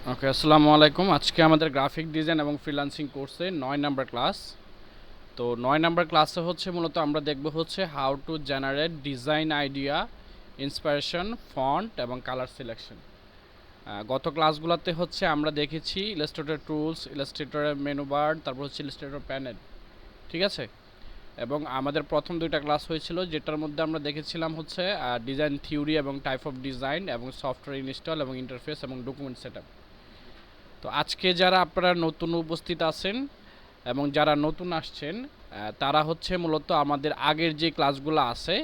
ওকে, আসসালামু আলাইকুম। আজকে আমাদের গ্রাফিক ডিজাইন এবং ফ্রিল্যান্সিং কোর্সে 9 নাম্বার ক্লাস। তো 9 নাম্বার ক্লাসে হচ্ছে মূলত আমরা দেখব হচ্ছে how to generate design idea, inspiration, font এবং কালার সিলেকশন। গত ক্লাসগুলোতে হচ্ছে আমরা দেখেছি ইলাস্ট্রেটর টুলস, ইলাস্ট্রেটরের মেনু বার, তারপর হচ্ছে ইলাস্ট্রেটর প্যানেল, ঠিক আছে। এবং আমাদের প্রথম দুইটা ক্লাস হয়েছিল যেটার মধ্যে আমরা দেখেছিলাম হচ্ছে ডিজাইন থিওরি এবং টাইপ অফ ডিজাইন এবং সফটওয়্যার ইনস্টল এবং ইন্টারফেস এবং ডকুমেন্ট সেটআপ। তো আজকে যারা আপনারা নতুন উপস্থিত আছেন এবং যারা নতুন আসছেন তারা হচ্ছে মূলত আমাদের আগের যে ক্লাসগুলো আছে,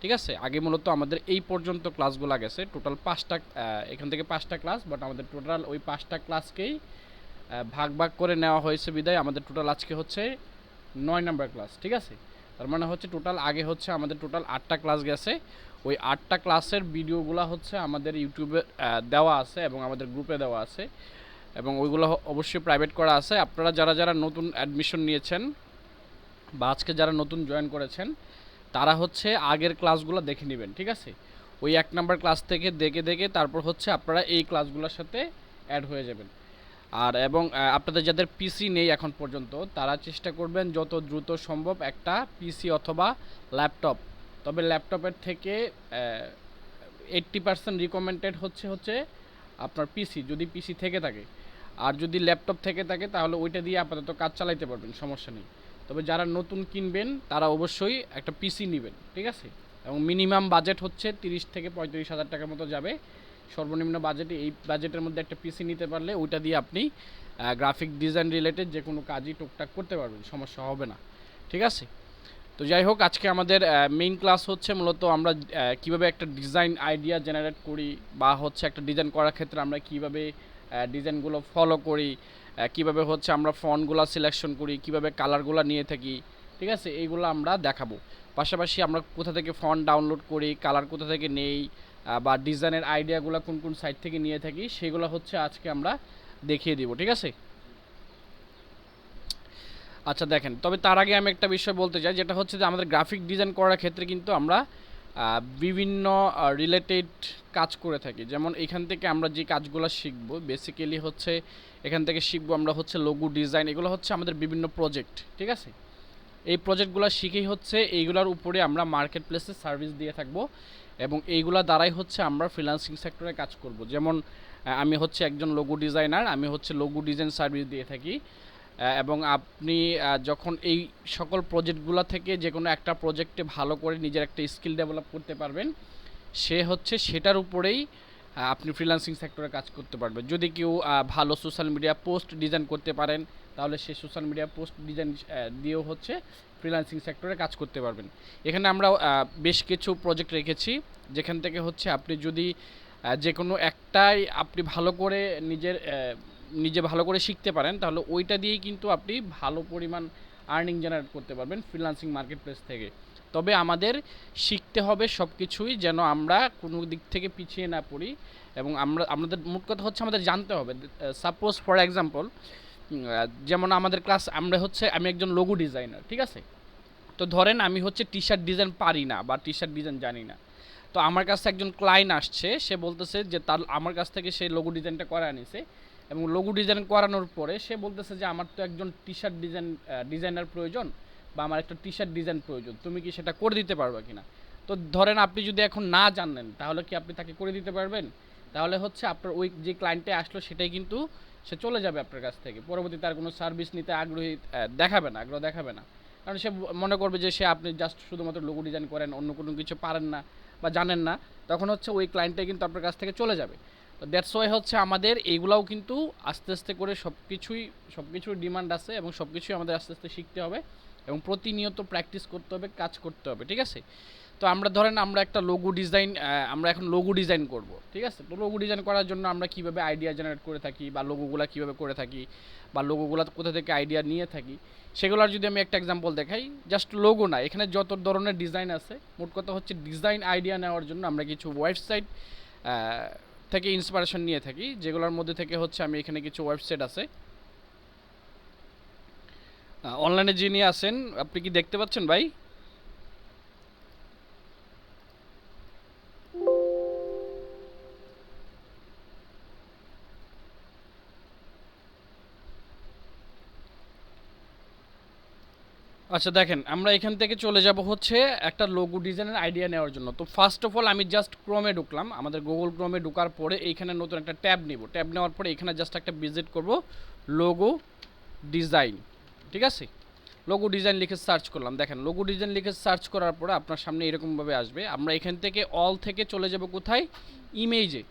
ঠিক আছে, আগে মূলত আমাদের এই পর্যন্ত ক্লাসগুলো গেছে টোটাল 5টা, এখান থেকে 5টা ক্লাস, বাট আমাদের টোটাল ওই 5টা ক্লাসকেই ভাগ ভাগ করে নেওয়া হয়েছে বিদায় আমাদের টোটাল আজকে হচ্ছে 9 নাম্বার ক্লাস, ঠিক আছে। তার মানে হচ্ছে টোটাল আগে হচ্ছে আমাদের টোটাল 8টা ক্লাস গেছে। ওই 8টা ক্লাসের ভিডিওগুলো হচ্ছে আমাদের ইউটিউবে দেওয়া আছে এবং আমাদের গ্রুপে দেওয়া আছে এবং ওইগুলো অবশ্যই প্রাইভেট করা আছে। আপনারা যারা যারা নতুন অ্যাডমিশন নিয়েছেন বা আজকে যারা নতুন জয়েন করেছেন তারা হচ্ছে আগের ক্লাসগুলো দেখে নেবেন, ঠিক আছে। ওই 1 নাম্বার ক্লাস থেকে দেখে দেখে তারপর হচ্ছে আপনারা এই ক্লাসগুলোর সাথে অ্যাড হয়ে যাবেন। আর এবং আপনাদের যাদের পিসি নেই এখন পর্যন্ত তারা চেষ্টা করবেন যত দ্রুত সম্ভব একটা পিসি অথবা ল্যাপটপ, তবে ল্যাপটপের থেকে 80% রিকমেন্ডেড হচ্ছে আপনার পিসি, যদি পিসি থেকে থাকে। আর যদি ল্যাপটপ থেকে থাকে তাহলে ওইটা দিয়ে আপাতত কাজ চালাইতে পারবেন, সমস্যা নেই। তবে যারা নতুন কিনবেন তারা অবশ্যই একটা পিসি নেবেন, ঠিক আছে। এবং মিনিমাম বাজেট হচ্ছে 30 থেকে 35 হাজার টাকার মতো যাবে সর্বনিম্ন বাজেটে। এই বাজেটের মধ্যে একটা পিসি নিতে পারলে ওইটা দিয়ে আপনি গ্রাফিক ডিজাইন রিলেটেড যে কোনো কাজই টুকটাক করতে পারবেন, সমস্যা হবে না, ঠিক আছে। তো যাই হোক, আজকে আমাদের মেইন ক্লাস হচ্ছে মূলত আমরা কিভাবে একটা ডিজাইন আইডিয়া জেনারেট করি বা হচ্ছে একটা ডিজাইন করার ক্ষেত্রে আমরা কিভাবে ডিজাইনগুলো ফলো করি, কিভাবে হচ্ছে আমরা ফন্টগুলো সিলেকশন করি, কিভাবে কালারগুলো নিয়ে থাকি, ঠিক আছে, এইগুলো আমরা দেখাবো। পাশাপাশি আমরা কোথা থেকে ফন্ট ডাউনলোড করি, কালার কোথা থেকে নেই, বা ডিজাইনের আইডিয়াগুলো কোন কোন সাইট থেকে নিয়ে থাকি, সেগুলো হচ্ছে আজকে আমরা দেখিয়ে দিব, ঠিক আছে। আচ্ছা দেখেন, তবে তার আগে আমি একটা বিষয় বলতে চাই, যেটা হচ্ছে যে আমাদের গ্রাফিক ডিজাইন করার ক্ষেত্রে কিন্তু আমরা বিভিন্ন রিলেটেড কাজ করে থাকি। যেমন এখান থেকে আমরা যে কাজগুলো শিখবো বেসিক্যালি হচ্ছে এখান থেকে শিখবো আমরা হচ্ছে লোগো ডিজাইন, এগুলো হচ্ছে আমাদের বিভিন্ন প্রজেক্ট, ঠিক আছে। এই প্রজেক্টগুলো শিখেই হচ্ছে এইগুলোর উপরে আমরা মার্কেট প্লেসে সার্ভিস দিয়ে থাকবো এবং এইগুলা দ্বারাই হচ্ছে আমরা ফ্রিল্যান্সিং সেক্টরে কাজ করব। যেমন আমি হচ্ছে একজন লোগো ডিজাইনার, আমি হচ্ছে লোগো ডিজাইন সার্ভিস দিয়ে থাকি। এবং আপনি যখন এই সকল প্রজেক্টগুলো থেকে যে কোনো একটা প্রজেক্টে ভালো করে নিজের একটা স্কিল ডেভেলপ করতে পারবেন, সে হচ্ছে সেটার উপরেই আপনি ফ্রিল্যান্সিং সেক্টরে কাজ করতে পারবেন। যদি কেউ ভালো সোশ্যাল মিডিয়া পোস্ট ডিজাইন করতে পারেন তাহলে সে সোশ্যাল মিডিয়া পোস্ট ডিজাইন দিয়েও হচ্ছে ফ্রিল্যান্সিং সেক্টরে কাজ করতে পারবেন। এখানে আমরা বেশ কিছু প্রজেক্ট রেখেছি যেখান থেকে হচ্ছে আপনি যদি যে কোনো একটাই আপনি ভালো করে নিজে ভালো করে শিখতে পারেন তাহলে ওইটা দিয়েই কিন্তু আপনি ভালো পরিমাণ আর্নিং জেনারেট করতে পারবেন ফ্রিল্যান্সিং মার্কেট প্লেস থেকে। তবে আমাদের শিখতে হবে সব কিছুই, যেন আমরা কোনো দিক থেকে পিছিয়ে না পড়ি। এবং আমাদের মোট কথা হচ্ছে আমাদের জানতে হবে। সাপোজ ফর এক্সাম্পল, যেমন আমাদের ক্লাস আমরা হচ্ছে আমি একজন লোগো ডিজাইনার, ঠিক আছে। তো ধরেন আমি হচ্ছে টি শার্ট ডিজাইন পারি না বা টি শার্ট ডিজাইন জানি না। তো আমার কাছে একজন ক্লায়েন্ট আসছে, সে বলতেছে যে তার আমার কাছ থেকে সে লোগো ডিজাইনটা করা নিছে এবং লোগো ডিজাইন করানোর পরে সে বলতেছে যে আমার তো একজন টি শার্ট ডিজাইনার প্রয়োজন বা আমার একটা টি শার্ট ডিজাইন প্রয়োজন, তুমি কি সেটা করে দিতে পারবে কিনা। তো ধরেন আপনি যদি এখন না জানেন তাহলে কি আপনি তাকে করে দিতে পারবেন? তাহলে হচ্ছে আপনার ওই যে ক্লায়েন্টে আসলো সেটাই কিন্তু সে চলে যাবে আপনার কাছ থেকে, পরবর্তীতে তার কোনো সার্ভিস নিতে আগ্রহ দেখাবে না। কারণ সে মনে করবে যে সে আপনি জাস্ট শুধুমাত্র লোগো ডিজাইন করেন, অন্য কোনো কিছু পারেন না বা জানেন না, তখন হচ্ছে ওই ক্লায়েন্টটাই কিন্তু আপনার কাছ থেকে চলে যাবে। তো দ্যাটস ওয়াই হচ্ছে আমাদের এইগুলাও কিন্তু আস্তে আস্তে করে সব কিছুর ডিমান্ড আছে এবং সব কিছুই আমাদের আস্তে আস্তে শিখতে হবে এবং প্রতিনিয়ত প্র্যাকটিস করতে হবে, কাজ করতে হবে, ঠিক আছে। তো আমরা ধরেন আমরা একটা লোগো ডিজাইন, আমরা এখন লোগো ডিজাইন করব, ঠিক আছে। তো লোগো ডিজাইন করার জন্য আমরা কিভাবে আইডিয়া জেনারেট করে থাকি বা লোগোগুলো কিভাবে করে থাকি বা লোগোগুলো কোথা থেকে আইডিয়া নিয়ে থাকি, সেগুলোর যদি আমি একটা এক্সাম্পল দেখাই, জাস্ট লোগো না, এখানে যত ধরনের ডিজাইন আছে মোট কথা হচ্ছে ডিজাইন আইডিয়া নেওয়ার জন্য আমরা কিছু ওয়েবসাইট থেকে ইন্সপিরেশন নিয়ে থাকি, যেগুলোর মধ্যে থেকে হচ্ছে আমি এখানে কিছু ওয়েবসাইট আছে অনলাইনে যিনি আছেন, আপনি কি দেখতে পাচ্ছেন ভাই? আচ্ছা দেখেন, আমরা এখান থেকে চলে যাব হচ্ছে একটা লোগো ডিজাইনের আইডিয়া নেওয়ার জন্য। তো ফার্স্ট অফ অল আমি জাস্ট ক্রোমে ঢুকলাম, আমাদের গুগল ক্রোমে ঢোকার পরে এইখানে নতুন একটা ট্যাব নিব। ট্যাব নেওয়ার পরে এখানে জাস্ট একটা ভিজিট করব, লোগো ডিজাইন, ঠিক আছে। লোগো ডিজাইন লিখে সার্চ করলাম। দেখেন লোগো ডিজাইন লিখে সার্চ করার পরে আপনার সামনে এরকমভাবে আসবে। আমরা এখান থেকে অল থেকে চলে যাব কোথায়, ইমেজে।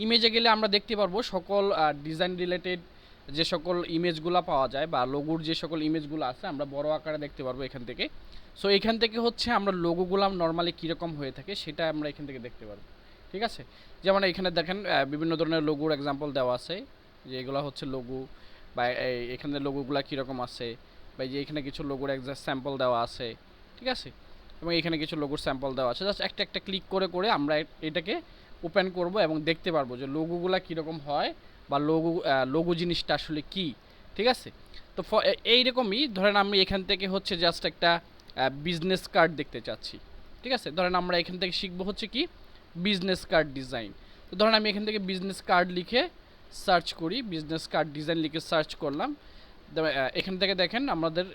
ইমেজে গেলে আমরা দেখতে পারবো সকল ডিজাইন রিলেটেড যে সকল ইমেজগুলো পাওয়া যায় বা লোগোর যে সকল ইমেজগুলো আছে আমরা বড় আকারে দেখতে পারবো এখান থেকে। সো এখান থেকে হচ্ছে আমরা লোগোগুলো নর্মালি কীরকম হয়ে থাকে সেটা আমরা এখান থেকে দেখতে পারবো, ঠিক আছে। যেমন এখানে দেখেন বিভিন্ন ধরনের লোগোর এক্সাম্পল দেওয়া আছে, যে এগুলো হচ্ছে লোগো, বা এখানে লোগোগুলো কীরকম আছে, বা যে এখানে কিছু লোগোর এক্সাক্ট স্যাম্পল দেওয়া আছে, ঠিক আছে। এবং এখানে কিছু লোগোর স্যাম্পল দেওয়া আছে। জাস্ট একটা একটা ক্লিক করে করে আমরা এটাকে ওপেন করব এবং দেখতে পারবো যে লোগোগুলো কীরকম হয় বা লোগো জিনিসটা আসলে কি, ঠিক আছে। তো এইরকমই ধরেন আমি এখান থেকে হচ্ছে জাস্ট একটা বিজনেস কার্ড দেখতে চাচ্ছি, ঠিক আছে। ধরেন আমরা এখান থেকে শিখবো হচ্ছে কি বিজনেস কার্ড ডিজাইন। তো ধরেন আমি এখান থেকে বিজনেস কার্ড লিখে সার্চ করি, বিজনেস কার্ড ডিজাইন লিখে সার্চ করলাম। এখান থেকে দেখেন আমাদের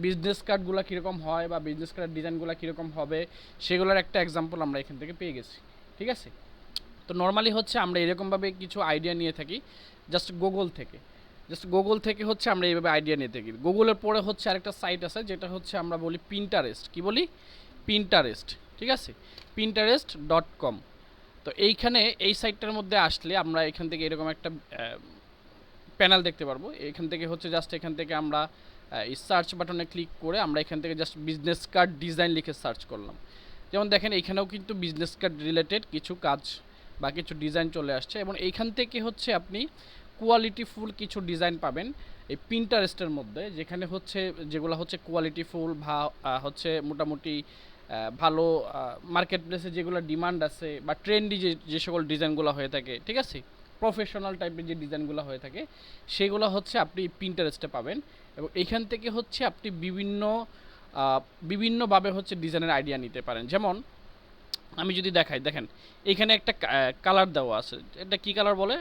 বিজনেস কার্ডগুলো কীরকম হয় বা বিজনেস কার্ড ডিজাইনগুলো কীরকম হবে সেগুলোর একটা এক্সাম্পল আমরা এখান থেকে পেয়ে গেছি, ঠিক আছে। তো নর্মালি হচ্ছে আমরা এরকমভাবে কিছু আইডিয়া নিয়ে থাকি জাস্ট গুগল থেকে হচ্ছে আমরা এইভাবে আইডিয়া নিয়ে থাকি। গুগলের পরে হচ্ছে আরেকটা সাইট আছে যেটা হচ্ছে আমরা বলি পিন্টারেস্ট, কি বলি, পিন্টারেস্ট, ঠিক আছে, pinterest.com। তো এইখানে এই সাইটটার মধ্যে আসলে আমরা এখান থেকে এরকম একটা প্যানেল দেখতে পারবো। এখান থেকে হচ্ছে জাস্ট এখান থেকে আমরা এই সার্চ বাটনে ক্লিক করে আমরা এখান থেকে জাস্ট বিজনেস কার্ড ডিজাইন লিখে সার্চ করলাম। যেমন দেখেন এইখানেও কিন্তু বিজনেস কার্ড রিলেটেড কিছু কাজ বা কিছু ডিজাইন চলে আসছে এবং এইখান থেকে হচ্ছে আপনি কোয়ালিটিফুল কিছু ডিজাইন পাবেন এই পিন্টারেস্টের মধ্যে, যেখানে হচ্ছে যেগুলো হচ্ছে কোয়ালিটিফুল বা হচ্ছে মোটামুটি ভালো মার্কেট প্লেসে যেগুলো ডিমান্ড আছে বা ট্রেন্ডি যে সকল ডিজাইনগুলো হয়ে থাকে, ঠিক আছে, প্রফেশনাল টাইপের যে ডিজাইনগুলো হয়ে থাকে সেগুলো হচ্ছে আপনি পিন্টারেস্টে পাবেন। এবং এখান থেকে হচ্ছে আপনি বিভিন্নভাবে হচ্ছে ডিজাইনের আইডিয়া নিতে পারেন। যেমন আমি যদি দেখাই, দেখেন এখানে একটা কালার দেওয়া আছে, এটা কি কালার বলে,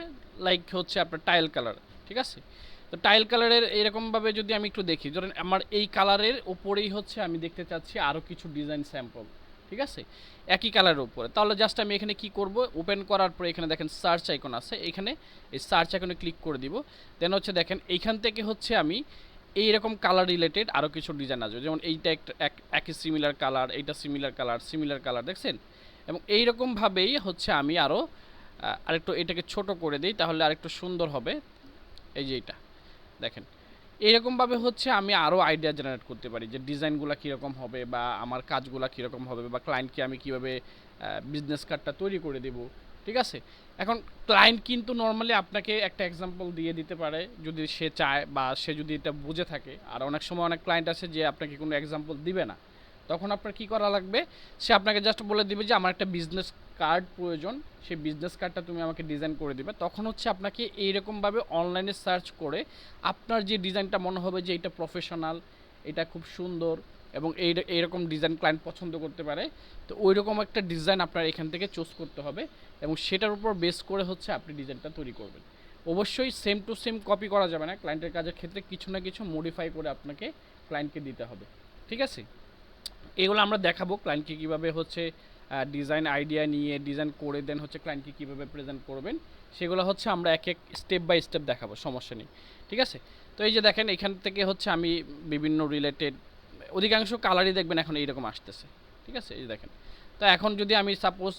লাইক হচ্ছে আপনার টাইল কালার, ঠিক আছে। তো টাইল কালারের এরকমভাবে যদি আমি একটু দেখি, ধরেন আমার এই কালারের উপরেই হচ্ছে আমি দেখতে চাচ্ছি আরও কিছু ডিজাইন স্যাম্পল, ঠিক আছে, একই কালারের উপরে। তাহলে জাস্ট আমি এখানে কি করব, ওপেন করার পরে এখানে দেখেন সার্চ আইকন আছে, এখানে এই সার্চ আইকনে ক্লিক করে দিব। দেন হচ্ছে দেখেন এইখান থেকে হচ্ছে আমি এইরকম কালার রিলেটেড আরও কিছু ডিজাইন আসবে। যেমন এইটা একটা একই সিমিলার কালার, এইটা সিমিলার কালার দেখছেন। এবং এইরকমভাবেই হচ্ছে আমি আরও আরেকটু এটাকে ছোট করে দিই, তাহলে আরেকটু সুন্দর হবে। এই যে এইটা দেখেন, এইরকমভাবে হচ্ছে আমি আরও আইডিয়া জেনারেট করতে পারি যে ডিজাইনগুলো কীরকম হবে বা আমার কাজগুলো কীরকম হবে বা ক্লায়েন্টকে আমি কীভাবে বিজনেস কার্ডটা তৈরি করে দেব, ঠিক আছে। এখন ক্লায়েন্ট কিন্তু নর্মালি আপনাকে একটা এক্সাম্পল দিয়ে দিতে পারে যদি সে চায় বা সে যদি এটা বুঝে থাকে। আর অনেক সময় অনেক ক্লায়েন্ট আছে যে আপনাকে কোনো এক্সাম্পল দিবে না, তখন আপনার কী করা লাগবে, সে আপনাকে জাস্ট বলে দিবে যে আমার একটা বিজনেস কার্ড প্রয়োজন, সেই বিজনেস কার্ডটা তুমি আমাকে ডিজাইন করে দিবে। তখন হচ্ছে আপনাকে এইরকমভাবে অনলাইনে সার্চ করে আপনার যে ডিজাইনটা মনে হবে যে এটা প্রফেশনাল, এটা খুব সুন্দর এবং এইরকম ডিজাইন ক্লায়েন্ট পছন্দ করতে পারে, তো ওই রকম একটা ডিজাইন আপনার এখান থেকে চুজ করতে হবে এবং সেটার উপর বেস করে হচ্ছে আপনি ডিজাইনটা তৈরি করবেন। অবশ্যই সেম টু সেম কপি করা যাবে না, ক্লায়েন্টের কাজের ক্ষেত্রে কিছু না কিছু মডিফাই করে আপনাকে ক্লায়েন্টকে দিতে হবে, ঠিক আছে। এগুলো আমরা দেখাবো ক্লায়েন্টকে কীভাবে হচ্ছে ডিজাইন আইডিয়া নিয়ে ডিজাইন করে দেন হচ্ছে ক্লায়েন্টকে কীভাবে প্রেজেন্ট করবেন, সেগুলো হচ্ছে আমরা এক এক স্টেপ বাই স্টেপ দেখাবো, সমস্যা নেই, ঠিক আছে। তো এই যে দেখেন এখান থেকে হচ্ছে আমি বিভিন্ন রিলেটেড অধিকাংশ কালারই দেখবেন এখন এইরকম আসতেছে, ঠিক আছে। এই যে দেখেন, তো এখন যদি আমি সাপোজ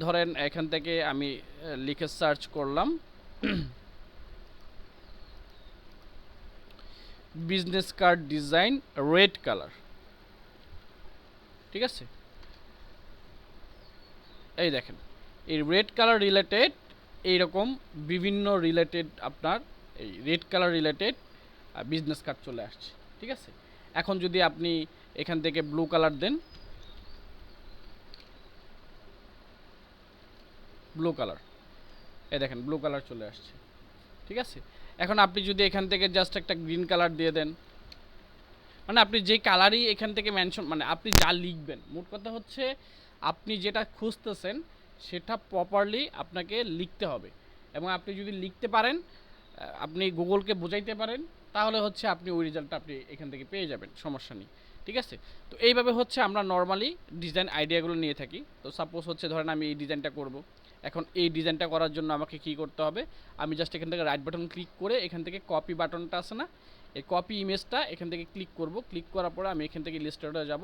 ধরেন এখান থেকে আমি লিখে সার্চ করলাম business card design red colour, ঠিক আছে। এই দেখেন এই রেড কালার রিলেটেড এইরকম বিভিন্ন রিলেটেড আপনার এই red colour related business card চলে আসছে, ঠিক আছে। এখন যদি আপনি এখান থেকে ব্লু কালার দেন, ব্লু কালার, এই দেখেন ব্লু কালার চলে আসছে, ঠিক আছে। এখন আপনি যদি এখান থেকে জাস্ট একটা গ্রিন কালার দিয়ে দেন, মানে আপনি যে কালারই এখান থেকে মেনশন, মানে আপনি যা লিখবেন, মোট কথা হচ্ছে আপনি যেটা খুঁজতেছেন সেটা প্রপারলি আপনাকে লিখতে হবে। এবং আপনি যদি লিখতে পারেন, আপনি গুগলকে বোঝাইতে পারেন, তাহলে হচ্ছে আপনি ওই রেজাল্টটা আপনি এখান থেকে পেয়ে যাবেন, সমস্যা নেই। ঠিক আছে? তো এইভাবে হচ্ছে আমরা নরমালি ডিজাইন আইডিয়াগুলো নিয়ে থাকি। তো সাপোজ হচ্ছে ধরেন আমি এই ডিজাইনটা করব। এখন এই ডিজাইনটা করার জন্য আমাকে কি করতে হবে? আমি জাস্ট এখান থেকে রাইট বাটন ক্লিক করে এখান থেকে কপি বাটনটা আছে না? এই কপি ইমেজটা এখান থেকে ক্লিক করব। ক্লিক করার পরে আমি এখান থেকে ইলাস্ট্রেটরে যাব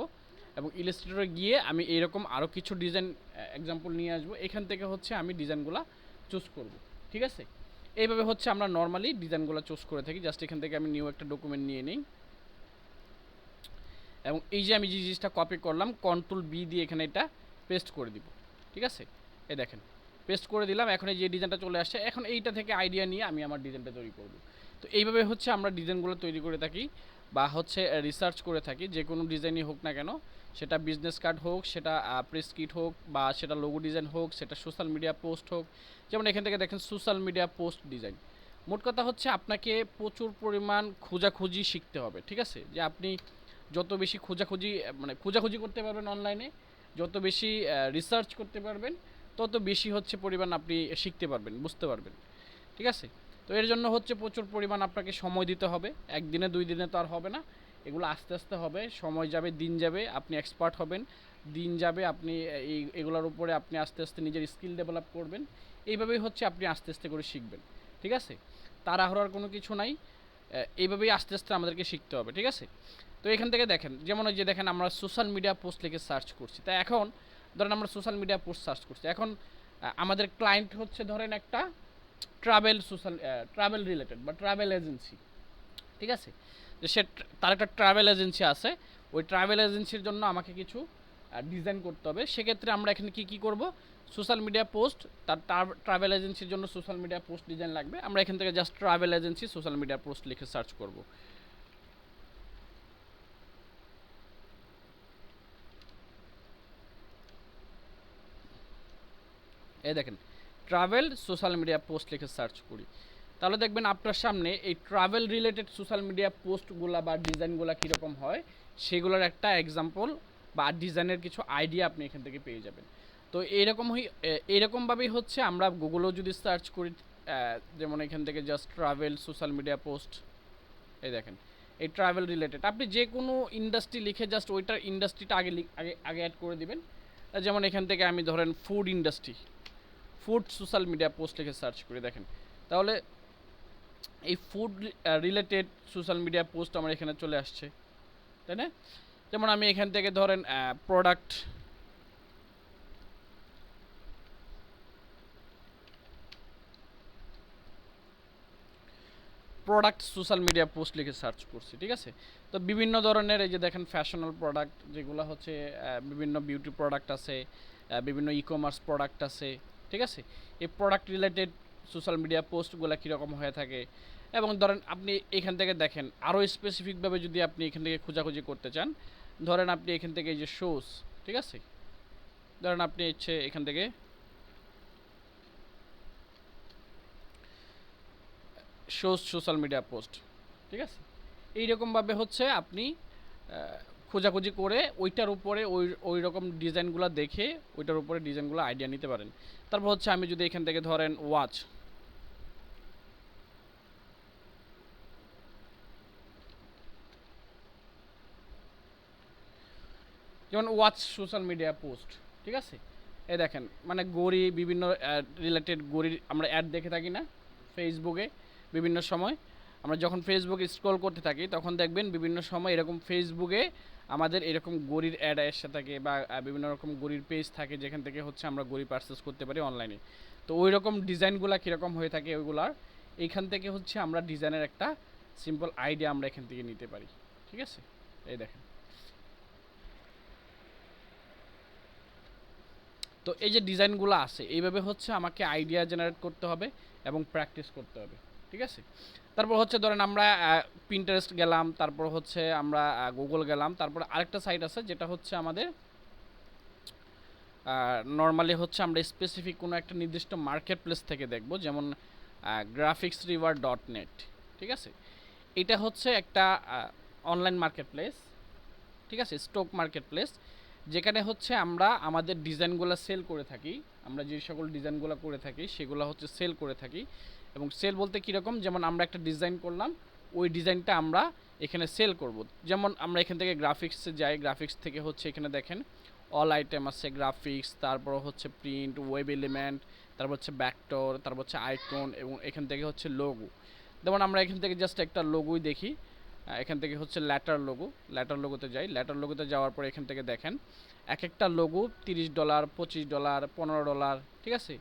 এবং ইলাস্ট্রেটরে গিয়ে আমি এইরকম আরও কিছু ডিজাইন এক্সাম্পল নিয়ে আসবো। এখান থেকে হচ্ছে আমি ডিজাইনগুলো চুজ করব। ঠিক আছে? এইভাবে হচ্ছে আমরা নরমালি ডিজাইনগুলো চুজ করে থাকি। জাস্ট এখান থেকে আমি নিউ একটা ডকুমেন্ট নিয়ে নিই এবং এই যে আমি যে জিনিসটা কপি করলাম কন্ট্রোল বি দিয়ে এখানে এটা পেস্ট করে দিব। ঠিক আছে? এই দেখেন পেস্ট করে দিলাম। এখন এই যে ডিজাইনটা চলে আসছে, এখন এইটা থেকে আইডিয়া নিয়ে আমি আমার ডিজাইনটা তৈরি করব। তো এইভাবে হচ্ছে আমরা ডিজাইনগুলো তৈরি করে থাকি বা হচ্ছে রিসার্চ করে থাকি, যে কোনো ডিজাইনই হোক না কেন, সেটা বিজনেস কার্ড হোক, সেটা প্রেস কিট হোক, বা সেটা লোগো ডিজাইন হোক, সেটা সোশ্যাল মিডিয়া পোস্ট হোক। যেমন এখান থেকে দেখেন সোশ্যাল মিডিয়া পোস্ট ডিজাইন। মোট কথা হচ্ছে আপনাকে প্রচুর পরিমাণ খোঁজাখুঁজি শিখতে হবে। ঠিক আছে? যে আপনি যত বেশি খোঁজাখুঁজি মানে খোঁজাখুঁজি করতে পারবেন অনলাইনে, যত বেশি রিসার্চ করতে পারবেন, তত বেশি হচ্ছে পরিমাণ আপনি শিখতে পারবেন, বুঝতে পারবেন। ঠিক আছে? তো এর জন্য হচ্ছে প্রচুর পরিমাণ আপনাকে সময় দিতে হবে। একদিনে 2 দিনে তো আর হবে না। এগুলো আস্তে আস্তে হবে, সময় যাবে, দিন যাবে, আপনি এক্সপার্ট হবেন। দিন যাবে, আপনি এগুলোর উপরে আপনি আস্তে আস্তে নিজের স্কিল ডেভেলপ করবেন। এইভাবেই হচ্ছে আপনি আস্তে আস্তে করে শিখবেন। ঠিক আছে? তাড়াহুড়ার কোনো কিছু নাই। এইভাবেই আস্তে আস্তে আমাদেরকে শিখতে হবে। ঠিক আছে? তো এখান থেকে দেখেন, যেমন ওই যে দেখেন আমরা সোশ্যাল মিডিয়া পোস্ট লিখে সার্চ করছি। তাই এখন ধরেন আমরা সোশ্যাল মিডিয়া পোস্ট সার্চ করছি, এখন আমাদের ক্লায়েন্ট হচ্ছে ধরেন একটা ট্রাভেল রিলেটেড বা ট্রাভেল এজেন্সি। ঠিক আছে? যে সে তার একটা ট্রাভেল এজেন্সি আছে, ওই ট্রাভেল এজেন্সির জন্য আমাকে কিছু ডিজাইন করতে হবে। সেক্ষেত্রে আমরা এখানে কি করব? সোশ্যাল মিডিয়া পোস্ট, তার ট্রাভেল এজেন্সির জন্য সোশ্যাল মিডিয়া পোস্ট ডিজাইন লাগবে। আমরা এখান থেকে just travel agency social media post লিখে সার্চ করব। এই দেখেন ট্রাভেল সোশ্যাল মিডিয়া পোস্ট লিখে সার্চ করি, তাহলে দেখবেন আপনার সামনে এই ট্রাভেল রিলেটেড সোশ্যাল মিডিয়া পোস্টগুলা বা ডিজাইনগুলো কীরকম হয় সেগুলোর একটা এক্সাম্পল বা ডিজাইনের কিছু আইডিয়া আপনি এখান থেকে পেয়ে যাবেন। তো এইরকমভাবেই হচ্ছে আমরা গুগলেও যদি সার্চ করি, যেমন এখান থেকে just travel social media post, এই দেখেন এই ট্রাভেল রিলেটেড আপনি যে কোনো ইন্ডাস্ট্রি লিখে জাস্ট ওইটার ইন্ডাস্ট্রিটা আগে আগে আগে অ্যাড করে দিবেন। যেমন এখান থেকে আমি ধরেন food industry, food social media post লিখে সার্চ করে দেখেন, তাহলে এই food related social media post আমার এখানে চলে আসছে, তাই না? যেমন আমি এখান থেকে ধরেন প্রোডাক্ট সোশ্যাল মিডিয়া পোস্ট লিখে সার্চ করছি। ঠিক আছে? তো বিভিন্ন ধরনের এই যে দেখেন ফ্যাশনাল প্রোডাক্ট, যেগুলো হচ্ছে বিভিন্ন বিউটি প্রোডাক্ট আছে, বিভিন্ন ই কমার্স প্রোডাক্ট আছে। ঠিক আছে? এই প্রোডাক্ট রিলেটেড সোশ্যাল মিডিয়া পোস্টগুলো কীরকম হয়ে থাকে, এবং ধরেন আপনি এখান থেকে দেখেন আরও স্পেসিফিকভাবে যদি আপনি এখান থেকে খোঁজাখুঁজি করতে চান, ধরেন আপনি এখান থেকে এই যে শোজ, ঠিক আছে, ধরেন আপনি হচ্ছে এখান থেকে শোজ সোশ্যাল মিডিয়া পোস্ট, ঠিক আছে, এইরকমভাবে হচ্ছে আপনি খোঁজাখুঁজি করে ওইটার উপরে ওই রকম ডিজাইনগুলো দেখে ওইটার উপরে ডিজাইনগুলো আইডিয়া নিতে পারেন। তারপর হচ্ছে আমি যদি এখান থেকে ধরেন ওয়াচ, যেমন ওয়াচ সোশ্যাল মিডিয়া পোস্ট, ঠিক আছে, এই দেখেন মানে গড়ি বিভিন্ন রিলেটেড গড়ির আমরা অ্যাড দেখে থাকি না ফেসবুকে বিভিন্ন সময়, আমরা যখন ফেসবুকে স্ক্রল করতে থাকি তখন দেখবেন বিভিন্ন সময় এরকম ফেসবুকে আমাদের এরকম গড়ির অ্যাড এসে থাকে বা বিভিন্ন রকম গড়ির পেজ থাকে যেখান থেকে হচ্ছে আমরা গড়ি পারচেস করতে পারি অনলাইনে। তো ওই রকম ডিজাইনগুলো কীরকম হয়ে থাকে ওইগুলার এইখান থেকে হচ্ছে আমরা ডিজাইনের একটা সিম্পল আইডিয়া আমরা এখান থেকে নিতে পারি। ঠিক আছে? এই দেখেন, তো এই যে ডিজাইনগুলো আছে এইভাবে হচ্ছে আমাকে আইডিয়া জেনারেট করতে হবে এবং প্র্যাকটিস করতে হবে। ঠিক আছে? তারপর হচ্ছে ধরেন আমরা পিন্টারেস্ট গেলাম, তারপর হচ্ছে আমরা গুগল গেলাম, তারপর আরেকটা সাইট আছে যেটা হচ্ছে আমাদের নর্মালি হচ্ছে আমরা স্পেসিফিক কোনো একটা নির্দিষ্ট মার্কেট প্লেস থেকে দেখব, যেমন graphicsriver.net। ঠিক আছে? এটা হচ্ছে একটা অনলাইন মার্কেট প্লেস, ঠিক আছে, স্টক মার্কেট প্লেস, যেখানে হচ্ছে আমরা আমাদের ডিজাইনগুলো সেল করে থাকি, আমরা যে সকল ডিজাইনগুলো করে থাকি সেগুলো হচ্ছে সেল করে থাকি। এবং সেল বলতে কীরকম, যেমন আমরা একটা ডিজাইন করলাম, ওই ডিজাইনটা আমরা এখানে সেল করব। যেমন আমরা এখান থেকে গ্রাফিক্সে যাই, গ্রাফিক্স থেকে হচ্ছে এখানে দেখেন অল আইটেম আছে, গ্রাফিক্স, তারপর হচ্ছে প্রিন্ট, ওয়েব এলিমেন্ট, তারপর হচ্ছে ব্যাকটর, তারপর হচ্ছে আইকন, এবং এখান থেকে হচ্ছে লোগো। যেমন আমরা এখান থেকে জাস্ট একটা লোগোই দেখি, এখান থেকে হচ্ছে ল্যাটার লোগোতে যাই। ল্যাটার লোগোতে যাওয়ার পর এখান থেকে দেখেন এক একটা লোগো $30, $25, $15, ঠিক আছে,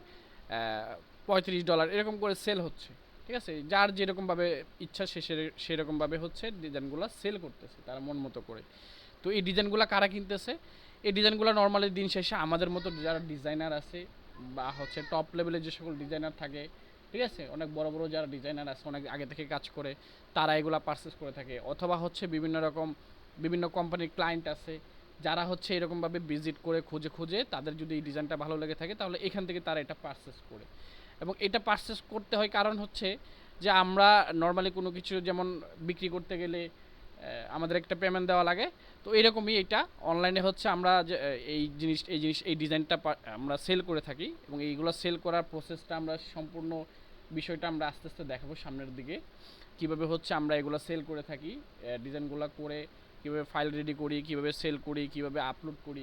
$35 এরকম করে সেল হচ্ছে। ঠিক আছে, যার যেরকমভাবে ইচ্ছা সে সেরকমভাবে হচ্ছে ডিজাইনগুলো সেল করতেছে তার মন মতো করে। তো এই ডিজাইনগুলো কারা কিনতেছে? এই ডিজাইনগুলো নর্মালি দিন শেষে আমাদের মতো যারা ডিজাইনার আছে বা হচ্ছে টপ লেভেলের যে সকল ডিজাইনার থাকে, ঠিক আছে, অনেক বড় বড় যারা ডিজাইনার আছে, অনেক আগে থেকে কাজ করে, তারা এগুলা পারচেস করে থাকে। অথবা হচ্ছে বিভিন্ন কোম্পানির ক্লায়েন্ট আছে যারা হচ্ছে এরকমভাবে ভিজিট করে খুঁজে খুঁজে তাদের যদি এই ডিজাইনটা ভালো লেগে থাকে তাহলে এখান থেকে তারা এটা পারচেস করে। এবং এটা পারচেস করতে হয় কারণ হচ্ছে যে আমরা নর্মালি কোনো কিছু যেমন বিক্রি করতে গেলে আমাদের একটা পেমেন্ট দেওয়া লাগে। তো এরকমই এটা অনলাইনে হচ্ছে আমরা যে এই ডিজাইনটা আমরা সেল করে থাকি, এবং এইগুলো সেল করার প্রসেসটা আমরা সম্পূর্ণ বিষয়টা আমরা আস্তে আস্তে দেখাবো সামনের দিকে, কিভাবে হচ্ছে আমরা এগুলো সেল করে থাকি, ডিজাইনগুলো করে কীভাবে ফাইল রেডি করি, কীভাবে সেল করি, কীভাবে আপলোড করি,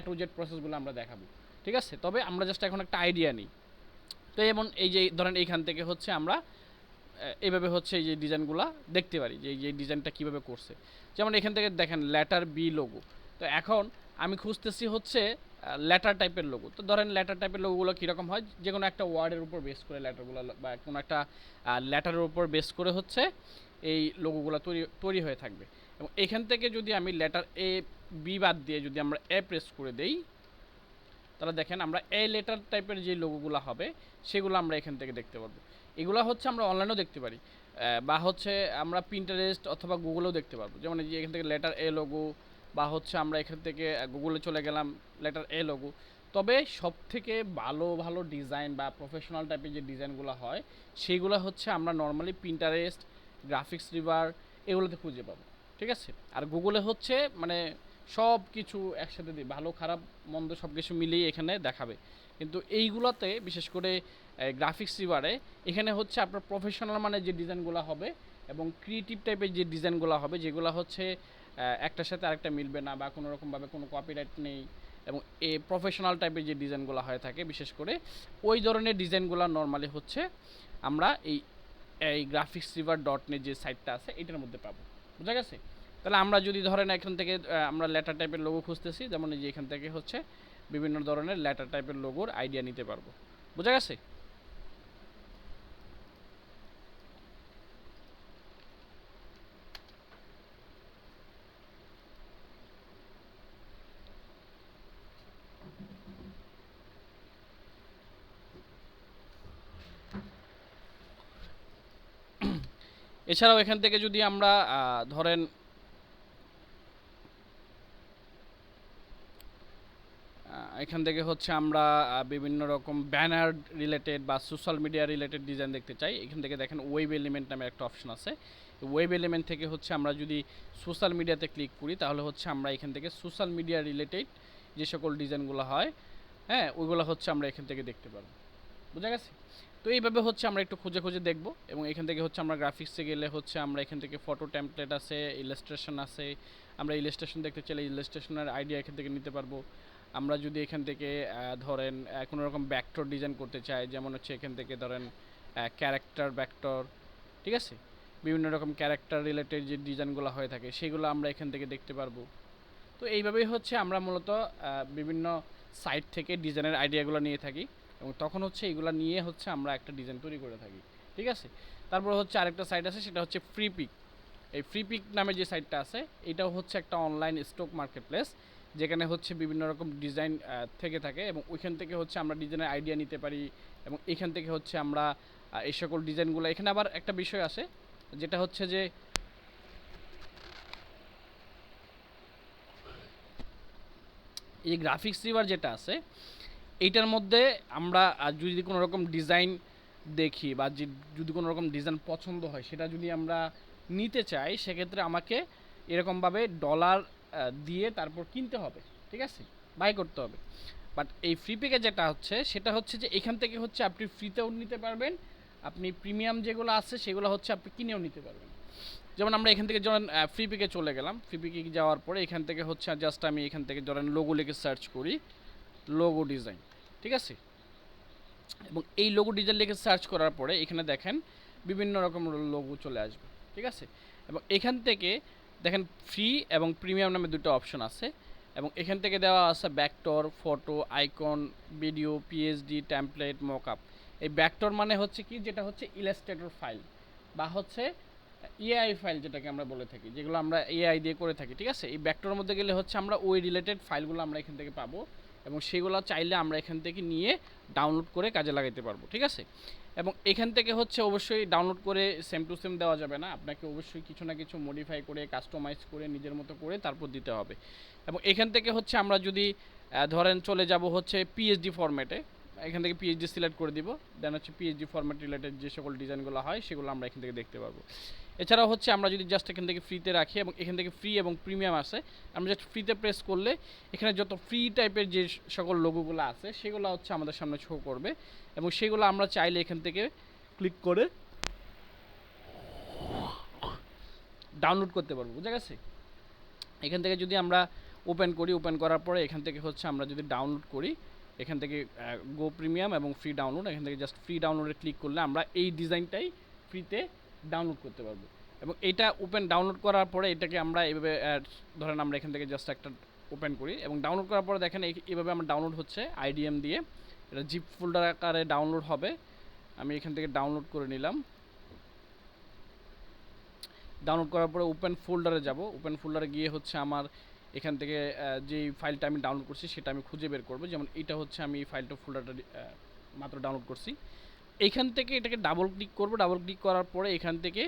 টু জেড প্রসেসগুলো আমরা দেখাবো। ঠিক আছে, তবে আমরা জাস্ট এখন একটা আইডিয়া নিই। তো এমন এই যে ধরেন এইখান থেকে হচ্ছে আমরা এইভাবে হচ্ছে এই যে ডিজাইনগুলো দেখতে পারি যে এই ডিজাইনটা কীভাবে করছে। যেমন এখান থেকে দেখেন লেটার বি লোগো। তো এখন আমি খুঁজতেছি হচ্ছে লেটার টাইপের লোগো। তো ধরেন লেটার টাইপের লোগোগুলো কীরকম হয়, যে কোনো একটা ওয়ার্ডের উপর বেস করে লেটারগুলো বা কোনো একটা লেটারের উপর বেস করে হচ্ছে এই লোগোগুলো তৈরি হয়ে থাকবে। এবং এখান থেকে যদি আমি লেটার এ বি বাদ দিয়ে যদি আমরা এ প্রেস করে দেই, তাহলে দেখেন আমরা এ লেটার টাইপের যে লোগোগুলো হবে সেগুলো আমরা এখান থেকে দেখতে পারবো। এগুলো হচ্ছে আমরা অনলাইনেও দেখতে পারি, বা হচ্ছে আমরা পিন্টারেস্ট অথবা গুগলেও দেখতে পারবো। যেমন এই যে এখান থেকে লেটার এ লোগো, বা হচ্ছে আমরা এখান থেকে গুগলে চলে গেলাম লেটার এ লোগো। তবে সব থেকে ভালো ভালো ডিজাইন বা প্রফেশনাল টাইপের যে ডিজাইনগুলো হয় সেইগুলো হচ্ছে আমরা নর্মালি পিন্টারেস্ট, গ্রাফিক্স রিভার এগুলোতে খুঁজে পাবো। ঠিক আছে, আর গুগলে হচ্ছে মানে সব কিছু একসাথে দিই, ভালো খারাপ মন্দ সব কিছু মিলিয়ে এখানে দেখাবে। কিন্তু এইগুলোতে বিশেষ করে গ্রাফিক্স রিভারে এখানে হচ্ছে আপনার প্রফেশনাল মানে যে ডিজাইনগুলো হবে এবং ক্রিয়েটিভ টাইপের যে ডিজাইনগুলো হবে, যেগুলো হচ্ছে একটার সাথে আরেকটা মিলবে না বা কোনো রকমভাবে কোনো কপিরাইট নেই, এবং এই প্রফেশনাল টাইপের যে ডিজাইনগুলো হয়ে থাকে বিশেষ করে ওই ধরনের ডিজাইনগুলো নর্মালি হচ্ছে আমরা এই গ্রাফিক্স রিভার .net যে সাইটটা আছে এটার মধ্যে পাবো। বুঝা গেছে? তাহলে আমরা যদি ধরেন এখান থেকে আমরা লেটার টাইপের লোগো খুঁজতেছি, যেমন এই যে এখান থেকে হচ্ছে বিভিন্ন ধরনের লেটার টাইপের লোগোর আইডিয়া নিতে পারবো। বুঝা গেছে? এছাড়াও এখান থেকে যদি আমরা ধরেন এখান থেকে হচ্ছে আমরা বিভিন্ন রকম ব্যানার রিলেটেড বা সোশ্যাল মিডিয়া রিলেটেড ডিজাইন দেখতে চাই, এখান থেকে দেখেন ওয়েব এলিমেন্ট নামে একটা অপশন আছে। ওয়েব এলিমেন্ট থেকে হচ্ছে আমরা যদি সোশ্যাল মিডিয়াতে ক্লিক করি তাহলে হচ্ছে আমরা এখান থেকে সোশ্যাল মিডিয়া রিলেটেড যে সকল ডিজাইনগুলো হয়, হ্যাঁ, ওইগুলো হচ্ছে আমরা এখান থেকে দেখতে পারবো। বুঝা গেছে? তো এইভাবে হচ্ছে আমরা একটু খুঁজে খুঁজে দেখব, এবং এখান থেকে হচ্ছে আমরা গ্রাফিক্সে গেলে হচ্ছে আমরা এখান থেকে ফটো টেমপ্লেট আছে, ইলাস্ট্রেশন আছে, আমরা ইলাস্ট্রেশন দেখতে চাইলে ইলাস্ট্রেশনের আইডিয়া এখান থেকে নিতে পারবো। আমরা যদি এখান থেকে ধরেন কোনো রকম ব্যাকটর ডিজাইন করতে চাই, যেমন হচ্ছে এখান থেকে ধরেন ক্যারেক্টার ব্যাকটর, ঠিক আছে, বিভিন্ন রকম ক্যারেক্টার রিলেটেড যে ডিজাইনগুলো হয়ে থাকে সেগুলো আমরা এখান থেকে দেখতে পারবো। তো এইভাবেই হচ্ছে আমরা মূলত বিভিন্ন সাইট থেকে ডিজাইনের আইডিয়াগুলো নিয়ে থাকি, এবং তখন হচ্ছে এইগুলো নিয়ে হচ্ছে আমরা একটা ডিজাইন তৈরি করে থাকি। ঠিক আছে, তারপর হচ্ছে আরেকটা সাইট আছে, সেটা হচ্ছে ফ্রিপিক। এই ফ্রিপিক নামে যে সাইটটা আছে এটাও হচ্ছে একটা অনলাইন স্টক মার্কেট প্লেস, যেখানে হচ্ছে বিভিন্ন রকম ডিজাইন থেকে থাকে, এবং ওইখান থেকে হচ্ছে আমরা ডিজাইনের আইডিয়া নিতে পারি, এবং এখান থেকে হচ্ছে আমরা এই সকল ডিজাইনগুলো, এখানে আবার একটা বিষয় আছে যেটা হচ্ছে যে এই গ্রাফিক্স রিভার যেটা আছে এইটার মধ্যে আমরা যদি কোনো রকম ডিজাইন দেখি বা যদি কোনো রকম ডিজাইন পছন্দ হয় সেটা যদি আমরা নিতে চাই, সেক্ষেত্রে আমাকে এরকমভাবে ডলার দিয়ে তারপর কিনতে হবে। ঠিক আছে, বাই করতে হবে। বাট এই ফ্রি প্যাকে যেটা হচ্ছে সেটা হচ্ছে যে এখান থেকে হচ্ছে আপনি ফ্রিতেও নিতে পারবেন, আপনি প্রিমিয়াম যেগুলো আছে সেগুলো হচ্ছে আপনি কিনেও নিতে পারবেন। যেমন আমরা এখান থেকে ধরেন ফ্রি পিকে চলে গেলাম, ফ্রি পিকে যাওয়ার পরে এখান থেকে হচ্ছে জাস্ট আমি এখান থেকে ধরেন লোগো লিখে সার্চ করি, লোগো ডিজাইন, ঠিক আছে। এবং এই লোগো ডিজাইন লিখে সার্চ করার পরে এখানে দেখেন বিভিন্ন রকম লোগো চলে আসবে, ঠিক আছে। এবং এখান থেকে দেখেন ফ্রি এবং প্রিমিয়াম নামে দুটো অপশন আছে, এবং এখান থেকে দেওয়া আছে ব্যাকটর, photo, icon, video, PSD, template, mockup. এই ব্যাকটর মানে হচ্ছে কি, যেটা হচ্ছে ইলাস্ট্রেটর ফাইল বা হচ্ছে এআই ফাইল যেটাকে আমরা বলে থাকি, যেগুলো আমরা এআই দিয়ে করে থাকি, ঠিক আছে। এই ব্যাকটরের মধ্যে গেলে হচ্ছে আমরা ওই রিলেটেড ফাইলগুলো আমরা এখান থেকে পাবো, এবং সেগুলো চাইলে আমরা এখান থেকে নিয়ে ডাউনলোড করে কাজে লাগাইতে পারবো, ঠিক আছে। এবং এখান থেকে হচ্ছে অবশ্যই ডাউনলোড করে সেম টু সেম দেওয়া যাবে না, আপনাকে অবশ্যই কিছু না কিছু মডিফাই করে কাস্টমাইজ করে নিজের মতো করে তারপর দিতে হবে। এবং এখান থেকে হচ্ছে আমরা যদি ধরেন চলে যাব হচ্ছে পিএইচডি ফরম্যাটে, এখান থেকে পিএইচডি সিলেক্ট করে দিব, দেন হচ্ছে পিএইচডি ফরম্যাট রিলেটেড যে সকল ডিজাইনগুলো হয় সেগুলো আমরা এখান থেকে দেখতে পারবো। এছাড়াও হচ্ছে আমরা যদি জাস্ট এখান থেকে ফ্রিতে রাখি এবং এখান থেকে ফ্রি এবং প্রিমিয়াম আছে, আমরা জাস্ট ফ্রিতে প্রেস করলে এখানে যত ফ্রি টাইপের যে সকল লোগোগুলো আছে সেগুলো হচ্ছে আমাদের সামনে শো করবে, এবং সেগুলো আমরা চাইলে এখান থেকে ক্লিক করে ডাউনলোড করতে পারবো, বুঝা গেছে। এখান থেকে যদি আমরা ওপেন করি, ওপেন করার পরে এখান থেকে হচ্ছে আমরা যদি ডাউনলোড করি, এখান থেকে গো প্রিমিয়াম এবং ফ্রি ডাউনলোড, এখান থেকে জাস্ট ফ্রি ডাউনলোডে ক্লিক করলে আমরা এই ডিজাইনটাই ফ্রিতে ডাউনলোড করতে পারবো। এবং এইটা ওপেন ডাউনলোড করার পরে এটাকে আমরা এইভাবে ধরেন আমরা এখান থেকে জাস্ট একটা ওপেন করি এবং ডাউনলোড করার পরে দেখেন এইভাবে আমার ডাউনলোড হচ্ছে আইডিএম দিয়ে, এটা জিপ ফোল্ডার আকারে ডাউনলোড হবে। আমি এখান থেকে ডাউনলোড করে নিলাম, ডাউনলোড করার পরে ওপেন ফোল্ডারে যাব, ওপেন ফোল্ডারে গিয়ে হচ্ছে আমার এখান থেকে যেই ফাইলটা আমি ডাউনলোড করছি সেটা আমি খুঁজে বের করব। যেমন এইটা হচ্ছে আমি এই ফাইলটা ফোল্ডারটা মাত্র ডাউনলোড করছি। এইখান থেকে এটাকে ডাবল ক্লিক করব, ডাবল ক্লিক করার পরে এখান থেকে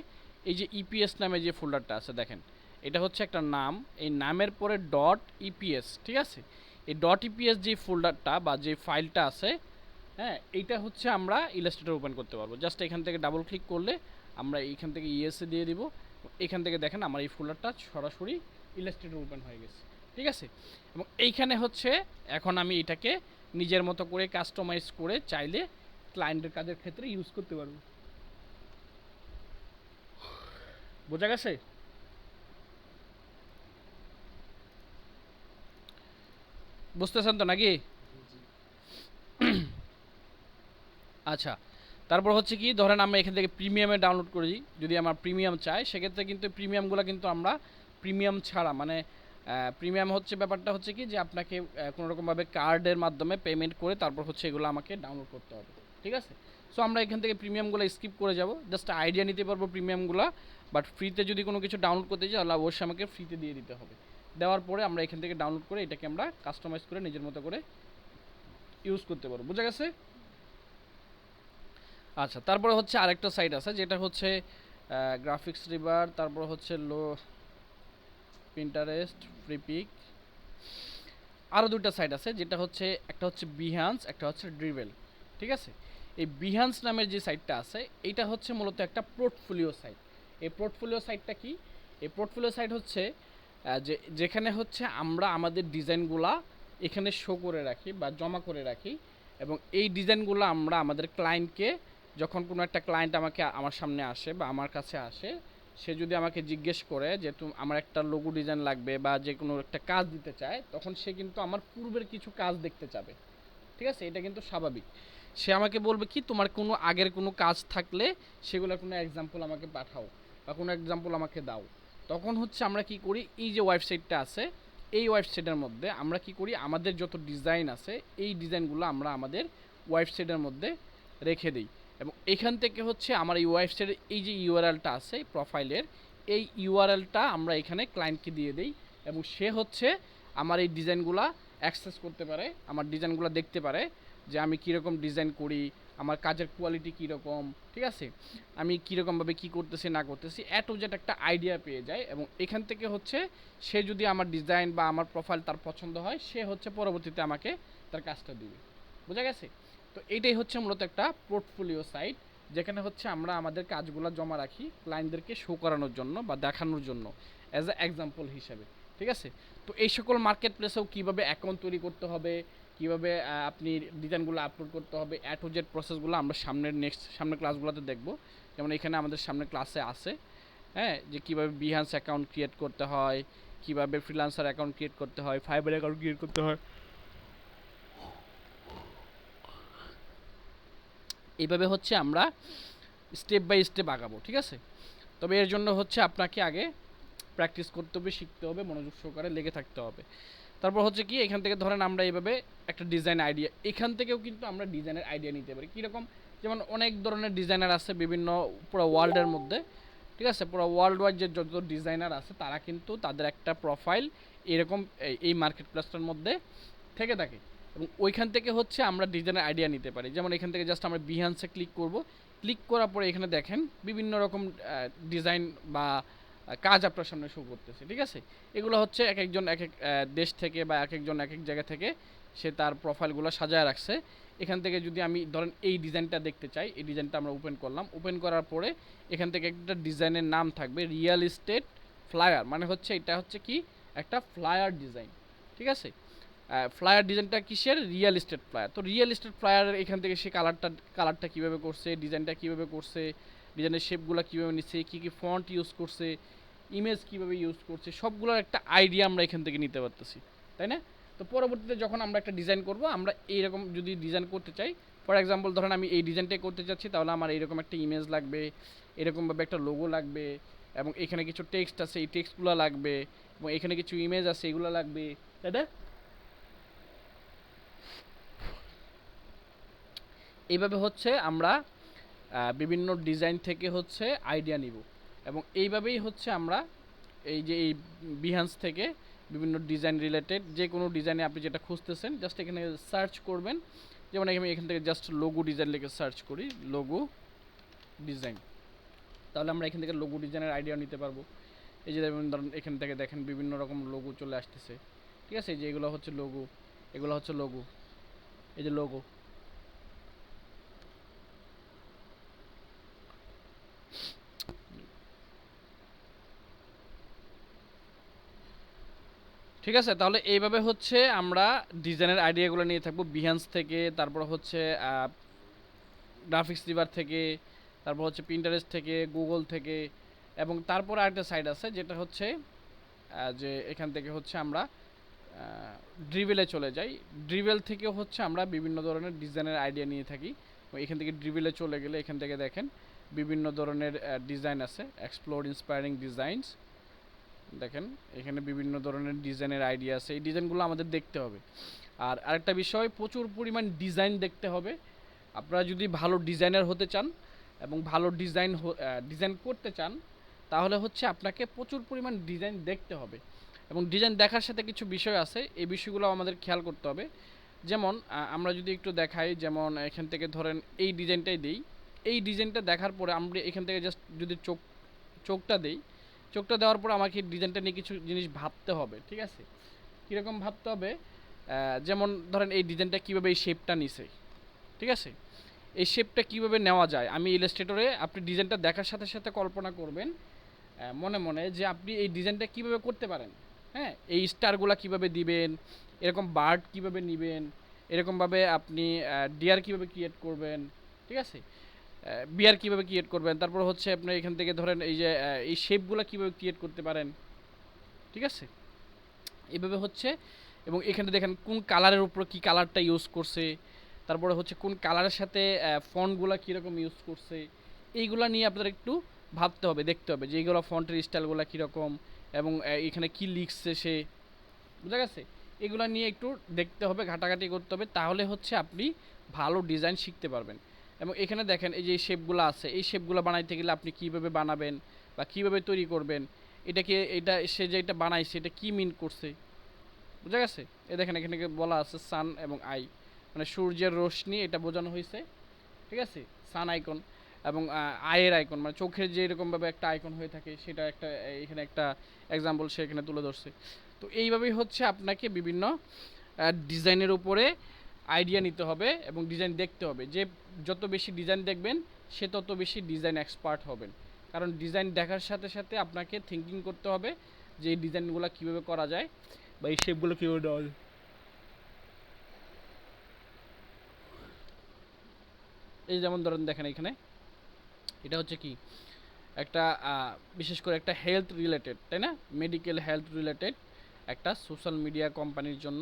এই যে ইপিএস নামে যে ফোল্ডারটা আছে দেখেন, এটা হচ্ছে একটা নাম, এই নামের পরে ডট ইপিএস, ঠিক আছে। এই ডট ইপিএস যে ফোল্ডারটা বা যে ফাইলটা আছে, হ্যাঁ, এইটা হচ্ছে আমরা ইলাস্ট্রেটর ওপেন করতে পারবো। জাস্ট এখান থেকে ডাবল ক্লিক করলে আমরা এইখান থেকে ইএসএ দিয়ে দিব, এখান থেকে দেখেন আমার এই ফোল্ডারটা সরাসরি ইলাস্ট্রেটর ওপেন হয়ে গেছে, ঠিক আছে। এবং এইখানে হচ্ছে এখন আমি এটাকে নিজের মতো করে কাস্টমাইজ করে চাইলে ক্লায়েন্টের কাজের ক্ষেত্রে ইউজ করতে পারবো, বোঝা গেছে। বুঝতেছেন তো নাকি? আচ্ছা, তারপর হচ্ছে কি, ধরেন আমরা এখান থেকে প্রিমিয়ামে ডাউনলোড করি, যদি আমার প্রিমিয়াম চাই সেক্ষেত্রে কিন্তু প্রিমিয়ামগুলো কিন্তু আমরা প্রিমিয়াম ছাড়া মানে প্রিমিয়াম হচ্ছে ব্যাপারটা হচ্ছে কি যে আপনাকে কোনো রকমভাবে কার্ডের মাধ্যমে পেমেন্ট করে তারপর হচ্ছে এগুলো আমাকে ডাউনলোড করতে হবে, ঠিক আছে। সো আমরা এখান থেকে প্রিমিয়ামগুলো স্কিপ করে যাব, জাস্ট আইডিয়া নিতে পারবো প্রিমিয়ামগুলো। বাট ফ্রিতে যদি কোনো কিছু ডাউনলোড করতে চাই তাহলে অবশ্যই আমাকে ফ্রিতে দিয়ে দিতে হবে। দেওয়ার পরে আমরা এখান থেকে ডাউনলোড করে এটাকে আমরা কাস্টমাইজ করে নিজের মতো করে ইউজ করতে পারবো, বুঝা গেছে। আচ্ছা, তারপরে হচ্ছে আরেকটা সাইট আছে যেটা হচ্ছে গ্রাফিক্স রিভার, তারপর হচ্ছে পিন্টারেস্ট, ফ্রিপিক, আরও দুটো সাইট আছে যেটা হচ্ছে একটা হচ্ছে বিহান্স, একটা হচ্ছে ড্রিভেল, ঠিক আছে। এই বিহান্স নামের যে সাইটটা আছে এইটা হচ্ছে মূলত একটা পোর্টফোলিও সাইট। এই পোর্টফোলিও সাইটটা কি? এই পোর্টফোলিও সাইট হচ্ছে যেখানে হচ্ছে আমরা আমাদের ডিজাইনগুলা এখানে শো করে রাখি বা জমা করে রাখি, এবং এই ডিজাইনগুলো আমরা আমাদের ক্লায়েন্টকে, যখন কোনো একটা ক্লায়েন্ট আমাকে আমার সামনে আসে বা আমার কাছে আসে, সে যদি আমাকে জিজ্ঞেস করে যে আমার একটা লোগো ডিজাইন লাগবে বা যে কোনো একটা কাজ দিতে চায়, তখন সে কিন্তু আমার পূর্বের কিছু কাজ দেখতে চাবে, ঠিক আছে। এটা কিন্তু স্বাভাবিক। সে আমাকে বলবে কি, তোমার কোনো আগের কোনো কাজ থাকলে সেগুলো কোনো এক্সাম্পল আমাকে পাঠাও বা কোনো এক্সাম্পল আমাকে দাও। তখন হচ্ছে আমরা কি করি, এই যে ওয়েবসাইটটা আছে এই ওয়েবসাইটের মধ্যে আমরা কি করি, আমাদের যত ডিজাইন আছে এই ডিজাইনগুলো আমরা আমাদের ওয়েবসাইটের মধ্যে রেখে দিই। এবং এখান থেকে হচ্ছে আমার এই ওয়েবসাইটের এই যে ইউআরএলটা আছে প্রোফাইলের, এই ইউআরএলটা আমরা এখানে ক্লায়েন্টকে দিয়ে দিই, এবং সে হচ্ছে আমার এই ডিজাইনগুলো অ্যাক্সেস করতে পারে, আমার ডিজাইনগুলো দেখতে পারে যে আমি কীরকম ডিজাইন করি, আমার কাজের কোয়ালিটি কীরকম, ঠিক আছে, আমি কীরকমভাবে কী করতেছি না করতেছি, টু জেড একটা আইডিয়া পেয়ে যায়। এবং এখান থেকে হচ্ছে সে যদি আমার ডিজাইন বা আমার প্রোফাইল তার পছন্দ হয়, সে হচ্ছে পরবর্তীতে আমাকে তার কাজটা দিবে, বোঝা গেছে। তো এইটাই হচ্ছে মূলত একটা পোর্টফোলিও সাইট, যেখানে হচ্ছে আমরা আমাদের কাজগুলো জমা রাখি ক্লায়েন্টদেরকে শো করানোর জন্য বা দেখানোর জন্য, অ্যাজ এ এক্সাম্পল হিসাবে, ঠিক আছে। তো এই সকল মার্কেট প্লেসেও কীভাবে অ্যাকাউন্ট তৈরি করতে হবে, কীভাবে আপনি ডিজাইনগুলো আপলোড করতে হবে, টু জেড প্রসেসগুলো আমরা সামনের ক্লাসগুলোতে দেখব। যেমন এখানে আমাদের সামনের ক্লাসে আছে হ্যাঁ, যে কীভাবে বিহান্স অ্যাকাউন্ট ক্রিয়েট করতে হয়, কীভাবে ফ্রিল্যান্সার অ্যাকাউন্ট ক্রিয়েট করতে হয়, ফাইবার অ্যাকাউন্ট ক্রিয়েট করতে হয়, এইভাবে হচ্ছে আমরা স্টেপ বাই স্টেপ আগাবো, ঠিক আছে। তবে এর জন্য হচ্ছে আপনাকে আগে প্র্যাকটিস করতে হবে, শিখতে হবে, মনোযোগ সহকারে লেগে থাকতে হবে। তারপর হচ্ছে কি, এখান থেকে ধরেন আমরা এইভাবে একটা ডিজাইন আইডিয়া, এখান থেকেও কিন্তু আমরা ডিজাইনের আইডিয়া নিতে পারি। কীরকম, যেমন অনেক ধরনের ডিজাইনার আছে বিভিন্ন পুরো ওয়ার্ল্ডের মধ্যে, ঠিক আছে। পুরো ওয়ার্ল্ড ওয়াইড যে যত ডিজাইনার আছে তারা কিন্তু তাদের একটা প্রোফাইল এরকম এই মার্কেট প্লেসটার মধ্যে থেকে থাকে, এবং ওইখান থেকে হচ্ছে আমরা ডিজাইনের আইডিয়া নিতে পারি। যেমন এখান থেকে জাস্ট আমরা বিহান্সে ক্লিক করব, ক্লিক করার পরে এখানে দেখেন বিভিন্ন রকম ডিজাইন বা কাজ আপনার সামনে শো করতেছে, ঠিক আছে। এগুলো হচ্ছে এক একজন এক এক দেশ থেকে বা এক একজন এক এক জায়গা থেকে সে তার প্রোফাইলগুলো সাজায় রাখছে। এখান থেকে যদি আমি ধরেন এই ডিজাইনটা দেখতে চাই, এই ডিজাইনটা আমরা ওপেন করলাম, ওপেন করার পরে এখান থেকে একটা ডিজাইনের নাম থাকবে রিয়েল এস্টেট ফ্লায়ার, মানে হচ্ছে এটা হচ্ছে কি একটা ফ্লায়ার ডিজাইন, ঠিক আছে। ফ্লায়ার ডিজাইনটা কিসের, রিয়েল এস্টেট ফ্লায়ার। তো রিয়েল এস্টেট ফ্লায়ার এখান থেকে সে কালারটা কীভাবে করছে, ডিজাইনটা কীভাবে করছে, ডিজাইনের শেপগুলো কীভাবে নিচ্ছে, কী কী ফন্ট ইউজ করছে, ইমেজ কীভাবে ইউজ করছে, সবগুলোর একটা আইডিয়া আমরা এখান থেকে নিতে পারতেছি, তাই না। তো পরবর্তীতে যখন আমরা একটা ডিজাইন করব, আমরা এইরকম যদি ডিজাইন করতে চাই, ফর এক্সাম্পল ধরেন আমি এই ডিজাইনটাই করতে চাচ্ছি, তাহলে আমার এইরকম একটা ইমেজ লাগবে, এরকমভাবে একটা লোগো লাগবে, এবং এখানে কিছু টেক্সট আছে, এই টেক্সটগুলো লাগবে, এবং এখানে কিছু ইমেজ আছে, এগুলো লাগবে, তাই না। এইভাবে হচ্ছে আমরা বিভিন্ন ডিজাইন থেকে হচ্ছে আইডিয়া নিব, এবং এইভাবেই হচ্ছে আমরা এই যে এই বিহান্স থেকে বিভিন্ন ডিজাইন রিলেটেড যে কোনো ডিজাইনে আপনি যেটা খুঁজতেছেন জাস্ট এখানে সার্চ করবেন। যেমন আমি এখান থেকে জাস্ট লোগো ডিজাইন লিখে সার্চ করি, লোগো ডিজাইন, তাহলে আমরা এখান থেকে লোগো ডিজাইনের আইডিয়া নিতে পারবো। এই যে ধরুন এখান থেকে দেখেন বিভিন্ন রকম লোগো চলে আসতেছে, ঠিক আছে। যে এগুলো হচ্ছে লোগো, এগুলো হচ্ছে লোগো, এই যে লোগো, ঠিক আছে। তাহলে এইভাবে হচ্ছে আমরা ডিজাইনের আইডিয়াগুলো নিয়ে থাকবো বিহান্স থেকে, তারপর হচ্ছে গ্রাফিক্স রিভার থেকে, তারপর হচ্ছে পিন্টারেস্ট থেকে, গুগল থেকে, এবং তারপর আরেকটা সাইট আছে যেটা হচ্ছে যে এখান থেকে হচ্ছে আমরা ড্রিভেলে চলে যাই। ড্রিভেল থেকে হচ্ছে আমরা বিভিন্ন ধরনের ডিজাইনের আইডিয়া নিয়ে থাকি। এখান থেকে ড্রিভেলে চলে গেলে এখান থেকে দেখেন বিভিন্ন ধরনের ডিজাইন আছে, এক্সপ্লোর ইন্সপায়ারিং ডিজাইনস, দেখেন এখানে বিভিন্ন ধরনের ডিজাইনের আইডিয়া আছে। এই ডিজাইনগুলো আমাদের দেখতে হবে। আর আরেকটা বিষয়, প্রচুর পরিমাণ ডিজাইন দেখতে হবে। আপনারা যদি ভালো ডিজাইনার হতে চান এবং ভালো ডিজাইন করতে চান, তাহলে হচ্ছে আপনাকে প্রচুর পরিমাণ ডিজাইন দেখতে হবে, এবং ডিজাইন দেখার সাথে কিছু বিষয় আছে, এই বিষয়গুলো আমাদের খেয়াল করতে হবে। যেমন আমরা যদি একটু দেখাই, যেমন এখান থেকে ধরেন এই ডিজাইনটাই দিই, এই ডিজাইনটা দেখার পরে আমরা এখান থেকে জাস্ট যদি চোখটা দিই, চোখটা দেওয়ার পর আমাকে ডিজাইনটা নিয়ে কিছু জিনিস ভাবতে হবে, ঠিক আছে। কীরকম ভাবতে হবে, যেমন ধরেন এই ডিজাইনটা কীভাবে এই শেপটা নিছে, ঠিক আছে। এই শেপটা কীভাবে নেওয়া যায়, আমি ইলাস্ট্রেটরে আপনি ডিজাইনটা দেখার সাথে সাথে কল্পনা করবেন মনে মনে যে আপনি এই ডিজাইনটা কীভাবে করতে পারেন। হ্যাঁ, এই স্টারগুলো কীভাবে দিবেন, এরকম বার্ড কীভাবে নেবেন, এরকমভাবে আপনি ডিয়ার কীভাবে ক্রিয়েট করবেন, ঠিক আছে, বিয়ার কীভাবে ক্রিয়েট করবেন, তারপর হচ্ছে আপনি এখান থেকে ধরেন এই যে এই শেপগুলো কীভাবে ক্রিয়েট করতে পারেন, ঠিক আছে। এইভাবে হচ্ছে, এবং এখানে দেখেন কোন কালারের উপর কী কালারটা ইউজ করছে, তারপরে হচ্ছে কোন কালারের সাথে ফন্টগুলো কীরকম ইউজ করছে, এইগুলো নিয়ে আপনাদের একটু ভাবতে হবে, দেখতে হবে যে এইগুলো ফন্টের স্টাইলগুলো কীরকম, এবং এখানে কি লিখছে সে, বুঝা গেছে। এগুলো নিয়ে একটু দেখতে হবে, ঘাটাঘাটি করতে হবে, তাহলে হচ্ছে আপনি ভালো ডিজাইন শিখতে পারবেন। এবং এখানে দেখেন এই যে শেপগুলো আছে, এই শেপগুলো বানাইতে গেলে আপনি কীভাবে বানাবেন বা কীভাবে তৈরি করবেন, এটা সে যে এটা বানাইছে এটা কী মিন করছে, বুঝা গেছে। এ দেখেন এখানে বলা আছে সান এবং আই, মানে সূর্যের রশ্মি এটা বোঝানো হয়েছে, ঠিক আছে, সান আইকন, এবং আয়ের আইকন মানে চোখের যে এরকমভাবে একটা আইকন হয়ে থাকে সেটা একটা, এখানে একটা এক্সাম্পল সে এখানে তুলে ধরছে। তো এইভাবেই হচ্ছে আপনাকে বিভিন্ন ডিজাইনের উপরে আইডিয়া নিতে হবে এবং ডিজাইন দেখতে হবে। যে যত বেশি ডিজাইন দেখবেন সে তত বেশি ডিজাইন এক্সপার্ট হবেন, কারণ ডিজাইন দেখার সাথে সাথে আপনাকে থিঙ্কিং করতে হবে যে এই ডিজাইনগুলো কীভাবে করা যায় বা এই শেপগুলো কীভাবে দেওয়া যায়। এই যেমন ধরেন দেখেন এখানে এটা হচ্ছে কি, একটা বিশেষ করে একটা হেলথ রিলেটেড, তাই না, মেডিকেল হেলথ রিলেটেড একটা সোশ্যাল মিডিয়া কোম্পানির জন্য,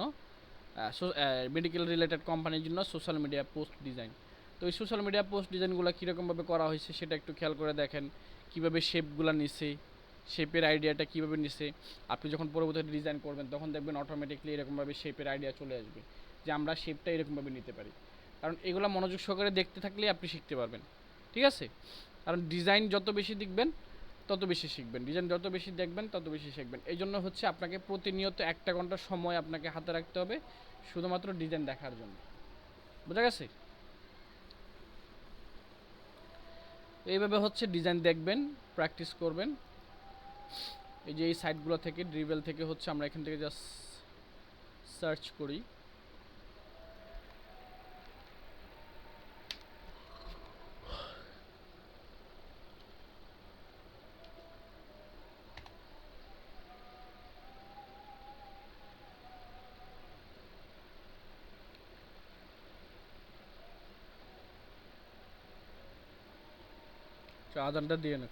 মেডিকেল রিলেটেড কোম্পানির জন্য সোশ্যাল মিডিয়া পোস্ট ডিজাইন। তো এই সোশ্যাল মিডিয়া পোস্ট ডিজাইনগুলো কীরকমভাবে করা হয়েছে সেটা একটু খেয়াল করে দেখেন। কীভাবে শেপগুলো নিছে, শেপের আইডিয়াটা কীভাবে নিছে। আপনি যখন পরবর্তীতে ডিজাইন করবেন তখন দেখবেন অটোমেটিকলি এরকমভাবে শেপের আইডিয়া চলে আসবে যে আমরা শেপটা এরকমভাবে নিতে পারি। কারণ এগুলো মনোযোগ সহকারে দেখতে থাকলেই আপনি শিখতে পারবেন, ঠিক আছে? কারণ ডিজাইন যত বেশি দেখবেন তত বেশি শিখবেন, ডিজাইন যত বেশি দেখবেন তত বেশি শিখবেন। এই জন্য হচ্ছে আপনাকে প্রতিনিয়ত 1 ঘন্টা সময় আপনাকে হাতে রাখতে হবে শুধুমাত্র ডিজাইন দেখার জন্য। বোঝা গেছে? এইভাবে হচ্ছে ডিজাইন দেখবেন, প্র্যাকটিস করবেন। এই যে এই সাইটগুলো থেকে ড্রিবেল থেকে হচ্ছে আমরা এখান থেকে জাস্ট সার্চ করি। আদানটা দিয়ে না।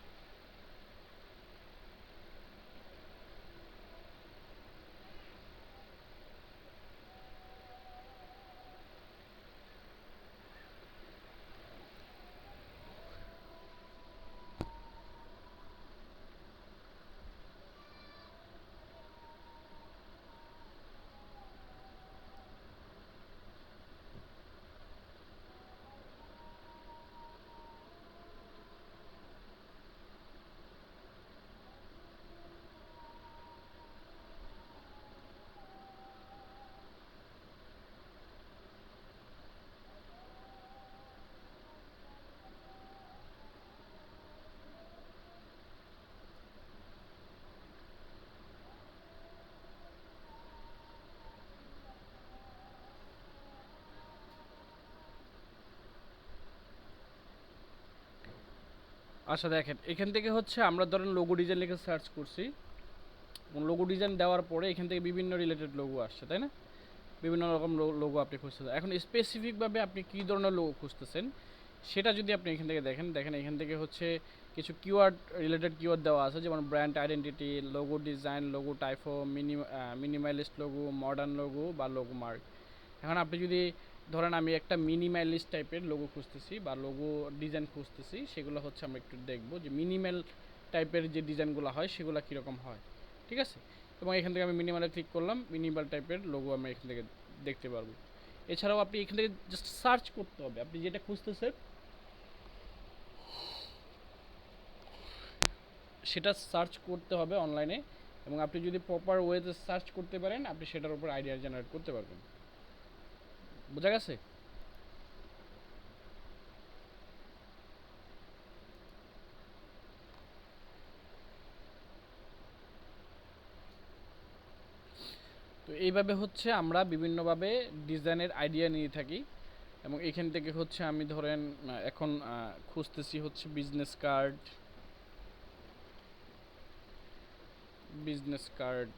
আচ্ছা দেখেন, এখান থেকে হচ্ছে আমরা ধরেন লোগো ডিজাইন লিখে সার্চ করছি, লোগো ডিজাইন দেওয়ার পরে এখান থেকে বিভিন্ন রিলেটেড লোগো আসছে, তাই না? বিভিন্ন রকম লোগো আপনি খুঁজতেছেন। এখন স্পেসিফিকভাবে আপনি কী ধরনের লোগো খুঁজতেছেন সেটা যদি আপনি এখান থেকে দেখেন, এখান থেকে হচ্ছে কিছু কিওয়ার্ড রিলেটেড কিওয়ার্ড দেওয়া আছে, যেমন brand identity, logo design, logo typo, minimalist logo, modern logo বা লোগো মার্ক। এখন আপনি যদি ধরেন আমি একটা মিনিমালিস্ট টাইপের লোগো খুঁজতেছি বা লোগো ডিজাইন খুঁজতেছি, সেগুলো হচ্ছে আমরা একটু দেখব যে মিনিমাল টাইপের যে ডিজাইনগুলো হয় সেগুলো কীরকম হয়, ঠিক আছে? এবং এখান থেকে আমি মিনিমালে ক্লিক করলাম, মিনিমাল টাইপের লোগো আমি এখান থেকে দেখতে পারবো। এছাড়াও আপনি এখান থেকে জাস্ট সার্চ করতে হবে, আপনি যেটা খুঁজতেছেন সেটা সার্চ করতে হবে অনলাইনে, এবং আপনি যদি প্রপার ওয়েতে সার্চ করতে পারেন আপনি সেটার উপর আইডিয়া জেনারেট করতে পারবেন। বোঝা গেছে? তো এইভাবে হচ্ছে আমরা বিভিন্নভাবে ডিজাইনের আইডিয়া নিয়ে থাকি। এবং এখান থেকে হচ্ছে আমি ধরেন এখন খুঁজতেছি হচ্ছে বিজনেস কার্ড,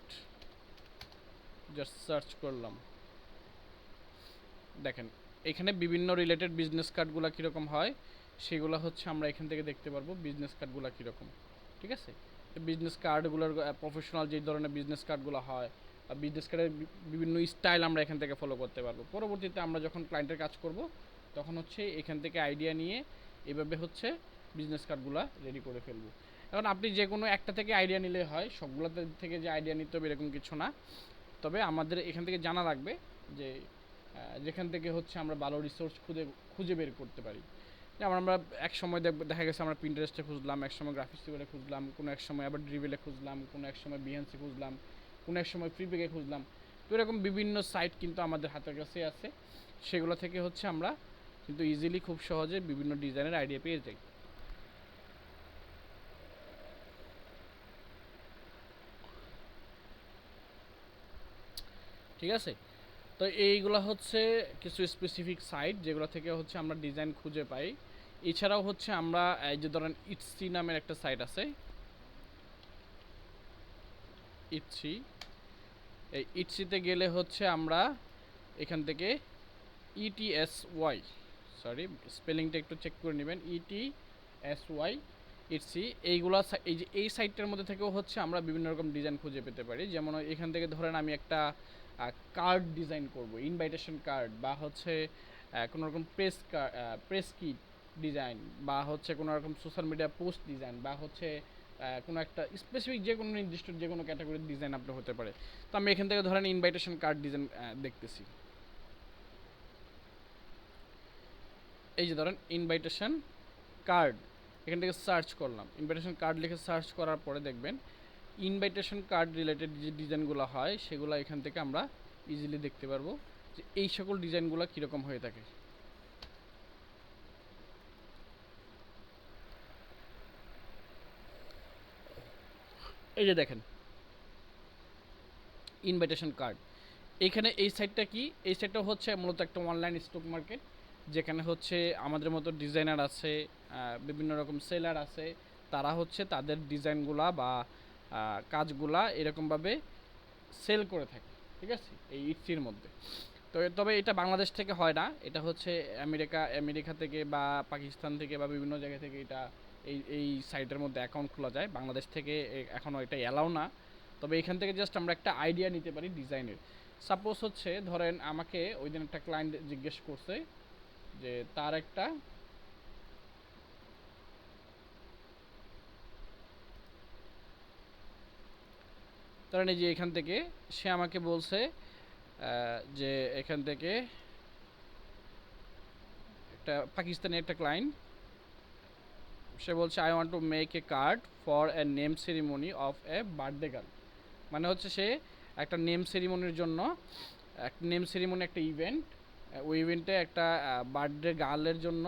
জাস্ট সার্চ করলাম। দেখেন এখানে বিভিন্ন রিলেটেড বিজনেস কার্ডগুলো কীরকম হয় সেগুলো হচ্ছে আমরা এখান থেকে দেখতে পারবো বিজনেস কার্ডগুলো কীরকম, ঠিক আছে? বিজনেস কার্ডগুলোর প্রফেশনাল যে ধরনের বিজনেস কার্ডগুলো হয় বা বিজনেস কার্ডের বিভিন্ন স্টাইল আমরা এখান থেকে ফলো করতে পারবো। পরবর্তীতে আমরা যখন ক্লায়েন্টের কাজ করব তখন হচ্ছে এখান থেকে আইডিয়া নিয়ে এভাবে হচ্ছে বিজনেস কার্ডগুলো রেডি করে ফেলবো। এখন আপনি যে কোনো একটা থেকে আইডিয়া নিলে হয়, সবগুলো থেকে যে আইডিয়া নিতে হবে এরকম কিছু না। তবে আমাদের এখান থেকে জানা রাখবে যে যেখান থেকে হচ্ছে আমরা ভালো রিসোর্স খুঁজে বের করতে পারি। যেমন আমরা এক সময় দেখা গেছে আমরা পিন্টারেস্টে খুঁজলাম, এক সময় গ্রাফিক্স টিউবে খুঁজলাম, কোনো এক সময় আবার ড্রিবেলে খুঁজলাম, কোনো এক সময় বিহেন্সে খুঁজলাম, কোনো এক সময় ফ্রিপেকে খুঁজলাম। তো এরকম বিভিন্ন সাইট কিন্তু আমাদের হাতের কাছে আছে, সেগুলো থেকে হচ্ছে আমরা কিন্তু ইজিলি খুব সহজে বিভিন্ন ডিজাইনের আইডিয়া পেয়ে যাই। ঠিক আছে? তো এইগুলো হচ্ছে কিছু স্পেসিফিক সাইট যেগুলো থেকে হচ্ছে আমরা ডিজাইন খুঁজে পাই। এছাড়াও হচ্ছে আমরা এই যে ধরেন ইটসি নামের একটা সাইট আছে, ইটসি, এই ইটসিতে গেলে হচ্ছে আমরা এখান থেকে ইটিএসওয়াই, সরি স্পেলিংটা একটু চেক করে নেবেন, ইটিএসওয়াই ইটসি এইগুলা এই যে এই সাইটটার মধ্যে থেকেও হচ্ছে আমরা বিভিন্ন রকম ডিজাইন খুঁজে পেতে পারি। যেমন এখান থেকে ধরেন আমি একটা কার্ড ডিজাইন করব, ইনভাইটেশন কার্ড, বা হচ্ছে কোনো রকম প্রেস কিট ডিজাইন, বা হচ্ছে কোনো রকম সোশ্যাল মিডিয়া পোস্ট ডিজাইন, বা হচ্ছে কোনো একটা স্পেসিফিক যে কোনো নির্দিষ্ট যে কোনো ক্যাটাগরির ডিজাইন আপনার হতে পারে। তো আমি এখান থেকে ধরেন ইনভাইটেশন কার্ড ডিজাইন দেখতেছি। এই যে ধরেন ইনভাইটেশন কার্ড, এখান থেকে সার্চ করলাম, ইনভাইটেশন কার্ড লিখে সার্চ করার পরে দেখবেন ইনভাইটেশন কার্ড রিলেটেড যে ডিজাইনগুলো হয় সেগুলো এখান থেকে আমরা ইজিলি দেখতে পারবো যে এই সকল ডিজাইনগুলো কীরকম হয়ে থাকে। এই যে দেখেন ইনভাইটেশন কার্ড, এইখানে এই সাইটটা কি, এই সাইটটা হচ্ছে মূলত একটা অনলাইন স্টক মার্কেট, যেখানে হচ্ছে আমাদের মতো ডিজাইনার আছে, বিভিন্ন রকম সেলার আছে, তারা হচ্ছে তাদের ডিজাইনগুলা বা কাজগুলা এরকমভাবে সেল করে থাকে, ঠিক আছে, এই ইটসির মধ্যে। তো তবে এটা বাংলাদেশ থেকে হয় না, এটা হচ্ছে আমেরিকা থেকে বা পাকিস্তান থেকে বা বিভিন্ন জায়গা থেকে এটা এই সাইটের মধ্যে অ্যাকাউন্ট খোলা যায়। বাংলাদেশ থেকে এখনও এটা অ্যালাউ না। তবে এখান থেকে জাস্ট আমরা একটা আইডিয়া নিতে পারি ডিজাইনের। সাপোজ হচ্ছে ধরেন আমাকে ওই দিন একটা ক্লায়েন্ট জিজ্ঞেস করছে যে তার একটা ধরেন এই যে এখান থেকে সে আমাকে বলছে যে এখান থেকে একটা পাকিস্তানি একটা ক্লায়েন্ট, সে বলছে I want to make a card for a name ceremony of a birthday girl. মানে হচ্ছে সে একটা নেম সেরিমনির জন্য, একটা নেম সেরিমনি একটা ইভেন্ট, ওই ইভেন্টে একটা বার্থডে গার্লের জন্য,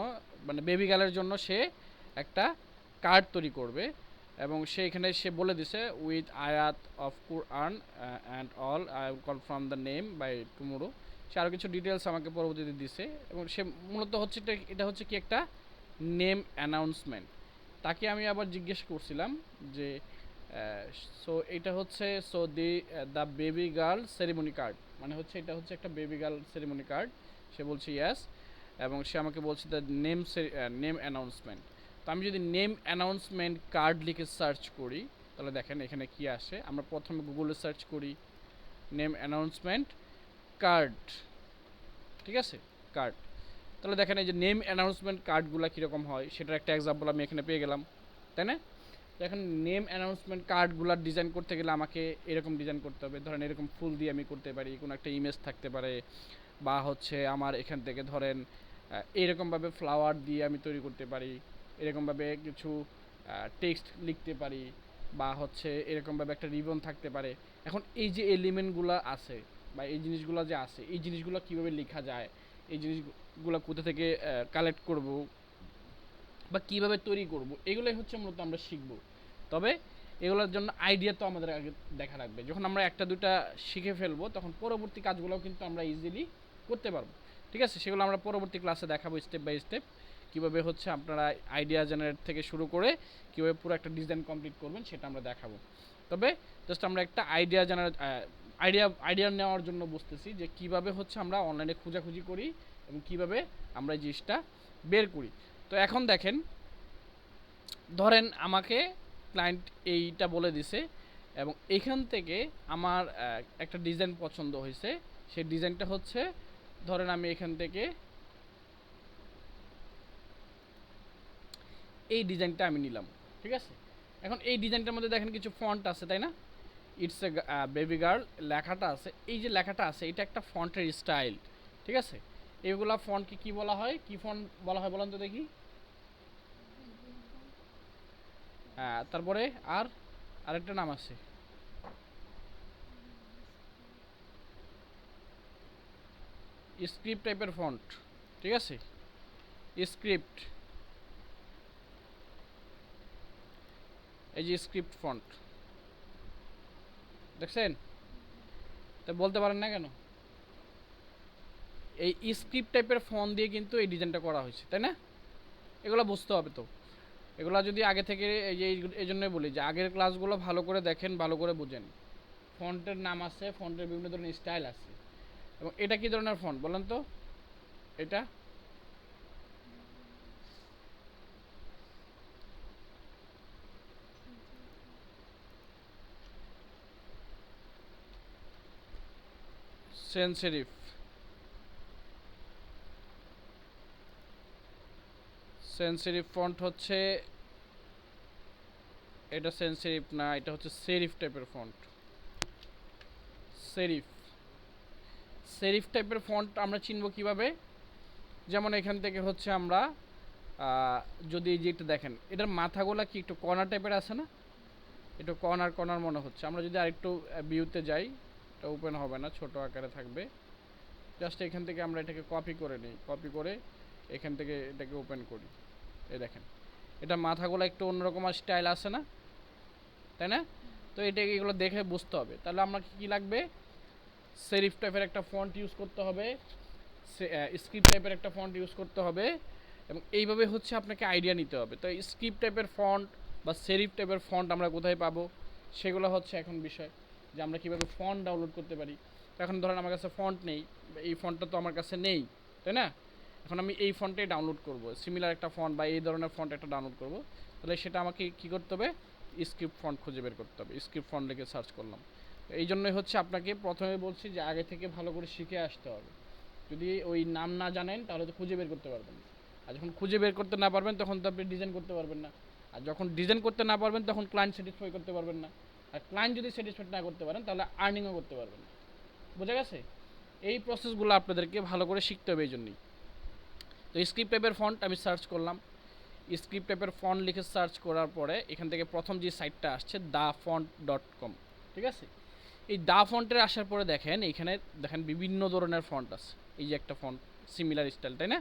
মানে বেবি গার্লের জন্য সে একটা কার্ড তৈরি করবে। এবং সে এখানে সে বলে দিছে উইথ আয়াত of Quran and all I call from the name by tomorrow. সে আরও কিছু ডিটেলস আমাকে পরবর্তীতে দিছে। এবং সে মূলত হচ্ছে এটা হচ্ছে কি একটা নেম অ্যানাউন্সমেন্ট। তাকে আমি আবার জিজ্ঞেস করছিলাম যে সো এটা হচ্ছে so the baby girl ceremony card, মানে হচ্ছে এটা হচ্ছে একটা বেবি গার্ল সেরিমনি কার্ড। সে বলছে ইয়াস, এবং সে আমাকে বলছে দ্য নেম অ্যানাউন্সমেন্ট। তো আমি যদি নেম অ্যানাউন্সমেন্ট কার্ড লিখে সার্চ করি তাহলে দেখেন এখানে কি আসে। আমরা প্রথমে গুগলে সার্চ করি নেম অ্যানাউন্সমেন্ট কার্ড, ঠিক আছে, কার্ড। তাহলে দেখেন এই যে নেম অ্যানাউন্সমেন্ট কার্ডগুলো কীরকম হয় সেটার একটা এক্সাম্পল আমি এখানে পেয়ে গেলাম, তাই না? তো এখন নেম অ্যানাউন্সমেন্ট কার্ডগুলো ডিজাইন করতে গেলে আমাকে এরকম ডিজাইন করতে হবে। ধরেন এরকম ফুল দিয়ে আমি করতে পারি, কোনো একটা ইমেজ থাকতে পারে, বা হচ্ছে আমার এখান থেকে ধরেন এরকমভাবে ফ্লাওয়ার দিয়ে আমি তৈরি করতে পারি, এরকমভাবে কিছু টেক্সট লিখতে পারি, বা হচ্ছে এরকমভাবে একটা রিবন থাকতে পারে। এখন এই যে এলিমেন্টগুলো আছে বা এই জিনিসগুলো যে আছে, এই জিনিসগুলো কীভাবে লেখা যায়, এই জিনিসগুলো কোথা থেকে কালেক্ট করব বা কীভাবে তৈরি করব, এগুলোই হচ্ছে মূলত আমরা শিখব। তবে এগুলোর জন্য আইডিয়া তো আমাদের আগে দেখা রাখবে। যখন আমরা একটা দুটা শিখে ফেলবো তখন পরবর্তী কাজগুলোও কিন্তু আমরা ইজিলি করতে পারবো, ঠিক আছে? সেগুলো আমরা পরবর্তী ক্লাসে দেখাবো স্টেপ বাই স্টেপ, কীভাবে হচ্ছে আপনারা আইডিয়া জেনারেট থেকে শুরু করে কীভাবে পুরো একটা ডিজাইন কমপ্লিট করবেন সেটা আমরা দেখাবো। তবে জাস্ট আমরা একটা আইডিয়া নেওয়ার জন্য বুঝতেছি যে কীভাবে হচ্ছে আমরা অনলাইনে খোঁজাখুঁজি করি এবং কীভাবে আমরা এই জিনিসটা বের করি। তো এখন দেখেন ধরেন আমাকে ক্লায়েন্ট এইটা বলে দিছে এবং এখান থেকে আমার একটা ডিজাইন পছন্দ হয়েছে। সেই ডিজাইনটা হচ্ছে ধরেন আমি এখান থেকে এই ডিজাইনটা আমি নিলাম, ঠিক আছে? এখন এই ডিজাইনটার মধ্যে দেখেন কিছু ফন্ট আছে, তাই না? ইটস এ বেবি গার্ল লেখাটা আছে, এই যে লেখাটা আছে এটা একটা ফন্টের স্টাইল, ঠিক আছে? এইগুলা ফন্টকে কি বলা হয়, কি ফন্ট বলা হয় বলেন তো দেখি? তারপরে আরেকটা নাম আছে, স্ক্রিপ্ট টাইপের ফন্ট, ঠিক আছে? স্ক্রিপ্ট, এই যে স্ক্রিপ্ট ফন্ট দেখছেন? তা বলতে পারেন না কেন? এই স্ক্রিপ্ট টাইপের ফন্ট দিয়ে কিন্তু এই ডিজাইনটা করা হয়েছে, তাই না? এগুলো বুঝতে হবে তো। এগুলো যদি আগে থেকে এই যে এই জন্যই বলি যে আগের ক্লাসগুলো ভালো করে দেখেন, ভালো করে বুঝেন। ফন্টের নাম আছে, ফন্টের বিভিন্ন ধরনের স্টাইল আছে। এবং এটা কি ধরনের ফন্ট বলেন তো? এটা সেন্সিটিভ সেন্সিটিভ ফন্ট হচ্ছে এটা, সেন্সিটিভ না, এটা হচ্ছে সেরিফ টাইপের ফন্ট। সেরিফ সেরিফ টাইপের ফন্ট আমরা চিনব কিভাবে? যেমন এখান থেকে হচ্ছে আমরা যদি এই যে একটু দেখেন, এটার মাথাগুলা কি একটু কর্নার টাইপের আছে না, একটু কর্নার কর্নার মনে হচ্ছে। আমরা যদি আরেকটু ভিউতে যাই, এটা ওপেন হবে না, ছোট আকারে থাকবে। জাস্ট এখান থেকে আমরা এটাকে কপি করে নিই, কপি করে এখান থেকে এটাকে ওপেন করি। এই দেখেন, এটা মাথাগুলো একটু অন্যরকম স্টাইল আছে না, তাই না? তো এটাকে এগুলো দেখে বুঝতে হবে। তাহলে আমরা কি লাগবে? সেরিফ টাইপের একটা ফন্ট ইউজ করতে হবে, স্ক্রিপ্ট টাইপের একটা ফন্ট ইউজ করতে হবে, এবং এইভাবে হচ্ছে আপনাকে আইডিয়া নিতে হবে। তো স্ক্রিপ্ট টাইপের ফন্ট বা সেরিফ টাইপের ফন্ট আমরা কোথায় পাবো, সেগুলো হচ্ছে এখন বিষয়, যে আমরা কীভাবে ফন্ট ডাউনলোড করতে পারি। তো এখন ধরেন আমার কাছে ফন্ট নেই, এই ফন্টটা তো আমার কাছে নেই, তাই না? এখন আমি এই ফন্টটাই ডাউনলোড করব, সিমিলার একটা ফন্ট বা এই ধরনের ফন্ট একটা ডাউনলোড করব। তাহলে সেটা আমাকে কী করতে হবে? স্ক্রিপ্ট ফন্ট খুঁজে বের করতে হবে। স্ক্রিপ্ট ফন্ট লিখে সার্চ করলাম। এই জন্যই হচ্ছে আপনাকে প্রথমে বলছি যে আগে থেকে ভালো করে শিখে আসতে হবে। যদি ওই নাম না জানেন তাহলে তো খুঁজে বের করতে পারবেন না। আর যখন খুঁজে বের করতে না পারবেন তখন তো আপনি ডিজাইন করতে পারবেন না। আর যখন ডিজাইন করতে না পারবেন তখন ক্লায়েন্ট স্যাটিসফাই করতে পারবেন না। আর ক্লায়েন্ট যদি স্যাটিসফাই না করতে পারেন তাহলে আর্নিংও করতে পারবেন না। বোঝা গেছে? এই প্রসেসগুলো আপনাদেরকে ভালো করে শিখতে হবে এই জন্যই। তো স্ক্রিপ্ট টাইপের ফন্ট আমি সার্চ করলাম। স্ক্রিপ্ট টাইপের ফন্ট লিখে সার্চ করার পরে এখান থেকে প্রথম যে সাইটটা আসছে dafont.com, ঠিক আছে? এই দা ফন্টের আসার পরে দেখেন, এইখানে দেখেন বিভিন্ন ধরনের ফন্ট আছে। এই যে একটা ফন্ট সিমিলার স্টাইল, তাই না?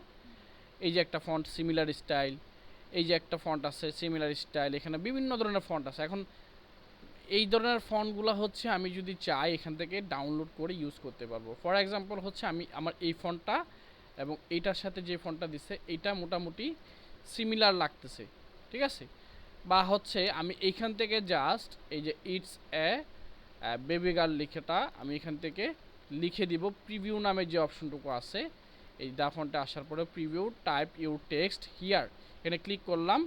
এই যে একটা ফন্ট সিমিলার স্টাইল, এই যে একটা ফন্ট আছে সিমিলার স্টাইল, এখানে বিভিন্ন ধরনের ফন্ট আছে। এখন এই ধরনের ফন্টগুলো হচ্ছে আমি যদি চাই এখান থেকে ডাউনলোড করে ইউজ করতে পারবো। ফর এক্সাম্পল হচ্ছে আমি আমার এই ফন্টটা এবং এইটার সাথে যে ফন্টটা দিচ্ছে এইটা মোটামুটি সিমিলার লাগতেছে, ঠিক আছে? বা হচ্ছে আমি এইখান থেকে জাস্ট এই যে ইটস এ বেবি গার্ল লিখেটা আমি এখান থেকে লিখে দিব। প্রিভিউ নামে যে অপশনটুকু আছে এই দা ফন্টে আসার পরে preview type your text here, এখানে ক্লিক করলাম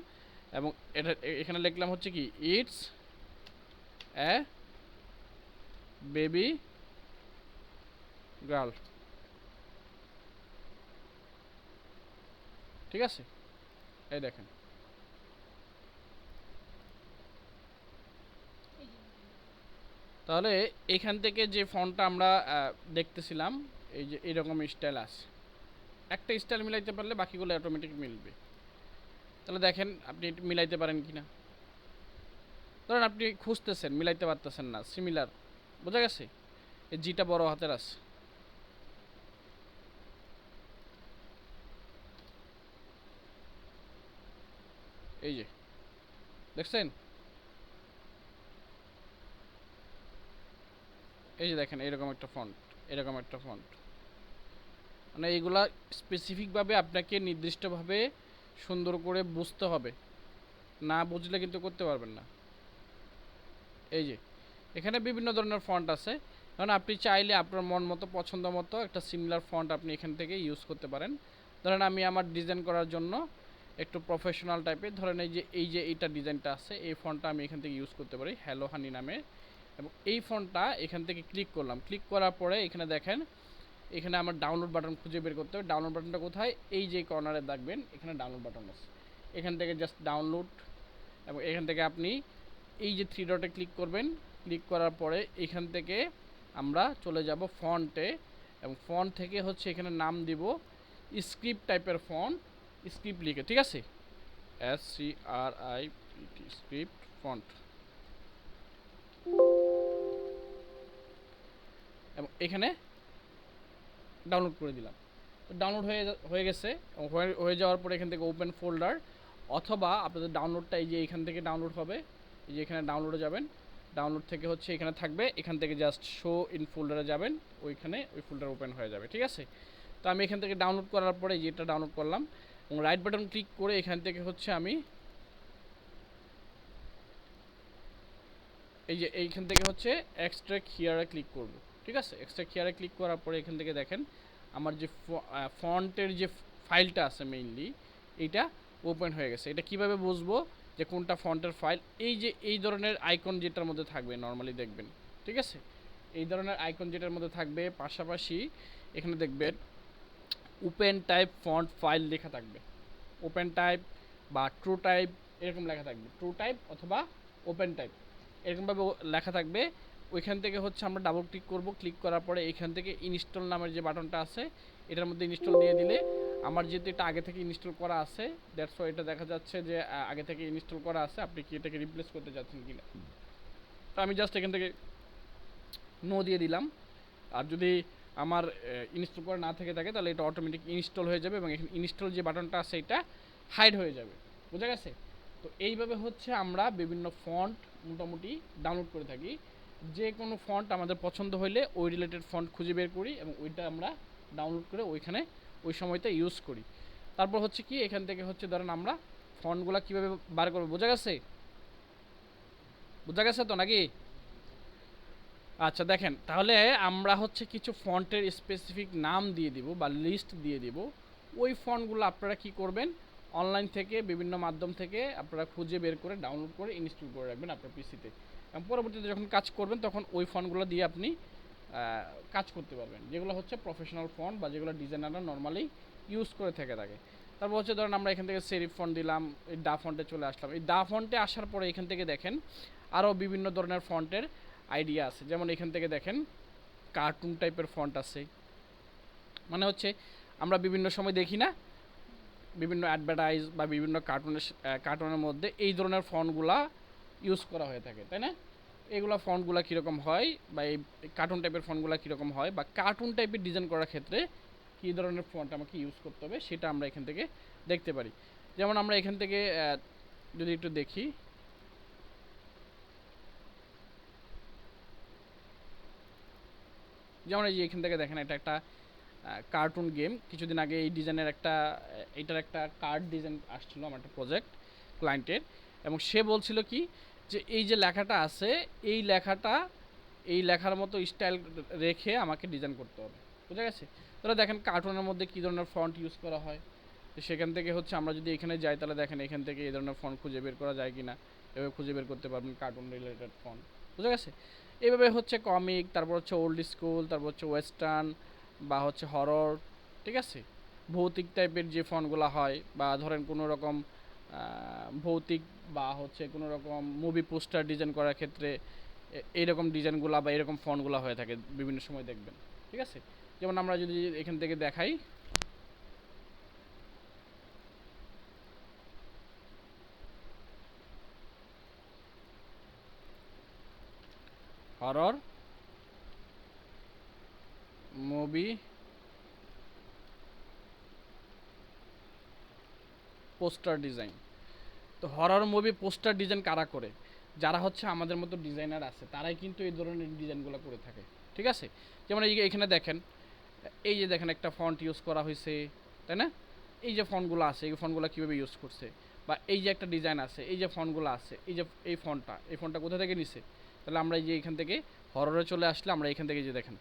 এবং এটা এখানে লিখলাম হচ্ছে কি ইটস এ বেবি গার্ল, ঠিক আছে? এই দেখেন, তাহলে এখান থেকে যে ফন্টটা আমরা দেখতেছিলাম এই যে এরকম স্টাইল আছে। একটা স্টাইল মিলাইতে পারলে বাকিগুলো অটোমেটিক মিলবে। তাহলে দেখেন আপনি মিলাইতে পারেন কি না। ধরেন আপনি খুঁজতেছেন, মিলাইতে পারতেছেন না, সিমিলার, বোঝা গেছে? এই জিটা বড় হাতের আছে, এই যে দেখছেন, এই যে দেখেন এরকম একটা ফন্ট, এরকম একটা ফন্ট। মানে এইগুলা স্পেসিফিকভাবে আপনাকে নির্দিষ্টভাবে সুন্দর করে বুঝতে হবে, না বুঝলে কিন্তু করতে পারবেন না। এই যে এখানে বিভিন্ন ধরনের ফন্ট আছে, কারণ আপনি চাইলে আপনার মন মতো পছন্দ মতো একটা সিমিলার ফন্ট আপনি এখান থেকে ইউজ করতে পারেন। ধরেন আমি আমার ডিজাইন করার জন্য একটু প্রফেশনাল টাইপের, ধরেন এই যে এইটা ডিজাইনটা আছে এই ফন্টটা আমি এখান থেকে ইউজ করতে পারি, হ্যালো হানি নামে। এবং এই ফন্টটা এখান থেকে ক্লিক করলাম, ক্লিক করার পরে এখানে দেখেন, এখানে আমার ডাউনলোড বাটন খুঁজে বের করতে হবে। ডাউনলোড বাটনটা কোথায়? এই যে কর্নারে দেখবেন এখানে ডাউনলোড বাটন আছে, এখান থেকে জাস্ট ডাউনলোড, এবং এখান থেকে আপনি এই যে থ্রি ডটে ক্লিক করবেন। ক্লিক করার পরে এখান থেকে আমরা চলে যাব ফন্টে, এবং ফন্ট থেকে হচ্ছে এখানে নাম দিব স্ক্রিপ্ট টাইপের ফন্ট, স্ক্রিপ্ট লিখে, ঠিক আছে? SCRIPT স্ক্রিপ্ট ফন্ট, এবং এখানে ডাউনলোড করে দিলাম। তো ডাউনলোড হয়ে গেছে, হয়ে যাওয়ার পরে এখান থেকে ওপেন ফোল্ডার, অথবা আপনাদের ডাউনলোডটা এই যে এখান থেকে ডাউনলোড হবে, এই যে এখানে ডাউনলোডে যাবেন, ডাউনলোড থেকে হচ্ছে এখানে থাকবে, এখান থেকে জাস্ট শো ইন ফোল্ডারে যাবেন, ওইখানে ওই ফোল্ডার ওপেন হয়ে যাবে, ঠিক আছে? তো আমি এখান থেকে ডাউনলোড করার পরে যেটা ডাউনলোড করলাম এবং রাইট বাটন ক্লিক করে এখান থেকে হচ্ছে আমি এই যে এইখান থেকে হচ্ছে এক্সট্রাক্ট হিয়ারে ক্লিক করব, ঠিক আছে? এক্সট্রাক্ট হিয়ারে ক্লিক করার পরে এখান থেকে দেখেন আমার যে ফন্টের যে ফাইলটা আছে মেইনলি এইটা ওপেন হয়ে গেছে। এটা কিভাবে বুঝবো যে কোনটা ফন্টের ফাইল? এই যে এই ধরনের আইকন যেটার মধ্যে থাকবে নর্মালি দেখবেন, ঠিক আছে? এই ধরনের আইকন যেটার মধ্যে থাকবে, পাশাপাশি এখানে দেখবেন ওপেন টাইপ ফন্ট ফাইল লেখা থাকবে। ওপেন টাইপ বা ট্রু টাইপ এরকম লেখা থাকবে, ট্রু টাইপ অথবা ওপেন টাইপ এরকমভাবে লেখা থাকবে। ওইখান থেকে হচ্ছে আমরা ডাবল ক্লিক করব, ক্লিক করার পরে এখান থেকে ইনস্টল নামের যে বাটনটা আছে এটার মধ্যে ইনস্টল দিয়ে দিলে, আমার যেহেতু এটা আগে থেকে ইনস্টল করা আছে দ্যাটস ওয়াই এটা দেখা যাচ্ছে যে আগে থেকে ইনস্টল করা আছে, আপনি কি এটাকে রিপ্লেস করতে চাচ্ছেন কিনা। তো আমি জাস্ট এখান থেকে নো দিয়ে দিলাম। আর যদি আমার ইনস্টল করা না থেকে থাকে তাহলে এটা অটোমেটিক ইনস্টল হয়ে যাবে এবং এখানে ইনস্টল যে বাটনটা আছে এটা হাইড হয়ে যাবে। বুঝা গেছে? তো এইভাবে হচ্ছে আমরা বিভিন্ন ফন্ট মোটামুটি ডাউনলোড করে থাকি। যে কোনো ফন্ট আমাদের পছন্দ হলে ওই রিলেটেড ফন্ট খুঁজে বের করি এবং ওইটা আমরা ডাউনলোড করে ওইখানে ওই সময়তে ইউজ করি। তারপর হচ্ছে কি এখান থেকে হচ্ছে ধরেন আমরা ফন্টগুলো কীভাবে বার করবো, বোঝা গেছে? বোঝা গেছে তো নাকি? আচ্ছা দেখেন, তাহলে আমরা হচ্ছে কিছু ফন্টের স্পেসিফিক নাম দিয়ে দিব বা লিস্ট দিয়ে দিব। ওই ফন্টগুলো আপনারা কি করবেন, অনলাইন থেকে বিভিন্ন মাধ্যম থেকে আপনারা খুঁজে বের করে ডাউনলোড করে ইনস্টল করে রাখবেন আপনার পিসিতে, এবং পরবর্তীতে যখন কাজ করবেন তখন ওই ফন্টগুলো দিয়ে আপনি কাজ করতে পারবেন, যেগুলো হচ্ছে প্রফেশনাল ফন্ট বা যেগুলো ডিজাইনাররা নর্মালি ইউজ করে থাকে। তারপর হচ্ছে ধরেন আমরা এখান থেকে সেরিফ ফন্ট দিলাম, এই ডা ফন্টে চলে আসলাম। এই ডা ফন্টে আসার পরে এখান থেকে দেখেন আরও বিভিন্ন ধরনের ফন্টের আইডিয়া আছে। যেমন এখান থেকে দেখেন কার্টুন টাইপের ফন্ট আছে, মানে হচ্ছে আমরা বিভিন্ন সময় দেখি না বিভিন্ন অ্যাডভার্টাইজ বা বিভিন্ন কার্টুনের মধ্যে এই ধরনের ফন্টগুলা ইউজ করা হয়ে থাকে, তাই না? এগুলো ফন্টগুলো কীরকম হয় বা এই কার্টুন টাইপের ফন্টগুলো কীরকম হয় বা কার্টুন টাইপের ডিজাইন করার ক্ষেত্রে কী ধরনের ফন্ট আমাকে ইউজ করতে হবে সেটা আমরা এখান থেকে দেখতে পারি। যেমন আমরা এখান থেকে যদি একটু দেখি, যেমন এই যে এখান থেকে দেখেন এটা একটা কার্টুন গেম। কিছুদিন আগে এই ডিজাইনের এইটার একটা কার্ড ডিজাইন আসছিল আমার একটা প্রজেক্ট ক্লায়েন্টের, এবং সে বলছিল কি যে এই যে লেখাটা আছে এই লেখার মতো স্টাইল রেখে আমাকে ডিজাইন করতে হবে। বুঝা গেছে? তাহলে দেখেন কার্টুনের মধ্যে কী ধরনের ফন্ট ইউজ করা হয়, তো সেখান থেকে হচ্ছে আমরা যদি এখানে যাই তাহলে দেখেন এখান থেকে এই ধরনের ফন্ট খুঁজে বের করা যায় কি না, এভাবে খুঁজে বের করতে পারবেন কার্টুন রিলেটেড ফন্ট। বুঝা গেছে? এইভাবে হচ্ছে কমিক, তারপর হচ্ছে ওল্ড স্কুল, তারপর হচ্ছে ওয়েস্টার্ন বা হচ্ছে হরর, ঠিক আছে, ভৌতিক টাইপের যে ফন্টগুলো হয়, বা ধরেন কোনো রকম ভৌতিক বা হচ্ছে কোনো রকম মুভি পোস্টার ডিজাইন করার ক্ষেত্রে এইরকম ডিজাইনগুলো বা এরকম ফন্টগুলো হয়ে থাকে বিভিন্ন সময় দেখবেন, ঠিক আছে? যেমন আমরা যদি এখান থেকে দেখাই, হরর মুভি পোস্টার ডিজাইন। তো হরর মুভি পোস্টার ডিজাইন কারা করে? যারা হচ্ছে আমাদের মতো ডিজাইনার আছে তারাই কিন্তু এই ধরনের ডিজাইনগুলো করে থাকে, ঠিক আছে? যেমন এখানে দেখেন, এই যে দেখেন একটা ফন্ট ইউজ করা হয়েছে, তাই না? এই যে ফন্টগুলো আছে এই ফন্টগুলো কীভাবে ইউজ করছে, বা এই যে একটা ডিজাইন আছে, এই যে ফন্টগুলো আছে, এই যে এই ফন্টটা কোথা থেকে নিছে। তাহলে আমরা এই যে এখান থেকে হররে চলে আসলে আমরা এখান থেকে যে দেখেন,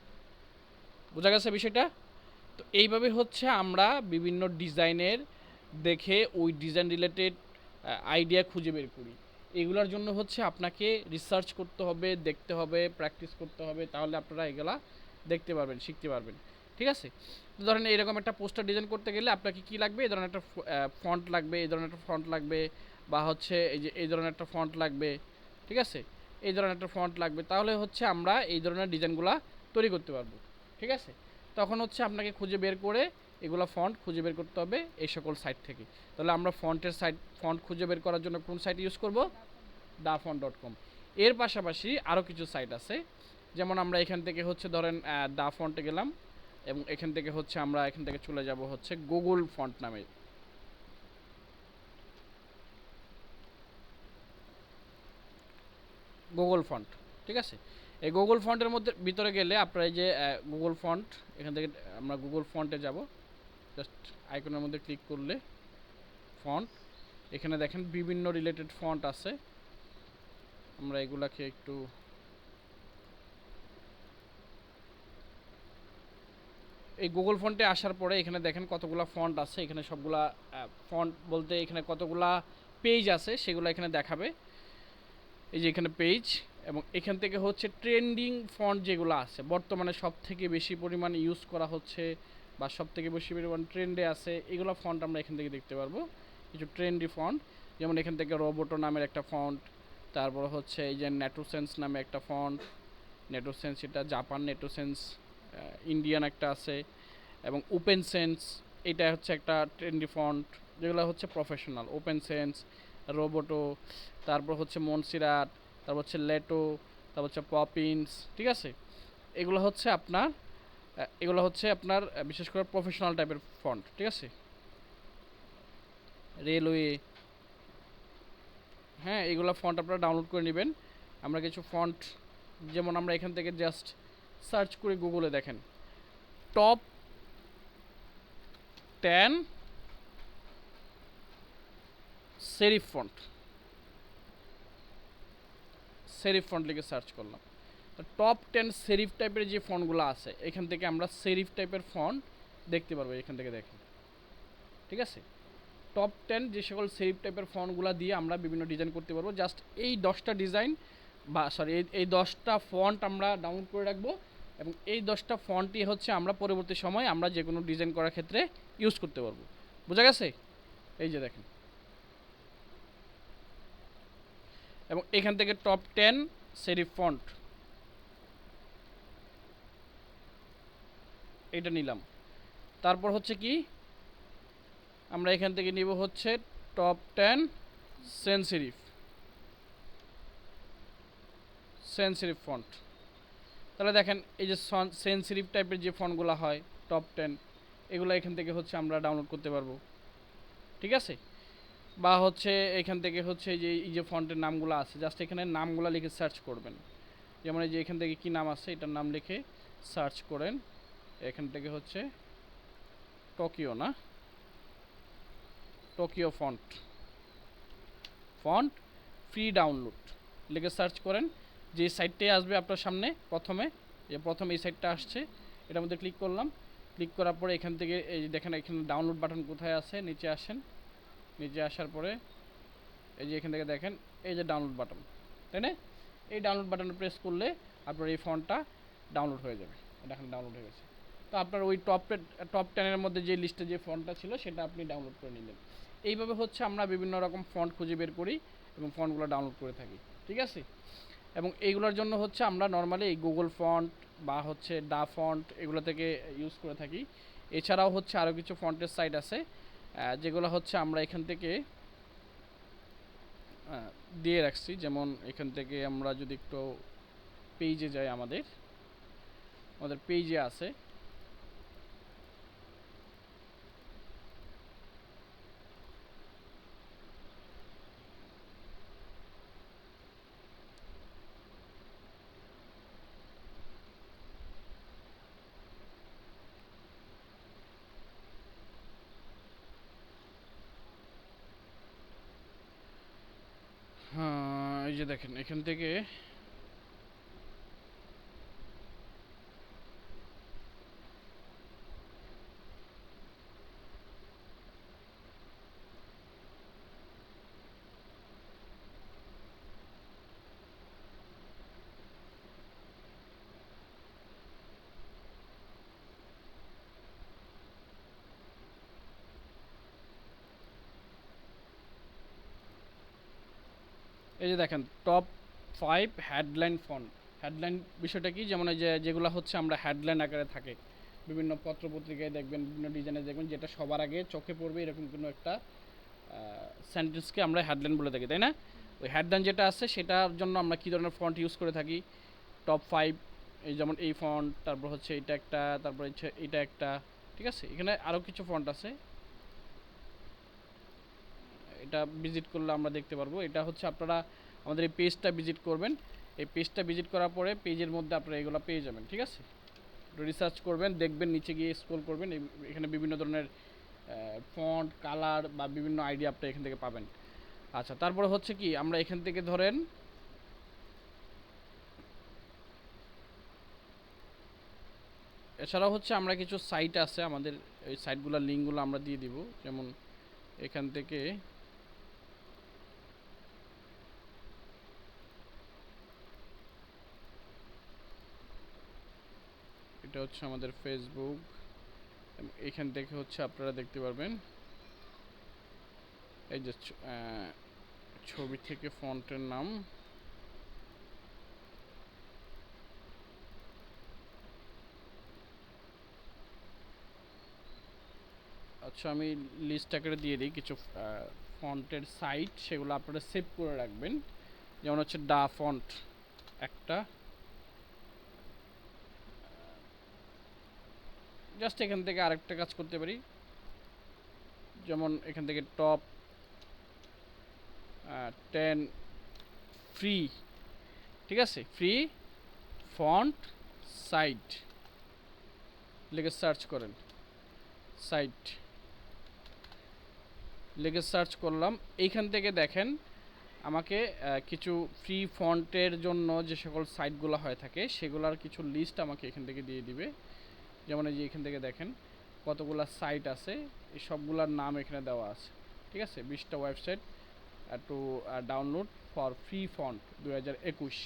বোঝা গেছে বিষয়টা? তো এইভাবে হচ্ছে আমরা বিভিন্ন ডিজাইনের দেখে ওই ডিজাইন রিলেটেড আইডিয়া খুঁজে বের করি। এগুলোর জন্য হচ্ছে আপনাকে রিসার্চ করতে হবে, দেখতে হবে, প্র্যাকটিস করতে হবে, তাহলে আপনারা এগুলা দেখতে পারবেন, শিখতে পারবেন, ঠিক আছে? তো ধরেন এরকম একটা পোস্টার ডিজাইন করতে গেলে আপনাকে কী লাগবে, এই ধরনের একটা ফন্ট লাগবে, এই ধরনের একটা ফন্ট লাগবে, বা হচ্ছে এই যে এই ধরনের একটা ফন্ট লাগবে, ঠিক আছে? এই ধরনের একটা ফন্ট লাগবে, তাহলে হচ্ছে আমরা এই ধরনের ডিজাইনগুলো তৈরি করতে পারবো, ঠিক আছে? তখন হচ্ছে আপনাকে খুঁজে বের করে এগুলো ফন্ট খুঁজে বের করতে হবে এই সকল সাইট থেকে। তাহলে আমরা ফন্ট খুঁজে বের করার জন্য কোন সাইট ইউজ করব? dafont.com। এর পাশাপাশি আরও কিছু সাইট আছে, যেমন আমরা এখান থেকে হচ্ছে ধরেন দাফন্টে গেলাম, এবং এখান থেকে হচ্ছে আমরা এখান থেকে চলে যাব হচ্ছে গুগল ফন্ট নামে। গুগল ফন্ট, ঠিক আছে? এই গুগল ফন্টের মধ্যে ভিতরে গেলে আপনারা এই যে গুগল ফন্ট, এখান থেকে আমরা গুগল ফন্টে যাব, জাস্ট আইকনের মধ্যে ক্লিক করলে ফন্ট, এখানে দেখেন বিভিন্ন রিলেটেড ফন্ট আছে। আমরা এগুলাকে একটু এই গুগল ফন্টে আসার পরে এখানে দেখেন কতগুলা ফন্ট আছে, এখানে সবগুলা ফন্ট বলতে এখানে কতগুলা পেজ আছে সেগুলো এখানে দেখাবে। এই যে এখানে পেজ, এবং এখান থেকে হচ্ছে ট্রেন্ডিং ফন্ট যেগুলো আছে বর্তমানে সব থেকে বেশি পরিমাণ ইউজ করা হচ্ছে বা সব থেকে বেশি পরিমাণ ট্রেন্ডে আছে, এগুলো ফন্ট আমরা এখান থেকে দেখতে পারবো। কিছু ট্রেন্ডি ফন্ট, যেমন এখান থেকে রোবোটো নামের একটা ফন্ট, তারপর হচ্ছে এই যে নেটোসেন্স নামে একটা ফন্ট, নেটোসেন্স এটা জাপান, নেটোসেন্স ইন্ডিয়ান একটা আছে, এবং ওপেন সেন্স এটা হচ্ছে একটা ট্রেন্ডি ফন্ট, যেগুলো হচ্ছে প্রফেশনাল। ওপেন সেন্স, রোবোটো, তারপর হচ্ছে মনসিরাট, তারপর হচ্ছে লেটো, তারপর হচ্ছে পপিন্স, ঠিক আছে। এগুলো হচ্ছে আপনার বিশেষ করে প্রফেশনাল টাইপের ফন্ট, ঠিক আছে। রেলওয়ে, হ্যাঁ, এগুলো ফন্ট আপনারা ডাউনলোড করে নেবেন। আমরা কিছু ফন্ট, যেমন আমরা এখান থেকে জাস্ট সার্চ করে গুগলে দেখেন top 10 serif font, serif font লিখে সার্চ করলাম, তো টপ 10 সেরিফ টাইপের যে ফন্টগুলো আছে এখান থেকে আমরা সেরিফ টাইপের ফন্ট দেখতে পারবো। এখান থেকে দেখেন, ঠিক আছে। টপ 10 যে সকল সেরিফ টাইপের ফন্টগুলো দিয়ে আমরা বিভিন্ন ডিজাইন করতে পারবো। জাস্ট এই 10টা ডিজাইন বা সরি এই 10টা ফন্ট আমরা ডাউনলোড করে রাখবো, এবং এই 10টা ফন্টই হচ্ছে আমরা পরবর্তী সময় আমরা যে কোনো ডিজাইন করার ক্ষেত্রে ইউজ করতে পারবো। বোঝা গেছে? এই যে দেখেন, এবং এখান থেকে টপ 10 সেরিফ ফন্ট এটা নিলাম। তারপর হচ্ছে কি, আমরা এখান থেকে নিব হচ্ছে টপ 10 সেন্সিরিফ, সেন্সিরিফ ফন্ট। তাহলে দেখেন এই যে সেন্সিটিভ টাইপের যে ফন্টগুলো হয় টপ 10, এগুলো এখান থেকে হচ্ছে আমরা ডাউনলোড করতে পারবো, ঠিক আছে। বা হচ্ছে এখান থেকে হচ্ছে এই যে ফন্টের নামগুলো আছে, জাস্ট এখানে নামগুলো লিখে সার্চ করবেন। যেমন এই যে এখান থেকে কি নাম আছে এটার নাম লিখে সার্চ করেন। এখান থেকে হচ্ছে টোকিও, না Tokyo font, font free download লিখে সার্চ করেন। যে সাইটটাই আসবে আপনার সামনে প্রথমে, এই সাইটটা আসছে, এটার মধ্যে ক্লিক করলাম। ক্লিক করার পরে এখান থেকে এই যে দেখেন এখানে ডাউনলোড বাটন কোথায় আছে, নিচে আসেন। নিচে আসার পরে এই যে এখান থেকে দেখেন এই যে ডাউনলোড বাটন, তাই না? এই ডাউনলোড বাটনে প্রেস করলে আপনার এই ফন্টটা ডাউনলোড হয়ে যাবে। এটা এখন ডাউনলোড হয়ে গেছে। তো আপনার ওই টপ 10-এর মধ্যে যে লিস্টে যে ফন্টটা ছিল সেটা আপনি ডাউনলোড করে নিলেন। এইভাবে হচ্ছে আমরা বিভিন্ন রকম ফন্ট খুঁজে বের করি এবং ফন্টগুলো ডাউনলোড করে থাকি, ঠিক আছে। এবং এইগুলোর জন্য হচ্ছে আমরা নর্মালি এই গুগল ফন্ট বা হচ্ছে ডা ফন্ট এগুলো থেকে ইউজ করে থাকি। এছাড়াও হচ্ছে আরও কিছু ফন্টের সাইট আছে যেগুলো হচ্ছে আমরা এখান থেকে দিয়ে রাখছি। যেমন এখান থেকে আমরা যদি একটু পেজে যাই, আমাদের পেজে আছে হ্যাঁ, এই যে দেখেন এখান থেকে এই যে দেখেন টপ 5 হেডলাইন ফন্ট। হেডলাইন বিষয়টা কি, যেমন এই যে যেগুলো হচ্ছে আমরা হেডলাইন আকারে থাকে বিভিন্ন পত্র পত্রিকায় দেখবেন, বিভিন্ন ডিজাইনে দেখবেন, যেটা সবার আগে চোখে পড়বে এরকম কোনো একটা সেন্টেন্সকে আমরা হেডলাইন বলে থাকি, তাই না? ওই হেডলাইন যেটা আছে সেটার জন্য আমরা কী ধরনের ফন্ট ইউজ করে থাকি, টপ 5, এই যেমন এই ফন্ট, তারপর হচ্ছে এটা একটা, তারপর হচ্ছে এটা একটা, ঠিক আছে। এখানে আরও কিছু ফন্ট আছে, এটা ভিজিট করলে আমরা দেখতে পারবো। এটা হচ্ছে আপনারা আমাদের এই পেজটা ভিজিট করবেন। এই পেজটা ভিজিট করার পরে পেজের মধ্যে আপনারা এগুলো পেয়ে যাবেন, ঠিক আছে। রিসার্চ করবেন, দেখবেন, নিচে গিয়ে স্ক্রল করবেন, এখানে বিভিন্ন ধরনের ফন্ট, কালার বা বিভিন্ন আইডিয়া আপনি এখান থেকে পাবেন। আচ্ছা, তারপরে হচ্ছে কি, আমরা এখান থেকে ধরেন এছাড়াও হচ্ছে আমরা কিছু সাইট আছে আমাদের, এই সাইটগুলোর লিঙ্কগুলো আমরা দিয়ে দিব। যেমন এখান থেকে এটা হচ্ছে আমাদের ফেসবুক। এখান থেকে হচ্ছে আপনারা দেখতে পারবেন এই যে ছবি থেকে ফন্টের নাম। আচ্ছা, আমি লিস্ট আকারে দিয়ে দিই কিছু ফন্টের সাইট, সেগুলো আপনারা সেভ করে রাখবেন। যেমন হচ্ছে ডা ফন্ট একটা, জাস্ট এখান থেকে আরেকটা কাজ করতে পারি, যেমন এখান থেকে টপ 10 ফ্রি, ঠিক আছে, ফ্রি ফন্ট সাইট লিখে সার্চ করেন, সাইট লিখে সার্চ করলাম। এইখান থেকে দেখেন আমাকে কিছু ফ্রি ফন্টের জন্য যে সকল সাইটগুলো হয়ে থাকে সেগুলোর কিছু লিস্ট আমাকে এখান থেকে দিয়ে দিবে। যেমন এই যে এখান থেকে দেখেন কতগুলা সাইট আছে, এই সবগুলোর নাম এখানে দেওয়া আছে, ঠিক আছে। 20টা website to download for free font 2021।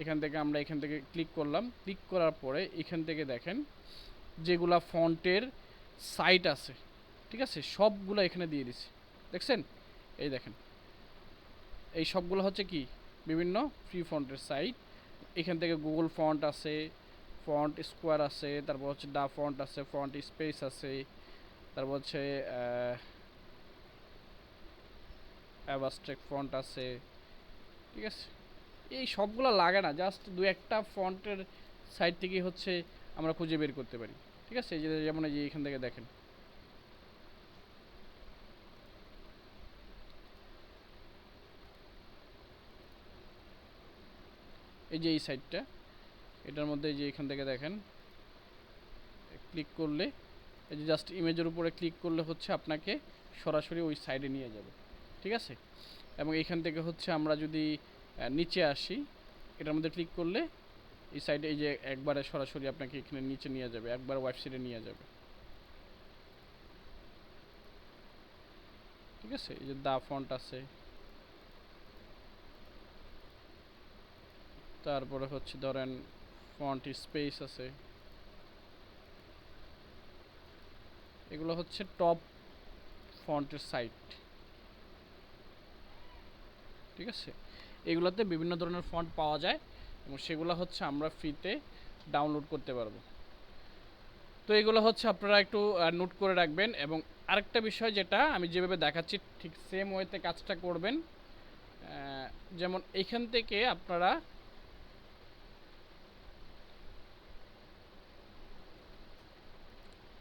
এখান থেকে আমরা এখান থেকে ক্লিক করলাম। ক্লিক করার পরে এখান থেকে দেখেন যেগুলা ফন্টের সাইট আছে, ঠিক আছে, সবগুলো এখানে দিয়ে দিছি, দেখছেন? এই দেখেন এই সবগুলো হচ্ছে কি বিভিন্ন ফ্রি ফন্টের সাইট। এখান থেকে গুগল ফন্ট আছে, ফন্ট স্কোয়ার আছে, তারপর হচ্ছে ডা ফন্ট আছে, ফন্ট স্পেস আছে, তারপর হচ্ছে অ্যাবাস্ট্রাক্ট ফন্ট আছে, ঠিক আছে। এই সবগুলো লাগে না, জাস্ট দু একটা ফন্টের সাইট থেকে হচ্ছে আমরা খুঁজে বের করতে পারি, ঠিক আছে। যেমন এই যে এখান থেকে দেখেন এই যে এই সাইটটা, এটার মধ্যে যে এখান থেকে দেখেন ক্লিক করলে এই যে জাস্ট ইমেজের উপরে ক্লিক করলে হচ্ছে আপনাকে সরাসরি ওই সাইডে নিয়ে যাবে, ঠিক আছে। এবং এখান থেকে হচ্ছে আমরা যদি নিচে আসি, এটার মধ্যে ক্লিক করলে এই সাইডে এই যে একবারে সরাসরি আপনাকে এখানে নিচে নিয়ে যাবে, একবার ওয়েবসাইটে নিয়ে যাবে, ঠিক আছে। এই যে দা ফন্ট আছে, তারপরে হচ্ছে ধরেন ফন্ট স্পেস আছে, এগুলো হচ্ছে টপ ফন্টের সাইট, ঠিক আছে। এগুলোতে বিভিন্ন ধরনের ফন্ট পাওয়া যায় এবং সেগুলো হচ্ছে আমরা ফ্রিতে ডাউনলোড করতে পারবো। তো এগুলো হচ্ছে আপনারা একটু নোট করে রাখবেন। এবং আরেকটা বিষয় যেটা আমি যেভাবে দেখাচ্ছি ঠিক সেম ওয়েতে কাজটা করবেন। যেমন এইখান থেকে আপনারা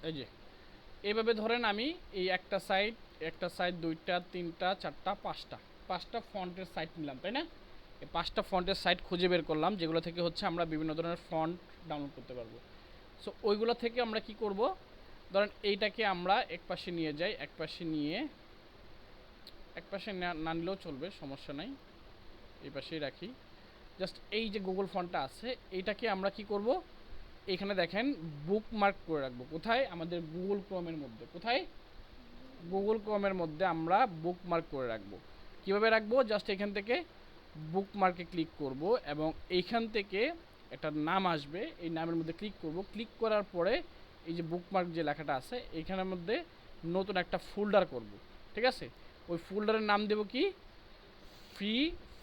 এই যে এইভাবে ধরেন আমি এই একটা সাইট 2টা 3টা 4টা 5টা ফন্টের সাইট নিলাম, তাই না? এই 5টা ফন্টের সাইট খুঁজে বের করলাম যেগুলো থেকে হচ্ছে আমরা বিভিন্ন ধরনের ফন্ট ডাউনলোড করতে পারবো। সো ওইগুলো থেকে আমরা কি করব, ধরেন এইটাকে আমরা একপাশে নিয়ে যাই, একপাশে না নিলেও চলবে, সমস্যা নাই, এই পাশেই রাখি। জাস্ট এই যে গুগল ফন্টটা আছে এইটাকে আমরা কি করব, এখানে দেখেন বুকমার্ক করে রাখবো। কোথায়? আমাদের গুগল ক্রোমের মধ্যে। কোথায়? গুগল ক্রোমের মধ্যে আমরা বুকমার্ক করে রাখবো। কিভাবে রাখবো? জাস্ট এখান থেকে বুকমার্কে ক্লিক করব এবং এইখান থেকে একটা নাম আসবে, এই নামের মধ্যে ক্লিক করব। ক্লিক করার পরে এই যে বুকমার্ক যে লেখাটা আছে এইখানের মধ্যে নতুন একটা ফোল্ডার করব, ঠিক আছে। ওই ফোল্ডারের নাম দেব কি? ফ্রি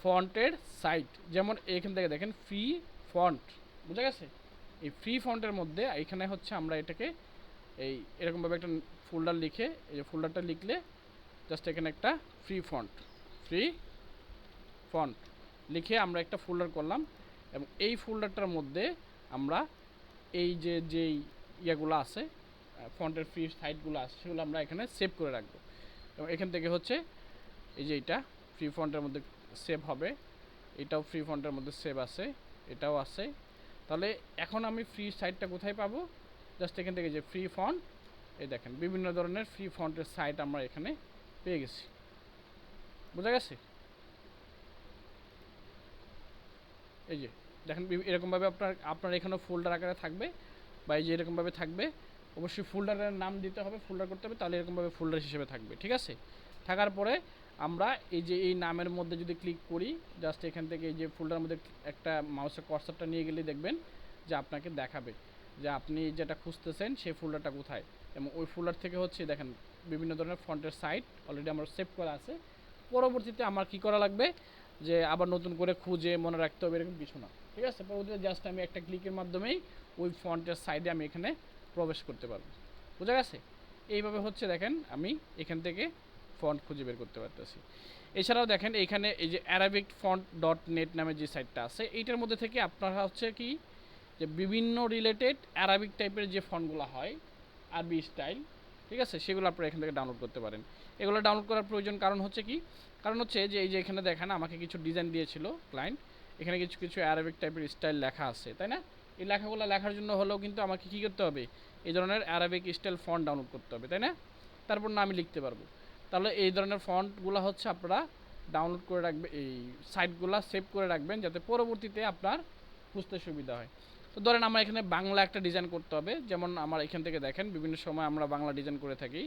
ফন্টের সাইট। যেমন এখান থেকে দেখেন ফ্রি ফন্ট, বুঝা গেছে? এই ফ্রি ফন্টের মধ্যে এখানে হচ্ছে আমরা এটাকে এই এরকমভাবে একটা ফোল্ডার লিখে, এই যে ফোল্ডারটা লিখলে জাস্ট এখানে একটা ফ্রি ফন্ট লিখে আমরা একটা ফোল্ডার করলাম এবং এই ফোল্ডারটার মধ্যে আমরা এই যেই ইয়েগুলো আছে ফন্টের ফ্রি সাইটগুলো আছে সেগুলো আমরা এখানে সেভ করে রাখবো। এবং এখান থেকে হচ্ছে এই যে এইটা ফ্রি ফন্টের মধ্যে সেভ হবে, এটাও ফ্রি ফন্টের মধ্যে সেভ আছে, এটাও আছে। তাহলে এখন আমি ফ্রি সাইটটা কোথায় পাবো? জাস্ট এখান থেকে যে ফ্রি ফন্ট, এই দেখেন বিভিন্ন ধরনের ফ্রি ফন্টের সাইট আমরা এখানে পেয়ে গেছি, বোঝা গেছে? এই যে দেখেন এরকমভাবে আপনার এখানেও ফোল্ডার আকারে থাকবে বা এই যে এরকমভাবে থাকবে। অবশ্যই ফোল্ডারের নাম দিতে হবে, ফোল্ডার করতে হবে, তাহলে এরকমভাবে ফোল্ডার হিসেবে থাকবে, ঠিক আছে। থাকার পরে আমরা এই যে এই নামের মধ্যে যদি ক্লিক করি, জাস্ট এখান থেকে এই যে ফোল্ডারের মধ্যে একটা মাউসের কার্সারটা নিয়ে গেলে দেখবেন যে আপনাকে দেখাবে যে আপনি যেটা খুঁজতেছেন সেই ফোল্ডারটা কোথায়, এবং ওই ফোল্ডার থেকে হচ্ছে দেখেন বিভিন্ন ধরনের ফন্টের সাইট অলরেডি আমার সেভ করা আছে। পরবর্তীতে আমার কি করা লাগবে, যে আবার নতুন করে খুঁজে মনে রাখতে হবে এরকম কিছু না, ঠিক আছে। পরবর্তীতে জাস্ট আমি একটা ক্লিকের মাধ্যমেই ওই ফন্টের সাইডে আমি এখানে প্রবেশ করতে পারবো। বোঝা গেছে? এইভাবে হচ্ছে দেখেন আমি এখান থেকে ফন্ট খুঁজে বের করতে পারতেছি। এছাড়াও দেখেন এখানে এই যে arabic.font.net নামে যে সাইটটা আছে, এইটার মধ্যে থেকে আপনারা হচ্ছে কি যে বিভিন্ন রিলেটেড অ্যারাবিক টাইপের যে ফন্টগুলো হয় আরবি স্টাইল, ঠিক আছে, সেগুলো আপনারা এখান থেকে ডাউনলোড করতে পারেন। এগুলো ডাউনলোড করার প্রয়োজন কারণ হচ্ছে কি, কারণ হচ্ছে যে এই যে এখানে দেখেন আমাকে কিছু ডিজাইন দিয়েছিল ক্লায়েন্ট, এখানে কিছু কিছু অ্যারাবিক টাইপের স্টাইল লেখা আছে, তাই না? এই লেখাগুলো লেখার জন্য হলেও কিন্তু আমাকে কী করতে হবে, এই ধরনের অ্যারাবিক স্টাইল ফন্ট ডাউনলোড করতে হবে, তাই না? তারপর না আমি লিখতে পারবো। তাহলে এই ধরনের ফন্টগুলো হচ্ছে আপনারা ডাউনলোড করে রাখবেন, এই সাইটগুলো সেভ করে রাখবেন যাতে পরবর্তীতে আপনার বুঝতে সুবিধা হয়। তো ধরেন আমার এখানে বাংলা একটা ডিজাইন করতে হবে, যেমন আমার এখান থেকে দেখেন বিভিন্ন সময় আমরা বাংলা ডিজাইন করে থাকি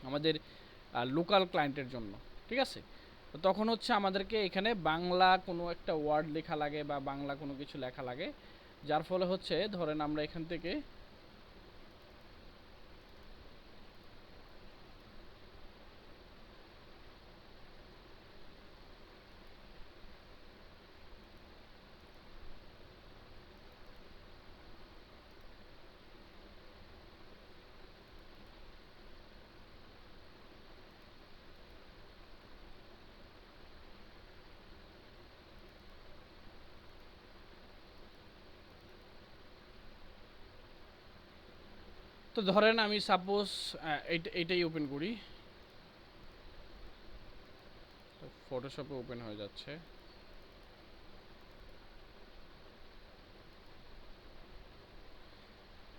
আমাদের লোকাল ক্লায়েন্টের জন্য, ঠিক আছে। তো তখন হচ্ছে আমাদেরকে এখানে বাংলা কোনো একটা ওয়ার্ড লেখা লাগে বা বাংলা কোনো কিছু লেখা লাগে, যার ফলে হচ্ছে ধরেন আমরা এখান থেকে তো ধরেন আমি সাপোজ এইটাই ওপেন করি, তো ফটোশপে ওপেন হয়ে যাচ্ছে।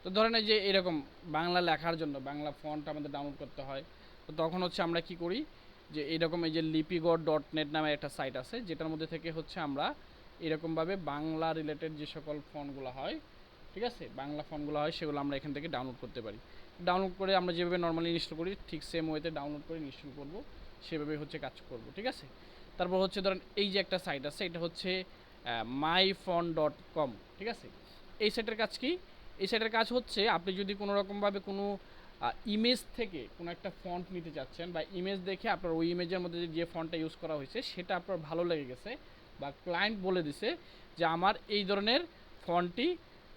তো ধরেন এই যে এরকম বাংলা লেখার জন্য বাংলা ফন্ট আমাদের ডাউনলোড করতে হয়, তো তখন হচ্ছে আমরা কি করি, যে এইরকম এই যে লিপিগড়.net নামে একটা সাইট আছে, যেটার মধ্যে থেকে হচ্ছে আমরা এরকমভাবে বাংলা রিলেটেড যে সকল ফন্টগুলো হয়, ঠিক আছে, বাংলা ফন্টগুলো হয় সেগুলো আমরা এখান থেকে ডাউনলোড করতে পারি। ডাউনলোড করে আমরা যেভাবে নর্মালি ইনস্টল করি ঠিক সেম ওয়েতে ডাউনলোড করে ইনস্টল করব, সেভাবে হচ্ছে কাজ করব, ঠিক আছে। তারপর হচ্ছে ধরেন এই যে একটা সাইট আছে, এটা হচ্ছে myfont.com, ঠিক আছে। এই সাইটের কাজ কি, এই সাইটের কাজ হচ্ছে আপনি যদি কোনো রকমভাবে কোনো ইমেজ থেকে কোনো একটা ফন্ট নিতে চাচ্ছেন, বা ইমেজ দেখে আপনার ওই ইমেজের মধ্যে যে ফন্টটা ইউজ করা হয়েছে সেটা আপনার ভালো লেগে গেছে, বা ক্লায়েন্ট বলে দিছে যে আমার এই ধরনের ফন্টটি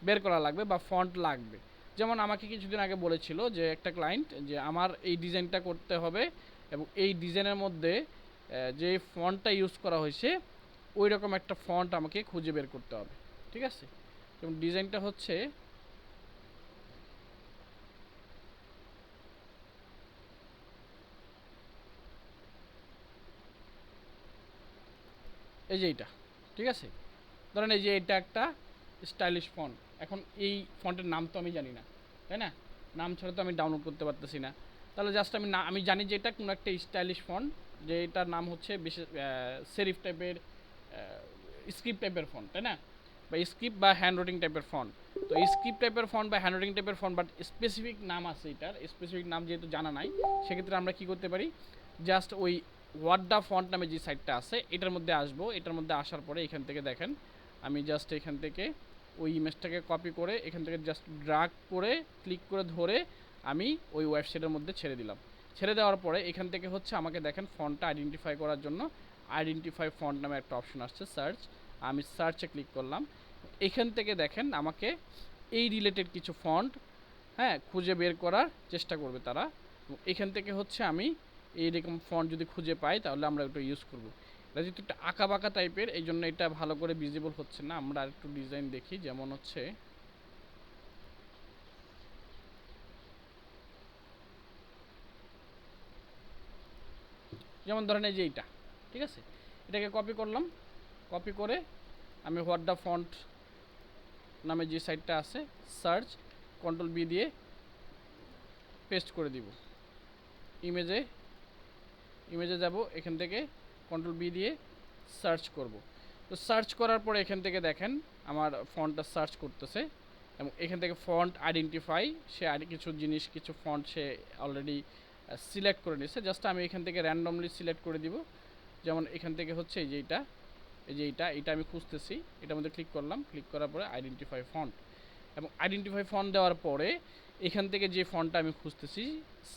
বের করা লাগবে বা ফন্ট লাগবে। যেমন আমাকে কিছুদিন আগে বলেছিল যে একটা ক্লায়েন্ট যে আমার এই ডিজাইনটা করতে হবে, এবং এই ডিজাইনের মধ্যে যে ফন্টটা ইউজ করা হয়েছে ওই রকম একটা ফন্ট আমাকে খুঁজে বের করতে হবে, ঠিক আছে। এবং ডিজাইনটা হচ্ছে এই যে এইটা, ঠিক আছে। ধরেন এই যে এটা একটা স্টাইলিশ ফন্ট, এখন এই ফন্টের নাম তো আমি জানি না, তাই না? নাম ছাড়া তো আমি ডাউনলোড করতে পারতেছি না। তাহলে জাস্ট আমি জানি যে এটা কোনো একটা স্টাইলিশ ফন্ট, যে এটার নাম হচ্ছে বিশেষ সেরিফ টাইপের স্ক্রিপ্ট টাইপের ফন্ট, তাই না? বা স্ক্রিপ্ট বা হ্যান্ড রাইটিং টাইপের ফন্ট। তো স্ক্রিপ্ট টাইপের ফন্ট বা হ্যান্ড রাইটিং টাইপের ফন্ট, বাট স্পেসিফিক নাম আছে এটার, স্পেসিফিক নাম যেহেতু জানা নাই, সেক্ষেত্রে আমরা কী করতে পারি, জাস্ট ওই ওয়ার্ডা ফন্ট নামে যে সাইটটা আছে এটার মধ্যে আসবো। এটার মধ্যে আসার পরে এখান থেকে দেখেন আমি জাস্ট এখান থেকে ওই ইমেজটাকে কপি করে এখান থেকে জাস্ট ড্রাগ করে ক্লিক করে ধরে আমি ওই ওয়েবসাইটের মধ্যে ছেড়ে দিলাম। ছেড়ে দেওয়ার পরে এখান থেকে হচ্ছে আমাকে দেখেন ফন্টটা আইডেন্টিফাই করার জন্য আইডেন্টিফাই ফন্ট নামে একটা অপশন আসছে, সার্চ। আমি সার্চে ক্লিক করলাম। এখান থেকে দেখেন আমাকে এই রিলেটেড কিছু ফন্ট, হ্যাঁ, খুঁজে বের করার চেষ্টা করবে তারা। এখান থেকে হচ্ছে আমি এইরকম ফন্ট যদি খুঁজে পাই তাহলে আমরা ওটা ইউজ করব। এটা যেহেতু একটা আঁকা বাঁকা টাইপের, এই জন্য এটা ভালো করে ভিজিবল হচ্ছে না। আমরা আরেকটু ডিজাইন দেখি, যেমন হচ্ছে যেমন ধরেন এই যে এইটা, ঠিক আছে। এটাকে কপি করলাম, কপি করে আমি হোয়াট দ্য ফন্ট নামে যে সাইটটা আছে, সার্চ কন্ট্রোল বি দিয়ে পেস্ট করে দিব। ইমেজে ইমেজে যাব, এখান থেকে কন্ট্রোল বি দিয়ে সার্চ করব। তো সার্চ করার পরে এখান থেকে দেখেন আমার ফন্টটা সার্চ করতেছে, এবং এখান থেকে ফন্ট আইডেন্টিফাই সে আর কিছু জিনিস কিছু ফন্ট সে অলরেডি সিলেক্ট করে নিয়েছে। জাস্ট আমি এখান থেকে র্যান্ডমলি সিলেক্ট করে দিব। যেমন এখান থেকে হচ্ছে এই যে এইটা, এই যে এটা আমি খুঁজতেছি, এটার মধ্যে ক্লিক করলাম, ক্লিক করার পরে আইডেন্টিফাই ফন্ট, এবং আইডেন্টিফাই ফন্ট দেওয়ার পরে এখান থেকে যে ফন্টটা আমি খুঁজতেছি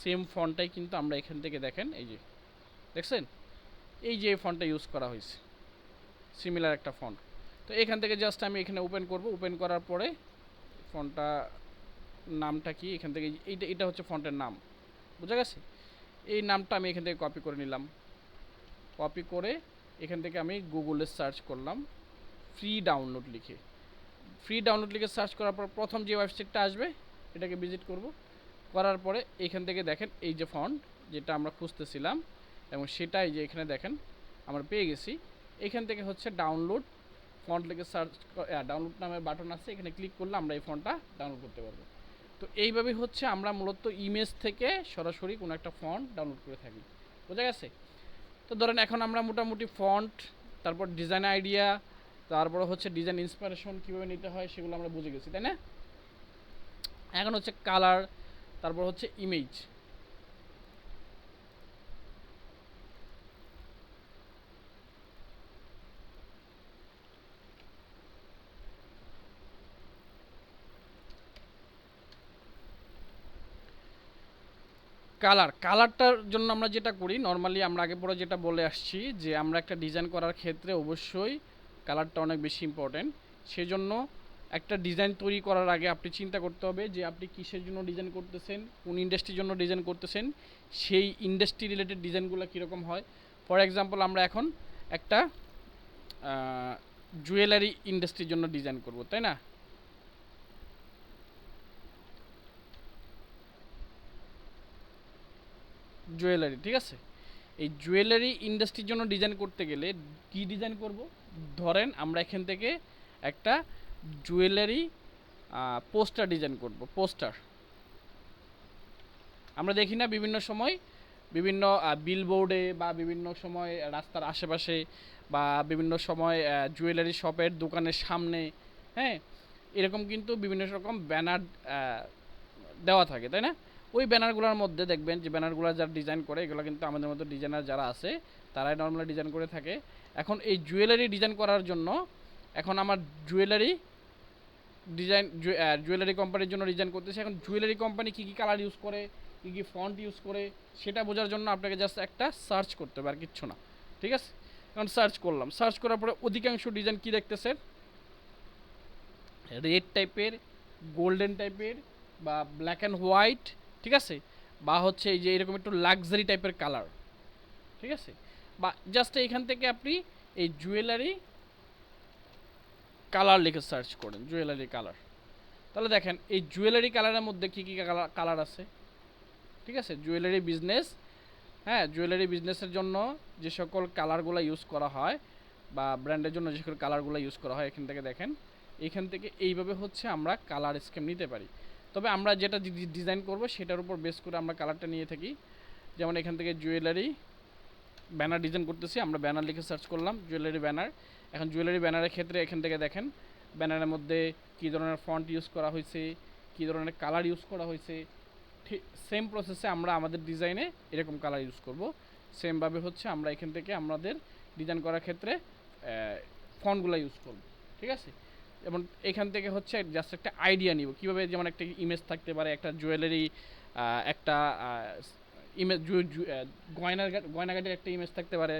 সেম ফন্টটাই কিন্তু আমরা এখান থেকে দেখেন, এই যে দেখছেন, এই যে ফন্টটা ইউজ করা হয়েছে, সিমিলার একটা ফন্ট। তো এখান থেকে জাস্ট আমি এখানে ওপেন করব, ওপেন করার পরে ফন্টটা নামটা কি, এখান থেকে এটা হচ্ছে ফন্টের নাম, বুঝা গেছে। এই নামটা আমি এখান থেকে কপি করে নিলাম, কপি করে এখান থেকে আমি গুগলে সার্চ করলাম ফ্রি ডাউনলোড লিখে, ফ্রি ডাউনলোড লিখে সার্চ করার পর প্রথম যে ওয়েবসাইটটা আসবে এটাকে ভিজিট করব, করার পরে এখান থেকে দেখেন এই যে ফন্ট যেটা আমরা খুঁজতেছিলাম, এবং সেটাই যে এখানে দেখেন আমরা পেয়ে গেছি। এখান থেকে হচ্ছে ডাউনলোড ফন্ট লিখে সার্চ, ডাউনলোড নামের বাটন আছে, এখানে ক্লিক করলে আমরা এই ফন্টটা ডাউনলোড করতে পারবো। তো এইভাবেই হচ্ছে আমরা মূলত ইমেজ থেকে সরাসরি কোনো একটা ফন্ট ডাউনলোড করে থাকি, বোঝা গেছে। তো ধরেন এখন আমরা মোটামুটি ফন্ট, তারপর ডিজাইন আইডিয়া, তারপর হচ্ছে ডিজাইন ইন্সপিরেশন কীভাবে নিতে হয় সেগুলো আমরা বুঝে গেছি, তাই না। এখন হচ্ছে কালার, তারপর হচ্ছে ইমেজ। কালারটার জন্য আমরা যেটা করি নর্মালি, আমরা আগে পরে যেটা বলে আসছি যে আমরা একটা ডিজাইন করার ক্ষেত্রে অবশ্যই কালারটা অনেক বেশি ইম্পর্টেন্ট। সেজন্য একটা ডিজাইন তৈরি করার আগে আপনি চিন্তা করতে হবে যে আপনি কিসের জন্য ডিজাইন করতেছেন, কোন ইন্ডাস্ট্রির জন্য ডিজাইন করতেছেন, সেই ইন্ডাস্ট্রি রিলেটেড ডিজাইনগুলো কীরকম হয়। ফর এক্সাম্পল আমরা এখন একটা জুয়েলারি ইন্ডাস্ট্রির জন্য ডিজাইন করব, তাই না। জুয়েলারি, ঠিক আছে। এই জুয়েলারি ইন্ডাস্ট্রির জন্য ডিজাইন করতে গেলে কি ডিজাইন করব, ধরেন আমরা এখান থেকে একটা জুয়েলারি পোস্টার ডিজাইন করব। পোস্টার আমরা দেখি না বিভিন্ন সময়, বিভিন্ন বিলবোর্ডে বা বিভিন্ন সময় রাস্তার আশেপাশে বা বিভিন্ন সময় জুয়েলারি শপের দোকানের সামনে, হ্যাঁ, এরকম কিন্তু বিভিন্ন রকম ব্যানার দেওয়া থাকে, তাই না। ওই ব্যানারগুলোর মধ্যে দেখবেন যে ব্যানারগুলো যারা ডিজাইন করে এগুলো কিন্তু আমাদের মতো ডিজাইনার যারা আছে তারাই নর্মালি ডিজাইন করে থাকে। এখন এই জুয়েলারি ডিজাইন করার জন্য এখন আমার জুয়েলারি ডিজাইন, জুয়েলারি কোম্পানির জন্য ডিজাইন করতেছে। এখন জুয়েলারি কোম্পানি কী কী কালার ইউজ করে, কী কী ফন্ট ইউজ করে, সেটা বোঝার জন্য আপনাকে জাস্ট একটা সার্চ করতে হবে, আর কিচ্ছু না, ঠিক আছে। এখন সার্চ করলাম, সার্চ করার পরে অধিকাংশ ডিজাইন কী দেখতেছেন, রেড টাইপের, গোল্ডেন টাইপের, বা ব্ল্যাক অ্যান্ড হোয়াইট, ঠিক আছে, বা হচ্ছে এই যে এরকম একটু লাক্সারি টাইপের কালার, ঠিক আছে। বা জাস্ট এইখান থেকে আপনি এই জুয়েলারি কালার লিখে সার্চ করেন, জুয়েলারি কালার, তাহলে দেখেন এই জুয়েলারি কালারের মধ্যে কী কী কালার আছে, ঠিক আছে। জুয়েলারি বিজনেস, হ্যাঁ, জুয়েলারি বিজনেসের জন্য যে সকল কালারগুলো ইউজ করা হয় বা ব্র্যান্ডের জন্য যে সকল কালারগুলো ইউজ করা হয় এখান থেকে দেখেন, এইখান থেকে এইভাবে হচ্ছে আমরা কালার স্কিম নিতে পারি। তবে আমরা যেটা ডিজাইন করব সেটার উপর বেস করে আমরা কালারটা নিয়ে থাকি। যেমন এখান থেকে জুয়েলারি ব্যানার ডিজাইন করতেছি, আমরা ব্যানার লিখে সার্চ করলাম জুয়েলারি ব্যানার। এখন জুয়েলারি ব্যানারের ক্ষেত্রে এখান থেকে দেখেন ব্যানারের মধ্যে কী ধরনের ফন্ট ইউজ করা হয়েছে, কী ধরনের কালার ইউজ করা হয়েছে, ঠিক সেম প্রসেসে আমরা আমাদের ডিজাইনে এরকম কালার ইউজ করব। সেমভাবে হচ্ছে আমরা এখান থেকে আমাদের ডিজাইন করার ক্ষেত্রে ফন্টগুলো ইউজ করব, ঠিক আছে। যেমন এখান থেকে হচ্ছে জাস্ট একটা আইডিয়া নিব কীভাবে, যেমন একটা ইমেজ থাকতে পারে, একটা জুয়েলারি, একটা ইমেজ, গয়নাঘাটের একটা ইমেজ থাকতে পারে,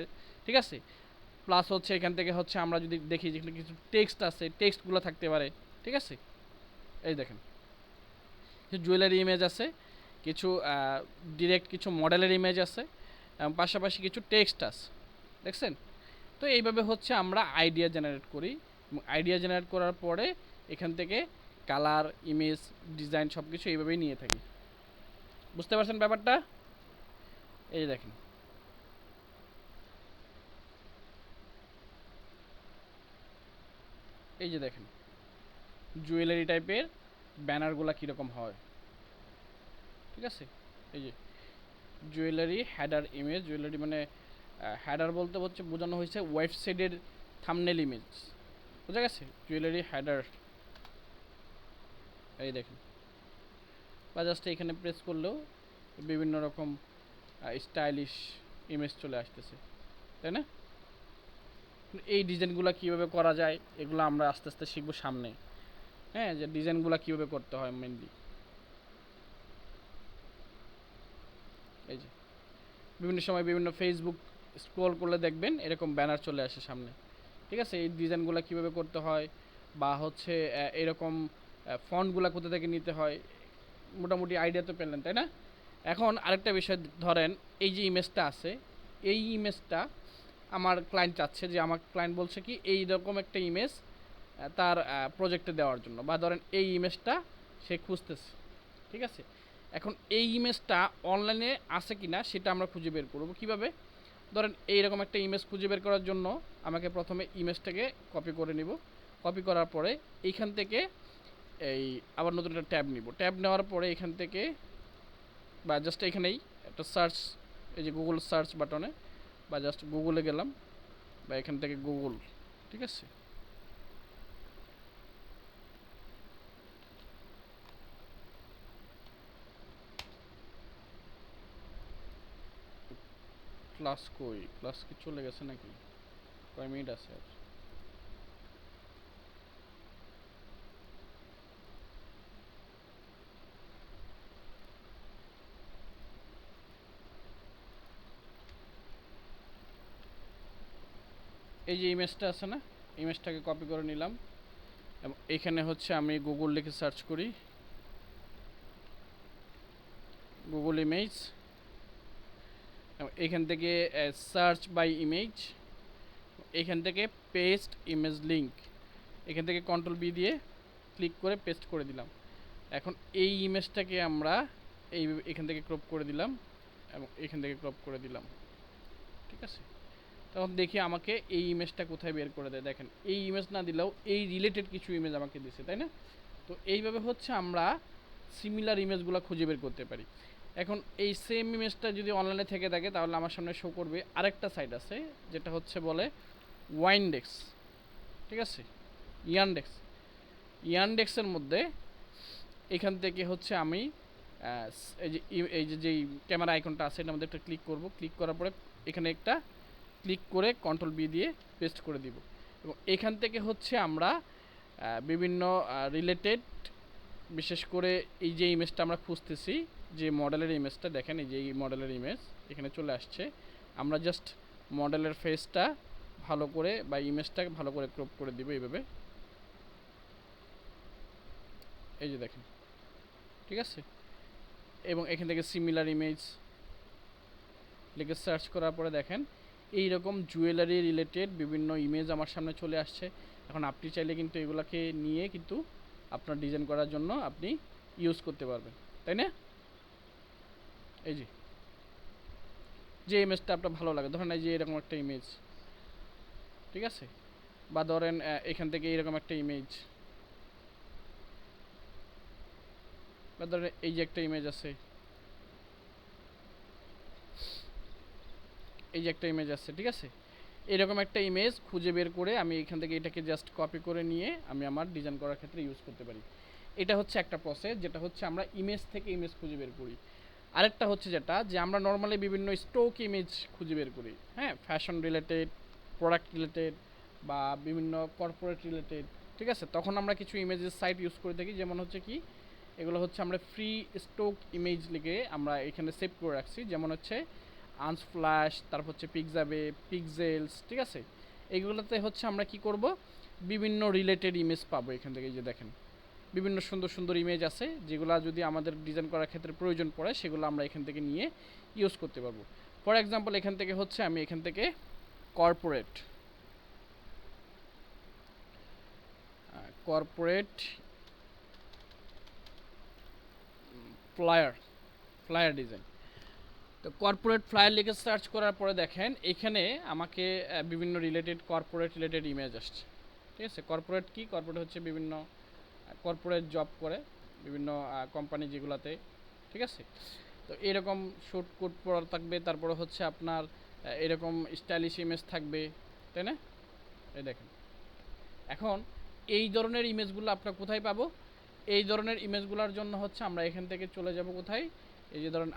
ঠিক আছে। প্লাস হচ্ছে এখান থেকে হচ্ছে আমরা যদি দেখি যেখানে কিছু টেক্সট আছে, টেক্সটগুলো থাকতে পারে, ঠিক আছে। এই দেখেন জুয়েলারি ইমেজ আছে, কিছু ডিরেক্ট কিছু মডেলের ইমেজ আছে, পাশাপাশি কিছু টেক্সট আছে, দেখছেন। তো এইভাবে হচ্ছে আমরা আইডিয়া জেনারেট করি, এবং আইডিয়া জেনারেট করার পরে এখান থেকে কালার, ইমেজ, ডিজাইন সব কিছু এইভাবেই নিয়ে থাকি। বুঝতে পারছেন ব্যাপারটা। এই দেখেন এই যে দেখেন জুয়েলারি টাইপের ব্যানারগুলো কীরকম হয়, ঠিক আছে। এই যে জুয়েলারি হেডার ইমেজ, জুয়েলারি মানে হেডার বলতে হচ্ছে বোঝানো হয়েছে ওয়েবসাইটের থাম্বনেল ইমেজ, বোঝা গেছে, জুয়েলারি হেডার। এই দেখেন, বা জাস্ট এখানে প্রেস করলেও বিভিন্ন রকম স্টাইলিশ ইমেজ চলে আসতেছে, তাই না। এই ডিজাইনগুলো কীভাবে করা যায় এগুলো আমরা আস্তে আস্তে শিখবো সামনে। হ্যাঁ, যে ডিজাইনগুলো কীভাবে করতে হয় মেনলি। এই যে বিভিন্ন সময় বিভিন্ন ফেসবুক স্ক্রল করলে দেখবেন এরকম ব্যানার চলে আসে সামনে। ঠিক আছে, এই ডিজাইনগুলো কীভাবে করতে হয় বা হচ্ছে এরকম ফন্টগুলো কোথা থেকে নিতে হয়, মোটামুটি আইডিয়া তো পেলেন, তাই না? এখন আরেকটা বিষয় ধরেন, এই যে ইমেজটা আছে, এই ইমেজটা আমার ক্লায়েন্ট চাচ্ছে, যে আমার ক্লায়েন্ট বলছে কি এই রকম একটা ইমেজ তার প্রজেক্টে দেওয়ার জন্য, বা ধরেন এই ইমেজটা সে খুঁজতেছে। ঠিক আছে, এখন এই ইমেজটা অনলাইনে আছে কি না সেটা আমরা খুঁজে বের করব কীভাবে। ধরেন এইরকম একটা ইমেজ খুঁজে বের করার জন্য আমাকে প্রথমে ইমেজটাকে কপি করে নিব। কপি করার পরে এইখান থেকে এই আবার নতুন একটা ট্যাব নিব। ট্যাব নেওয়ার পরে এখান থেকে বা জাস্ট এখানেই একটা সার্চ, এই যে গুগল সার্চ বাটনে বা জাস্ট গুগলে গেলাম, বা এখান থেকে গুগল, ঠিক আছে, ক্লাস কই, ক্লাস কি চলে গেছে নাকি, কয় মিনিট আছে আর? এই যে ইমেজটা আছে না, ইমেজটাকে কপি করে নিলাম এবং এখানে হচ্ছে আমি গুগল লিখে সার্চ করি, গুগল ইমেজ, এখান থেকে সার্চ বাই ইমেজ, এখান থেকে পেস্ট ইমেজ লিঙ্ক, এখান থেকে কন্ট্রোল বি দিয়ে ক্লিক করে পেস্ট করে দিলাম। এখন এই ইমেজটাকে আমরা এখান থেকে ক্রপ করে দিলাম এবং এখান থেকে ক্রপ করে দিলাম। ঠিক আছে, তখন দেখি আমাকে এই ইমেজটা কোথায় বের করে দেয়। দেখেন, এই ইমেজ না দিলেও এই রিলেটেড কিছু ইমেজ আমাকে দিছে, তাই না? তো এইভাবে হচ্ছে আমরা সিমিলার ইমেজগুলো খুঁজে বের করতে পারি। এখন এই সেম ইমেজটা যদি অনলাইনে থেকে থাকে তাহলে আমার সামনে শো করবে আরেকটা সাইট আছে যেটা হচ্ছে বলে ওয়াইনডেক্স। ঠিক আছে, ইয়ানডেক্স, ইয়ানডেক্সের মধ্যে এখান থেকে হচ্ছে আমি এই যে যেই ক্যামেরা আইকনটা আছে এটার মধ্যে একটা ক্লিক করব। ক্লিক করার পরে এখানে একটা ক্লিক করে কন্ট্রোল বি দিয়ে পেস্ট করে দিব এবং এখান থেকে হচ্ছে আমরা বিভিন্ন রিলেটেড, বিশেষ করে এই যে ইমেজটা আমরা খুঁজতেছি, যে মডেলের ইমেজটা দেখেন, এই যে এই মডেলের ইমেজ এখানে চলে আসছে, আমরা জাস্ট মডেলের ফেসটা ভালো করে বা ইমেজটাকে ভালো করে ক্রপ করে দিব এইভাবে। এই যে দেখেন, ঠিক আছে, এবং এখান থেকে সিমিলার ইমেজ লিখে সার্চ করার পরে দেখেন এই রকম জুয়েলারি রিলেটেড বিভিন্ন ইমেজ আমার সামনে চলে আসছে। এখন আপনি চাইলে কিন্তু এগুলাকে নিয়ে কিন্তু আপনার ডিজাইন করার জন্য আপনি ইউজ করতে পারবেন, তাই না? এই যে ইমেজটা আপনার ভালো লাগে, ধরেন এই যে এরকম একটা ইমেজ, ঠিক আছে, বা ধরেন এখান থেকে এরকম একটা ইমেজ, বা ধরেন এই যে একটা ইমেজ আছে, এই যে একটা ইমেজ আছে, ঠিক আছে, এরকম একটা ইমেজ খুঁজে বের করে আমি এখান থেকে এটাকে জাস্ট কপি করে নিয়ে আমি আমার ডিজাইন করার ক্ষেত্রে ইউজ করতে পারি। এটা হচ্ছে একটা প্রসেস, যেটা হচ্ছে আমরা ইমেজ থেকে ইমেজ খুঁজে বের করি। আরেকটা হচ্ছে যেটা, যে আমরা নর্মালি বিভিন্ন স্টক ইমেজ খুঁজে বের করি, হ্যাঁ, ফ্যাশন রিলেটেড, প্রোডাক্ট রিলেটেড বা বিভিন্ন কর্পোরেট রিলেটেড। ঠিক আছে, তখন আমরা কিছু ইমেজের সাইট ইউজ করে থাকি, যেমন হচ্ছে কি এগুলো হচ্ছে আমরা ফ্রি স্টক ইমেজ লিখে আমরা এখানে সেভ করে রাখছি, যেমন হচ্ছে আনস্প্ল্যাশ, তারপর হচ্ছে পিকজাবে, পিকজেলস। ঠিক আছে, এইগুলোতে হচ্ছে আমরা কি করব, বিভিন্ন রিলেটেড ইমেজ পাবো এখান থেকে। যে দেখেন বিভিন্ন সুন্দর সুন্দর ইমেজ আছে যেগুলো যদি আমাদের ডিজাইন করার ক্ষেত্রে প্রয়োজন পড়ে সেগুলো আমরা এখান থেকে নিয়ে ইউজ করতে পারবো। ফর এক্সাম্পল এখান থেকে হচ্ছে আমি এখান থেকে কর্পোরেট কর্পোরেট ফ্লায়ার ডিজাইন, তো কর্পোরেট ফ্লায়ার লিখে সার্চ করার পরে দেখেন এখানে আমাকে বিভিন্ন কর্পোরেট রিলেটেড ইমেজ আসছে। ঠিক আছে, কর্পোরেট কি, কর্পোরেট হচ্ছে বিভিন্ন কর্পোরেট জব করে বিভিন্ন কোম্পানি যেগুলাতে। ঠিক আছে, তো এরকম শুট কোট পরা থাকবে, তারপরে হচ্ছে আপনার এরকম স্টাইলিশ ইমেজ থাকবে, তাই না? এই দেখেন, এখন এই ধরনের ইমেজগুলো আপনার কোথায় পাবো? এই ধরনের ইমেজগুলোর জন্য হচ্ছে আমরা এখান থেকে চলে যাব কোথায়, এই যে ধরেন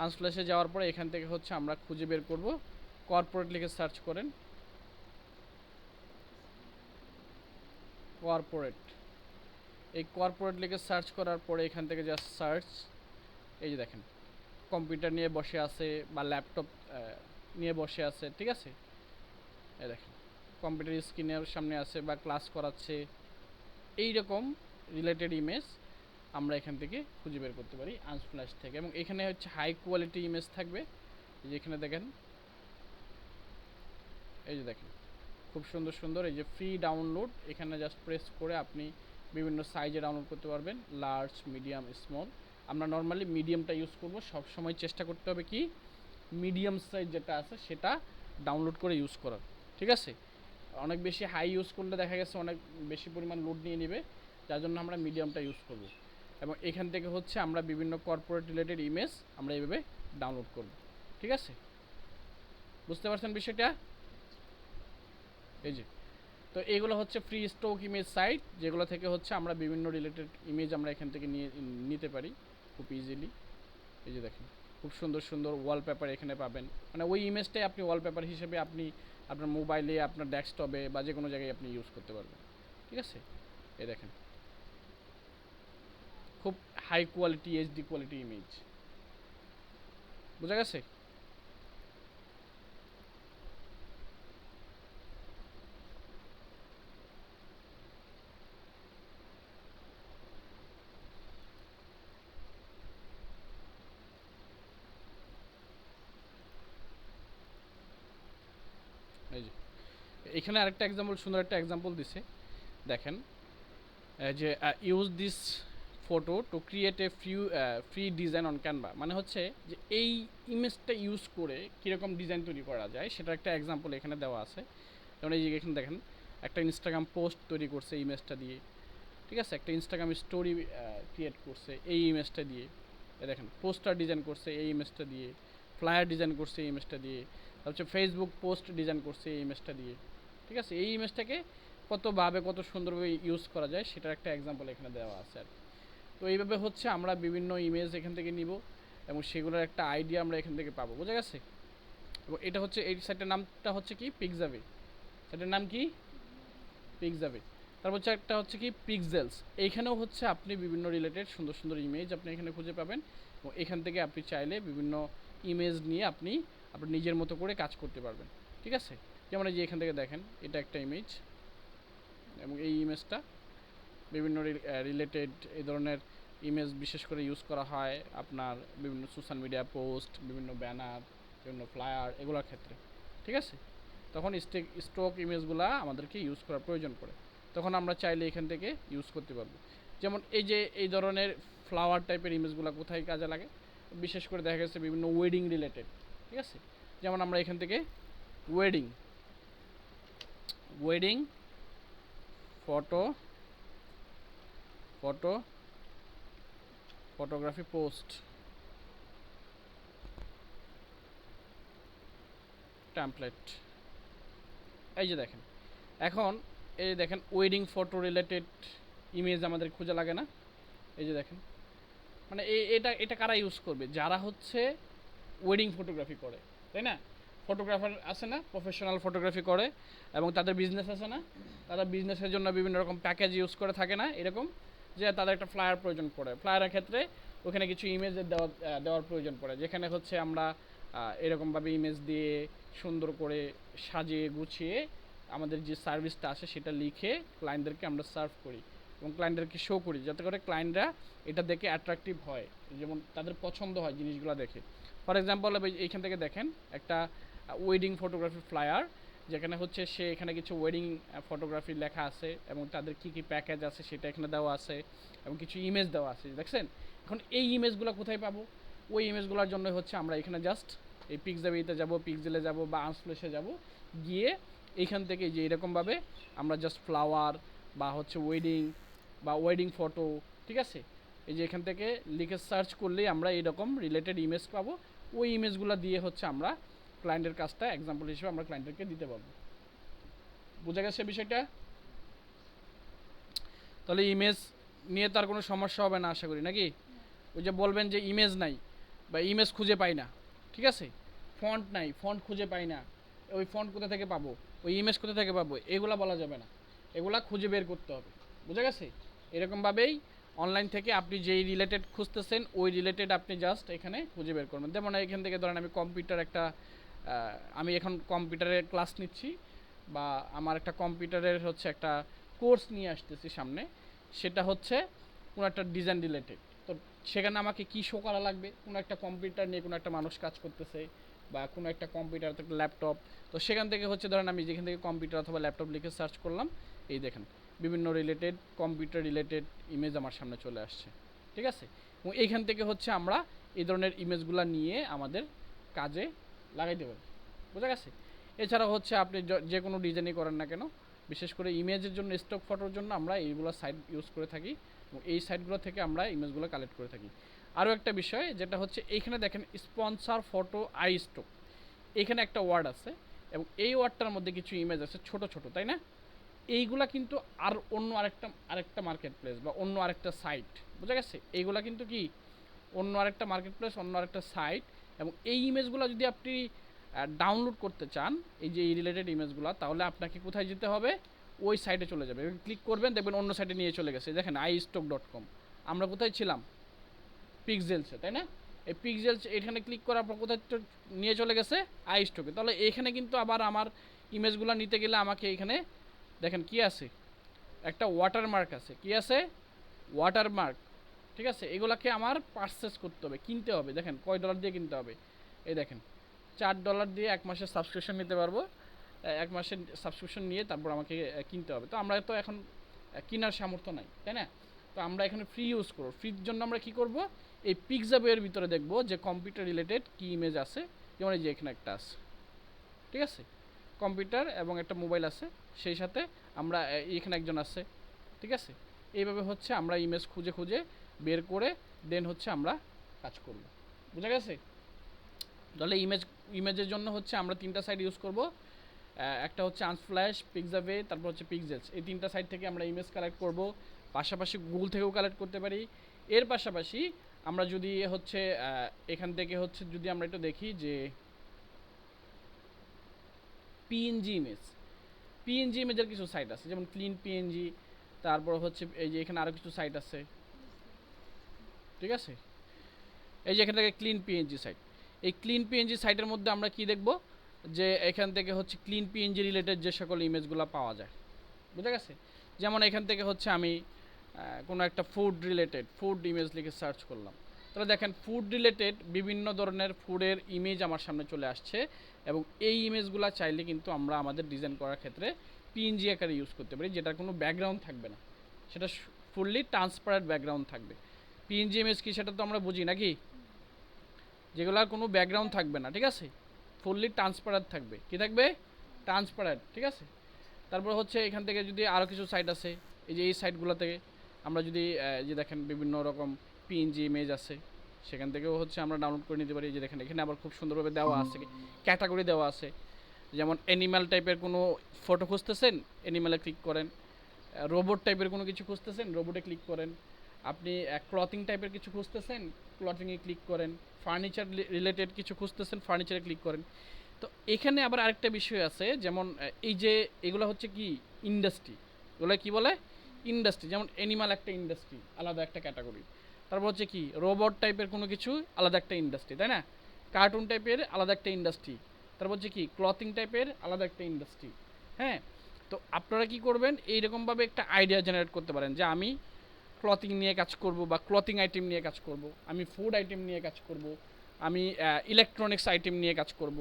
আনস্প্ল্যাশে যাওয়ার পরে এখান থেকে হচ্ছে আমরা খুঁজে বের করব, কর্পোরেট লিখে সার্চ করেন, কর্পোরেট, এই কর্পোরেট লিখে সার্চ করার পরে এখান থেকে জাস্ট সার্চ। এই যে দেখেন কম্পিউটার নিয়ে বসে আছে বা ল্যাপটপ নিয়ে বসে আছে, ঠিক আছে। এই দেখেন কম্পিউটার স্ক্রিনের সামনে আছে বা ক্লাস করাচ্ছে, এই রকম রিলেটেড ইমেজ আমরা এখান থেকে খুঁজে বের করতে পারি আনস্প্ল্যাশ থেকে। এবং এখানে হচ্ছে হাই কোয়ালিটি ইমেজ থাকবে, যেখানে দেখেন এই যে দেখেন খুব সুন্দর সুন্দর এই যে ফ্রি ডাউনলোড, এখানে জাস্ট প্রেস করে আপনি বিভিন্ন সাইজে ডাউনলোড করতে পারবেন, লার্জ, মিডিয়াম, স্মল। আমরা নর্মালি মিডিয়ামটা ইউজ করব, সব সময় চেষ্টা করতে হবে কি মিডিয়াম সাইজ যেটা আছে সেটা ডাউনলোড করে ইউজ করার, ঠিক আছে। অনেক বেশি হাই ইউজ করলে দেখা গেছে অনেক বেশি পরিমাণ লোড নিয়ে নেবে, যার জন্য আমরা মিডিয়ামটা ইউজ করব। এবং এখান থেকে হচ্ছে আমরা বিভিন্ন কর্পোরেট রিলেটেড ইমেজ আমরা এইভাবে ডাউনলোড করব, ঠিক আছে। বুঝতে পারছেন বিষয়টা? এই যে তো এইগুলো হচ্ছে ফ্রি স্টক ইমেজ সাইট, যেগুলো থেকে হচ্ছে আমরা বিভিন্ন রিলেটেড ইমেজ আমরা এখান থেকে নিতে পারি খুব ইজিলি। এই যে দেখেন খুব সুন্দর সুন্দর ওয়ালপেপার এখানে পাবেন, মানে ওই ইমেজটাই আপনি ওয়ালপেপার হিসেবে আপনি আপনার মোবাইলে, আপনার ডেস্কটপে বা যে কোনো জায়গায় আপনি ইউজ করতে পারবেন, ঠিক আছে। এই দেখেন খুব high quality HD quality image, বোঝা গেছে? এই যে এখানে আরেকটা এক্সাম্পল, সুন্দর একটা এক্সাম্পল দিছে, দেখেন যে use this photo to create a free design on Canva. মানে হচ্ছে যে এই ইমেজটা ইউজ করে কীরকম ডিজাইন তৈরি করা যায় সেটার একটা এক্সাম্পল এখানে দেওয়া আছে। যেমন এই যে এখানে দেখেন একটা ইনস্টাগ্রাম পোস্ট তৈরি করছে ইমেজটা দিয়ে, ঠিক আছে। একটা ইনস্টাগ্রাম স্টোরি ক্রিয়েট করছে এই ইমেজটা দিয়ে, দেখেন পোস্টার ডিজাইন করছে এই ইমেজটা দিয়ে, ফ্লায়ার ডিজাইন করছে এই ইমেজটা দিয়ে, তারপর ফেসবুক পোস্ট ডিজাইন করছে এই ইমেজটা দিয়ে, ঠিক আছে। এই ইমেজটাকে কতভাবে কত সুন্দরভাবে ইউজ করা যায় সেটার একটা এক্সাম্পল এখানে দেওয়া আছে আর কি। তো এইভাবে হচ্ছে আমরা বিভিন্ন ইমেজ এখান থেকে নিব এবং সেগুলোর একটা আইডিয়া আমরা এখান থেকে পাবো, বোঝা গেছে। এবং এটা হচ্ছে এই সাইটের নামটা হচ্ছে কি পিক্সাভে, সেটার নাম কি পিক্সাভে। তারপর হচ্ছে একটা হচ্ছে কি পিক্সেলস, এইখানেও হচ্ছে আপনি বিভিন্ন রিলেটেড সুন্দর সুন্দর ইমেজ আপনি এখানে খুঁজে পাবেন এবং এখান থেকে আপনি চাইলে বিভিন্ন ইমেজ নিয়ে আপনি আপনার নিজের মতো করে কাজ করতে পারবেন, ঠিক আছে। যেমন এই যে এখান থেকে দেখেন এটা একটা ইমেজ এবং এই ইমেজটা বিভিন্ন রিলেটেড এই ধরনের ইমেজ বিশেষ করে ইউজ করা হয় আপনার বিভিন্ন সোশ্যাল মিডিয়া পোস্ট, বিভিন্ন ব্যানার, বিভিন্ন ফ্লায়ার এগুলোর ক্ষেত্রে, ঠিক আছে। তখন স্টক ইমেজগুলো আমাদেরকে ইউজ করার প্রয়োজন পড়ে, তখন আমরা চাইলে এখান থেকে ইউজ করতে পারবো। যেমন এই যে এই ধরনের ফ্লাওয়ার টাইপের ইমেজগুলো কোথায় কাজে লাগে, বিশেষ করে দেখা গেছে বিভিন্ন ওয়েডিং রিলেটেড, ঠিক আছে। যেমন আমরা এখান থেকে wedding wedding photo photo photography post template, এই যে দেখেন এখন এই দেখেন ওয়েডিং ফটো রিলেটেড ইমেজ আমাদের খোঁজা লাগে না। এই যে দেখেন মানে এটা এটা কারা ইউজ করবে, যারা হচ্ছে ওয়েডিং ফটোগ্রাফি করে, তাই না। ফটোগ্রাফার আছে না, প্রফেশনাল ফটোগ্রাফি করে এবং তাদের বিজনেস আছে না, তারা বিজনেসের জন্য বিভিন্ন রকম প্যাকেজ ইউজ করে থাকে না, এরকম যে তাদের একটা ফ্লায়ার প্রয়োজন পড়ে, ফ্লায়ারের ক্ষেত্রে ওখানে কিছু ইমেজের দেওয়ার প্রয়োজন পড়ে, যেখানে হচ্ছে আমরা এরকমভাবে ইমেজ দিয়ে সুন্দর করে সাজিয়ে গুছিয়ে আমাদের যে সার্ভিসটা আসে সেটা লিখে ক্লায়েন্টদেরকে আমরা সার্ভ করি এবং ক্লায়েন্টদেরকে শো করি, যাতে করে ক্লায়েন্টরা এটা দেখে অ্যাট্রাকটিভ হয়, যেমন তাদের পছন্দ হয় জিনিসগুলো দেখে। ফর এক্সাম্পল এইখান থেকে দেখেন একটা ওয়েডিং ফটোগ্রাফি ফ্লায়ার, যেখানে হচ্ছে সে এখানে কিছু ওয়েডিং ফটোগ্রাফি লেখা আছে এবং তাদের কী কী প্যাকেজ আছে সেটা এখানে দেওয়া আছে এবং কিছু ইমেজ দেওয়া আছে, দেখছেন। এখন এই ইমেজগুলো কোথায় পাবো, ওই ইমেজগুলোর জন্য হচ্ছে আমরা এখানে জাস্ট এই পিক্সাভেতে যাব, পিক্সেলে যাব বা আনস্প্ল্যাশে যাব, গিয়ে এইখান থেকে যে এরকমভাবে আমরা জাস্ট ফ্লাওয়ার বা হচ্ছে ওয়েডিং ফটো, ঠিক আছে, এই যে এখান থেকে লিখে সার্চ করলেই আমরা এরকম রিলেটেড ইমেজ পাবো। ওই ইমেজগুলো দিয়ে হচ্ছে আমরা ক্লায়েন্টের কাজটা এক্সাম্পল হিসেবে আমরা ক্লায়েন্টদেরকে দিতে পারবো, বোঝা গেছে বিষয়টা। তাহলে ইমেজ নিয়ে তার কোনো সমস্যা হবে না আশা করি, নাকি। ওই যে বলবেন যে ইমেজ নাই বা ইমেজ খুঁজে পাই না, ঠিক আছে, ফন্ট নাই, ফন্ট খুঁজে পাই না, ওই ফন্ট কোথা থেকে পাবো, ওই ইমেজ কোথা থেকে পাবো, এগুলো বলা যাবে না। এগুলা খুঁজে বের করতে হবে। বুঝা গেছে? এরকমভাবেই অনলাইন থেকে আপনি যেই রিলেটেড খুঁজতেছেন ওই রিলেটেড আপনি জাস্ট এখানে খুঁজে বের করবেন। যেমন এখান থেকে ধরেন আমি কম্পিউটার একটা আমি এখন কম্পিউটারের ক্লাস নিচ্ছি বা আমার একটা কম্পিউটারের হচ্ছে একটা কোর্স নিয়ে আসতেছি সামনে, সেটা হচ্ছে কোনো একটা ডিজাইন রিলেটেড। তো সেখানে আমাকে কী শো করা লাগবে? কোনো একটা কম্পিউটার নিয়ে কোনো একটা মানুষ কাজ করতেছে বা কোনো একটা কম্পিউটার, একটা ল্যাপটপ। তো সেখান থেকে হচ্ছে ধরেন আমি যেখান থেকে কম্পিউটার অথবা ল্যাপটপ লিখে সার্চ করলাম, এই দেখেন বিভিন্ন রিলেটেড কম্পিউটার রিলেটেড ইমেজ আমার সামনে চলে আসছে। ঠিক আছে? এবং এইখান থেকে হচ্ছে আমরা এই ধরনের ইমেজগুলো নিয়ে আমাদের কাজে লাগাইতে পারি। বোঝা গেছে? এছাড়া হচ্ছে আপনি যে কোনো ডিজাইনই করেন না কেন, বিশেষ করে ইমেজের জন্য, স্টক ফটোর জন্য আমরা এইগুলো সাইট ইউজ করে থাকি এবং এই সাইটগুলো থেকে আমরা ইমেজগুলো কালেক্ট করে থাকি। আরও একটা বিষয় যেটা হচ্ছে এইখানে দেখেন স্পন্সর ফটো আই স্টক, এইখানে একটা ওয়ার্ড আছে এবং এই ওয়ার্ডটার মধ্যে কিছু ইমেজ আছে ছোট ছোট, তাই না? এইগুলা কিন্তু আর অন্য আরেকটা মার্কেট প্লেস বা অন্য আরেকটা সাইট, বোঝা গেছে? এইগুলা কিন্তু কি অন্য আরেকটা মার্কেট প্লেস, অন্য আরেকটা সাইট। এবং এই ইমেজগুলো যদি আপনি ডাউনলোড করতে চান, এই যে এই রিলেটেড ইমেজগুলো, তাহলে আপনাকে কোথায় যেতে হবে? ওই সাইটে চলে যাবে, ক্লিক করবেন, দেখবেন অন্য সাইটে নিয়ে চলে গেছে। দেখেন istock.com, আমরা কোথায় ছিলাম? পিক্সেলসে, তাই না? এই পিক্সেলস এখানে ক্লিক করার পর কোথায় নিয়ে চলে গেছে? iStock-এ। তাহলে এখানে কিন্তু আবার আমার ইমেজগুলো নিতে গেলে আমাকে এখানে দেখেন কি আছে, একটা ওয়াটারমার্ক আছে। কি আছে? ওয়াটারমার্ক। ঠিক আছে? এগুলাকে আমার পারচেস করতে হবে, কিনতে হবে। দেখেন কয় ডলার দিয়ে কিনতে হবে, এই দেখেন $4 দিয়ে 1 মাসের সাবস্ক্রিপশন নিতে পারবো। 1 মাসের সাবস্ক্রিপশন নিয়ে তারপর আমাকে কিনতে হবে। তো আমরা তো এখন কেনার সামর্থ্য নাই, তাই না? তো আমরা এখানে ফ্রি ইউজ করব। ফ্রির জন্য আমরা কি করব? এই পিক্সাবের ভিতরে দেখব যে কম্পিউটার রিলেটেড কি ইমেজ আছে। যেমন এই যে এখানে একটা আছে, ঠিক আছে? কম্পিউটার এবং একটা মোবাইল আছে, সেই সাথে আমরা এখানে একজন আছে, ঠিক আছে? এইভাবে হচ্ছে আমরা ইমেজ খুঁজে খুঁজে বের করে দেন হচ্ছে আমরা কাজ করব। বুঝা গেছে? তাহলে ইমেজের জন্য হচ্ছে আমরা 3টা সাইট ইউজ করব। একটা হচ্ছে আনস্প্ল্যাশ, পিক্সাবে, তারপর হচ্ছে পিক্সেলস। এই 3টা সাইট থেকে আমরা ইমেজ কালেক্ট করব। পাশাপাশি গুগল থেকেও কালেক্ট করতে পারি। এর পাশাপাশি আমরা যদি হচ্ছে এখান থেকে হচ্ছে যদি আমরা একটু দেখি যে পিএনজি ইমেজের কিছু সাইট আছে, যেমন ক্লিন পিএনজি, তারপর হচ্ছে এই যে এখানে আরও কিছু সাইট আছে, ঠিক আছে? এই যে এখান থেকে ক্লিন পিএনজি সাইট, এই ক্লিন পিএনজি সাইটের মধ্যে আমরা কি দেখব? যে এখান থেকে হচ্ছে ক্লিন পিএনজি রিলেটেড যে সকল ইমেজগুলো পাওয়া যায়। বুঝা গেছে? যেমন এখান থেকে হচ্ছে আমি কোনো একটা ফুড রিলেটেড ফুড ইমেজ লিখে সার্চ করলাম, তাহলে দেখেন ফুড রিলেটেড বিভিন্ন ধরনের ফুডের ইমেজ আমার সামনে চলে আসছে। এবং এই ইমেজগুলো চাইলে কিন্তু আমরা আমাদের ডিজাইন করার ক্ষেত্রে পিএনজি আকারে ইউজ করতে পারি, যেটার কোনো ব্যাকগ্রাউন্ড থাকবে না, সেটা ফুললি ট্রান্সপারেন্ট ব্যাকগ্রাউন্ড থাকবে। পিএনজি ইমেজ কি সেটা তো আমরা বুঝি নাকি? যেগুলোর কোনো ব্যাকগ্রাউন্ড থাকবে না, ঠিক আছে? ফুললি ট্রান্সপারেন্ট থাকবে। কি থাকবে? ট্রান্সপারেন্ট, ঠিক আছে? তারপর হচ্ছে এখান থেকে যদি আরও কিছু সাইট আছে, এই যে এই সাইটগুলো থেকে আমরা যদি যে দেখেন বিভিন্ন রকম পিএনজি ইমেজ আছে, সেখান থেকেও হচ্ছে আমরা ডাউনলোড করে নিতে পারি। যে দেখেন এখানে আবার খুব সুন্দরভাবে দেওয়া আছে, ক্যাটাগরি দেওয়া আছে। যেমন অ্যানিম্যাল টাইপের কোনো ফটো খুঁজতেছেন, অ্যানিম্যালে ক্লিক করেন। রোবট টাইপের কোনো কিছু খুঁজতেছেন, রোবটে ক্লিক করেন। আপনি ক্লথিং টাইপের কিছু খুঁজতেছেন, ক্লথিংয়ে ক্লিক করেন। ফার্নিচার রিলেটেড কিছু খুঁজতেছেন, ফার্নিচারে ক্লিক করেন। তো এখানে আবার আরেকটা বিষয় আছে, যেমন এই যে এগুলো হচ্ছে কি ইন্ডাস্ট্রি, এগুলো কি বলে? ইন্ডাস্ট্রি। যেমন অ্যানিমাল একটা ইন্ডাস্ট্রি, আলাদা একটা ক্যাটাগরি। তারপর হচ্ছে কি রোবট টাইপের কোনো কিছু, আলাদা একটা ইন্ডাস্ট্রি, তাই না? কার্টুন টাইপের আলাদা একটা ইন্ডাস্ট্রি। তারপর হচ্ছে কি ক্লথিং টাইপের আলাদা একটা ইন্ডাস্ট্রি। হ্যাঁ, তো আপনারা কি করবেন? এইরকমভাবে একটা আইডিয়া জেনারেট করতে পারেন যে আমি ক্লথিং নিয়ে কাজ করব বা ক্লথিং আইটেম নিয়ে কাজ করব, আমি ফুড আইটেম নিয়ে কাজ করব, আমি ইলেকট্রনিক্স আইটেম নিয়ে কাজ করব,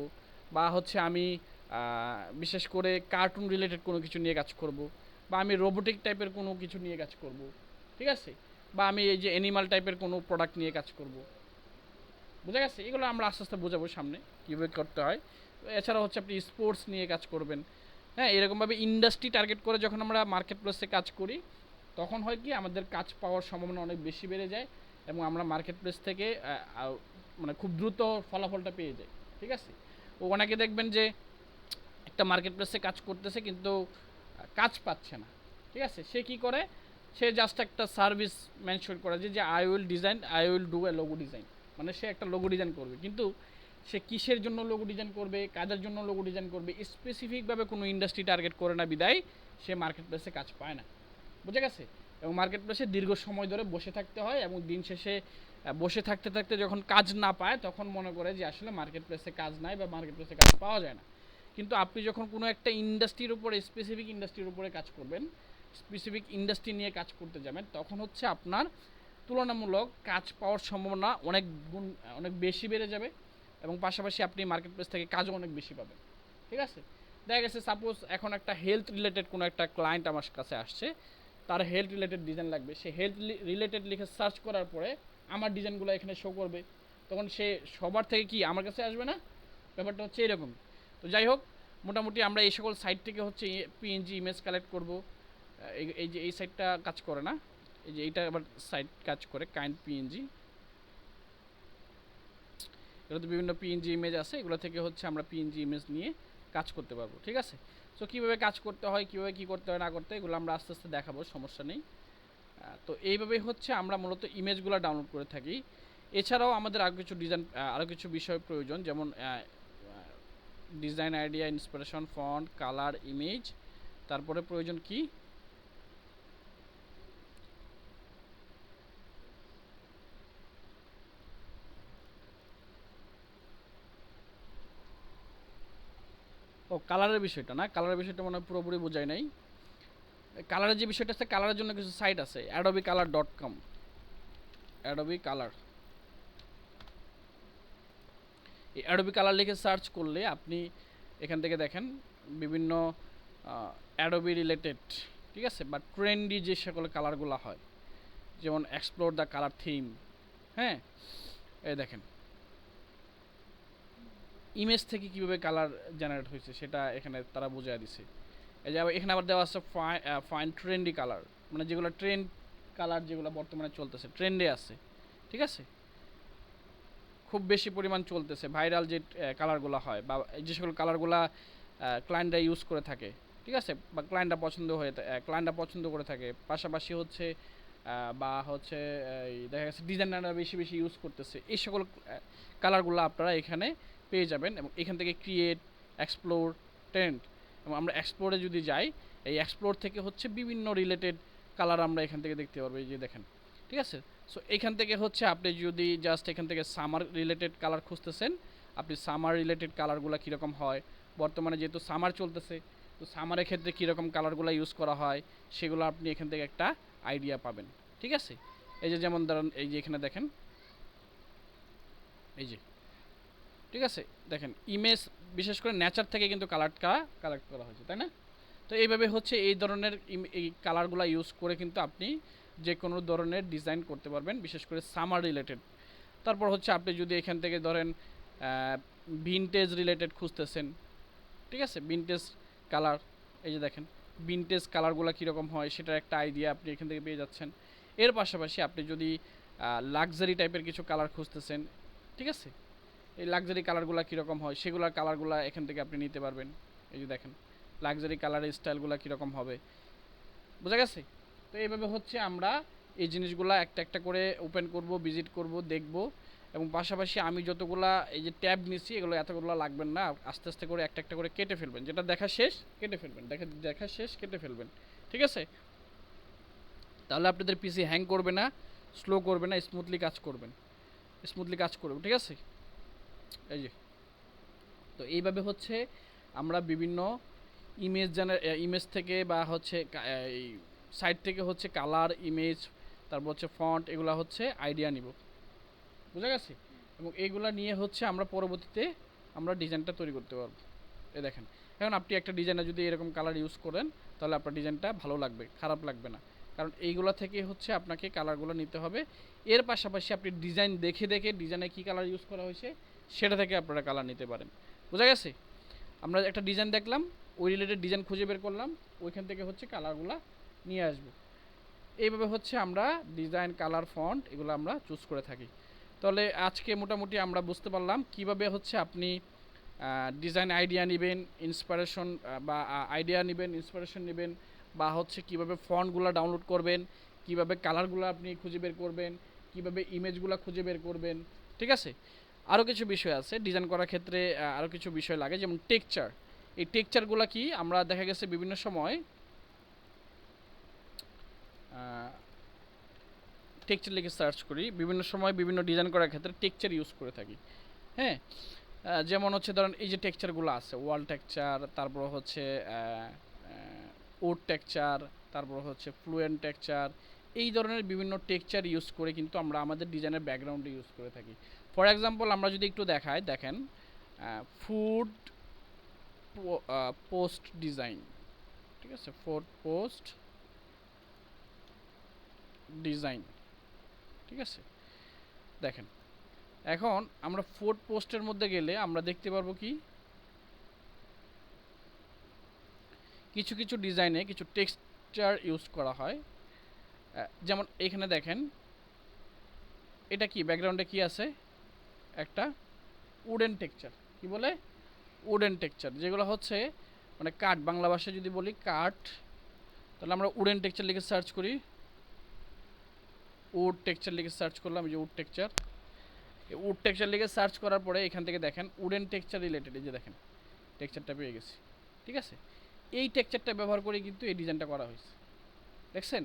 বা হচ্ছে আমি বিশেষ করে কার্টুন রিলেটেড কোনো কিছু নিয়ে কাজ করব, বা আমি রোবোটিক টাইপের কোনো কিছু নিয়ে কাজ করব, ঠিক আছে? বা আমি এই যে অ্যানিমাল টাইপের কোনো প্রোডাক্ট নিয়ে কাজ করব। বোঝা গেছে? এগুলো আমরা আস্তে আস্তে বোঝাবো সামনে কীভাবে করতে হয়। এছাড়া হচ্ছে আপনি স্পোর্টস নিয়ে কাজ করবেন। হ্যাঁ, এরকমভাবে ইন্ডাস্ট্রি টার্গেট করে যখন আমরা মার্কেট প্লেসে কাজ করি, তখন হয় কি আমাদের কাজ পাওয়ার সম্ভাবনা অনেক বেশি বেড়ে যায় এবং আমরা মার্কেট প্লেস থেকে মানে খুব দ্রুত ফলাফলটা পেয়ে যাই, ঠিক আছে? ও অনেকে দেখবেন যে একটা মার্কেট প্লেসে কাজ করতেছে কিন্তু কাজ পাচ্ছে না, ঠিক আছে? সে কি করে? সে জাস্ট একটা সার্ভিস মেনশন করে যে I will do a logo design, মানে সে একটা লোগো ডিজাইন করবে, কিন্তু সে কিসের জন্য লোগো ডিজাইন করবে, কাজের জন্য লোগো ডিজাইন করবে, স্পেসিফিকভাবে কোনো ইন্ডাস্ট্রি টার্গেট করে না বিদায় সে মার্কেট প্লেসে কাজ পায় না। বুঝে গেছে? এবং মার্কেট প্লেসে দীর্ঘ সময় ধরে বসে থাকতে হয় এবং দিন শেষে বসে থাকতে থাকতে যখন কাজ না পায় তখন মনে করে যে আসলে মার্কেট প্লেসে কাজ নাই বা মার্কেট প্লেসে কাজ পাওয়া যায় না। কিন্তু আপনি যখন কোনো একটা ইন্ডাস্ট্রির উপরে, স্পেসিফিক ইন্ডাস্ট্রির উপরে কাজ করবেন, স্পেসিফিক ইন্ডাস্ট্রি নিয়ে কাজ করতে যাবেন, তখন হচ্ছে আপনার তুলনামূলক কাজ পাওয়ার সম্ভাবনা অনেক বেশি বেড়ে যাবে এবং পাশাপাশি আপনি মার্কেট প্লেস থেকে কাজও অনেক বেশি পাবেন। ঠিক আছে? দেখা গেছে সাপোজ এখন একটা হেলথ রিলেটেড কোনো একটা ক্লায়েন্ট আমার কাছে আসছে, তার হেলথ রিলেটেড ডিজাইন লাগবে, সে হেলথ রিলেটেড লিখে সার্চ করার পরে আমার ডিজাইনগুলো এখানে শো করবে, তখন সে সবার থেকে কি আমার কাছে আসবে না? ব্যাপারটা হচ্ছে এরকম। তো যাই হোক, মোটামুটি আমরা এই সকল সাইট থেকে হচ্ছে পিএনজি ইমেজ কালেক্ট করব। এই যে এই সাইটটা কাজ করে না, এই যে এইটা আবার সাইট কাজ করে কাইন্ড পিএনজি, এগুলোতে বিভিন্ন পিএনজি ইমেজ আছে, এগুলো থেকে হচ্ছে আমরা পিএনজি ইমেজ নিয়ে কাজ করতে পারবো। ঠিক আছে? সো কীভাবে কাজ করতে হয়, কীভাবে কী করতে হয় না করতে, এগুলো আমরা আস্তে আস্তে দেখাবো, সমস্যা নেই। তো এইভাবে হচ্ছে আমরা মূলত ইমেজগুলো ডাউনলোড করে থাকি। এছাড়াও আমাদের আরও কিছু বিষয় প্রয়োজন, যেমন design idea, inspiration, font, colour, image. তারপরে প্রয়োজন কি? ও কালারের বিষয়টা না, কালারের বিষয়টা মনে হয় পুরোপুরি বোঝায় নাই। কালারের যে বিষয়টা আছে, কালারের জন্য কিছু সাইট আছে, adobecolor.com, অ্যাডোবি কালার। এই অ্যাডোবি কালার লিখে সার্চ করলে আপনি এখান থেকে দেখেন বিভিন্ন অ্যাডোবি রিলেটেড, ঠিক আছে, বা ট্রেন্ডি যে সকল কালারগুলো হয়, যেমন এক্সপ্লোর দ্য কালার থিম। হ্যাঁ, এই দেখেন ইমেজ থেকে কীভাবে কালার জেনারেট হয়েছে সেটা এখানে তারা বুঝিয়ে দিছে। এই যে এখানে আবার দেওয়া আছে ফাইন ট্রেন্ডি কালার, মানে যেগুলো ট্রেন্ড কালার, যেগুলো বর্তমানে চলতেছে, ট্রেন্ডে আছে। ঠিক আছে? খুব বেশি পরিমাণ চলতেছে, ভাইরাল যে কালারগুলো হয় বা যে সকল কালারগুলো ক্লায়েন্টরা ইউজ করে থাকে। ঠিক আছে? বা ক্লায়েন্টরা পছন্দ করে থাকে, পাশাপাশি হচ্ছে বা হচ্ছে দেখা গেছে ডিজাইনাররা বেশি বেশি ইউজ করতেছে, এই সকল কালারগুলো আপনারা এখানে পেয়ে যাবেন। এবং এখান থেকে ক্রিয়েট, এক্সপ্লোর, ট্রেন্ড, এবং আমরা এক্সপ্লোরে যদি যাই, এই এক্সপ্লোর থেকে হচ্ছে বিভিন্ন রিলেটেড কালার আমরা এখান থেকে দেখতে পারবো, এই যে দেখেন। ঠিক আছে? সো এখান থেকে হচ্ছে আপনি যদি জাস্ট এখান থেকে সামার রিলেটেড কালার খুঁজতেছেন, আপনি সামার রিলেটেড কালারগুলো কীরকম হয়, বর্তমানে যেহেতু সামার চলতেছে, তো সামারের ক্ষেত্রে কীরকম কালারগুলো ইউজ করা হয় সেগুলো আপনি এখান থেকে একটা আইডিয়া পাবেন। ঠিক আছে? এই যে যেমন ধরেন, এই যে এখানে দেখেন, এই যে, ঠিক আছে, দেখেন ইমেজ, বিশেষ করে নেচার থেকে কিন্তু কালারটা কালেক্ট করা হয়েছে, তাই না? তো এইভাবে হচ্ছে এই ধরনের এই কালারগুলো ইউজ করে কিন্তু আপনি যে কোনো ধরনের ডিজাইন করতে পারবেন, বিশেষ করে সামার রিলেটেড। তারপর হচ্ছে আপনি যদি এখান থেকে ধরেন ভিনটেজ রিলেটেড খুঁজতেছেন, ঠিক আছে, ভিনটেজ কালার, এই যে দেখেন ভিনটেজ কালারগুলো কীরকম হয় সেটার একটা আইডিয়া আপনি এখান থেকে পেয়ে যাচ্ছেন। এর পাশাপাশি আপনি যদি লাক্সারি টাইপের কিছু কালার খুঁজতেছেন, ঠিক আছে, এই লাক্সারি কালারগুলো কীরকম হয় সেগুলোর কালারগুলো এখান থেকে আপনি নিতে পারবেন। এই যে দেখেন লাক্সারি কালারের স্টাইলগুলো কীরকম হবে, বোঝা গেছে? তো এইভাবে হচ্ছে আমরা এই জিনিসগুলো একটা একটা করে ওপেন করব, ভিজিট করব, দেখব। এবং পাশাপাশি আমি যতগুলা এই যে ট্যাব নিচ্ছি, এগুলো এতগুলো লাগবেন না, আস্তে আস্তে করে একটা একটা করে কেটে ফেলবেন, যেটা দেখা শেষ কেটে ফেলবেন, দেখা শেষ কেটে ফেলবেন। ঠিক আছে? তাহলে আপনাদের পিসি হ্যাং করবে না, স্লো করবে না, স্মুথলি কাজ করবে। ঠিক আছে? এই যে, তো এইভাবে হচ্ছে আমরা বিভিন্ন ইমেজ থেকে বা হচ্ছে এই সাইট থেকে হচ্ছে কালার, ইমেজ, তারপর হচ্ছে ফন্ট, এগুলো হচ্ছে আইডিয়া নিব। বুঝা গেছে? এবং এইগুলা নিয়ে হচ্ছে আমরা পরবর্তীতে আমরা ডিজাইনটা তৈরি করতে পারবো। এই দেখেন, এখন আপনি একটা ডিজাইনে যদি এরকম কালার ইউজ করেন তাহলে আপনার ডিজাইনটা ভালো লাগবে, খারাপ লাগবে না, কারণ এইগুলা থেকে হচ্ছে আপনাকে কালারগুলো নিতে হবে। এর পাশাপাশি আপনি ডিজাইন দেখে দেখে ডিজাইনে কী কালার ইউজ করা হয়েছে সেটা থেকে আপনারা কালার নিতে পারেন। বোঝা গেছে? আমরা একটা ডিজাইন দেখলাম, ওই রিলেটেড ডিজাইন খুঁজে বের করলাম, ওইখান থেকে হচ্ছে কালারগুলো নিয়ে আসবো। এইভাবে হচ্ছে আমরা ডিজাইন, কালার, ফন্ট এগুলো আমরা চুজ করে থাকি। তাহলে আজকে মোটামুটি আমরা বুঝতে পারলাম কিভাবে হচ্ছে আপনি ডিজাইন আইডিয়া নেবেন, ইন্সপিরেশন নেবেন, বা হচ্ছে কিভাবে ফন্টগুলো ডাউনলোড করবেন, কিভাবে কালারগুলো আপনি খুঁজে বের করবেন, কিভাবে ইমেজগুলো খুঁজে বের করবেন। ঠিক আছে? আরও কিছু বিষয় আছে ডিজাইন করার ক্ষেত্রে, আরও কিছু বিষয় লাগে, যেমন টেক্সচার। এই টেক্সচারগুলো কি আমরা দেখা গেছে বিভিন্ন সময় টেক্সচার লিখে সার্চ করি, বিভিন্ন সময় বিভিন্ন ডিজাইন করার ক্ষেত্রে টেক্সচার ইউজ করে থাকি। হ্যাঁ, যেমন হচ্ছে ধরেন এই যে টেক্সচারগুলো আছে, ওয়াল টেক্সচার, তারপর হচ্ছে উড টেক্সচার, তারপর হচ্ছে ফ্লুয়েন্ট টেক্সচার, এই ধরনের বিভিন্ন টেক্সচার ইউজ করে কিন্তু আমরা আমাদের ডিজাইনের ব্যাকগ্রাউন্ডে ইউজ করে থাকি। ফর এক্সাম্পল আমরা যদি একটু দেখাই, দেখেন ফুড পোস্ট ডিজাইন, ঠিক আছে, ফুড পোস্ট ডিজাইন, ঠিক আছে। দেখেন এখন আমরা ফুড পোস্টের মধ্যে গেলে আমরা দেখতে পারবো কি কিছু কিছু ডিজাইনে কিছু টেক্সচার ইউজ করা হয়। যেমন এখানে দেখেন এটা কি ব্যাকগ্রাউন্ডে কি আছে, একটা উডেন টেক্সচার, কি বলে উডেন টেক্সচার, যেগুলো হচ্ছে মানে কাঠ, বাংলা ভাষায় যদি বলি কাঠ, তাহলে আমরা উডেন টেক্সচার লিখে সার্চ করি, উড টেক্সচার লিখে সার্চ করলাম, এই যে উড টেক্সচার, এই উড টেক্সচার লিখে সার্চ করার পরে এখান থেকে দেখেন উডেন টেক্সচার রিলেটেড, এই যে দেখেন টেক্সচারটা পেয়ে গেছি, ঠিক আছে। এই টেক্সচারটা ব্যবহার করে কিন্তু এই ডিজাইনটা করা হয়েছে, দেখছেন।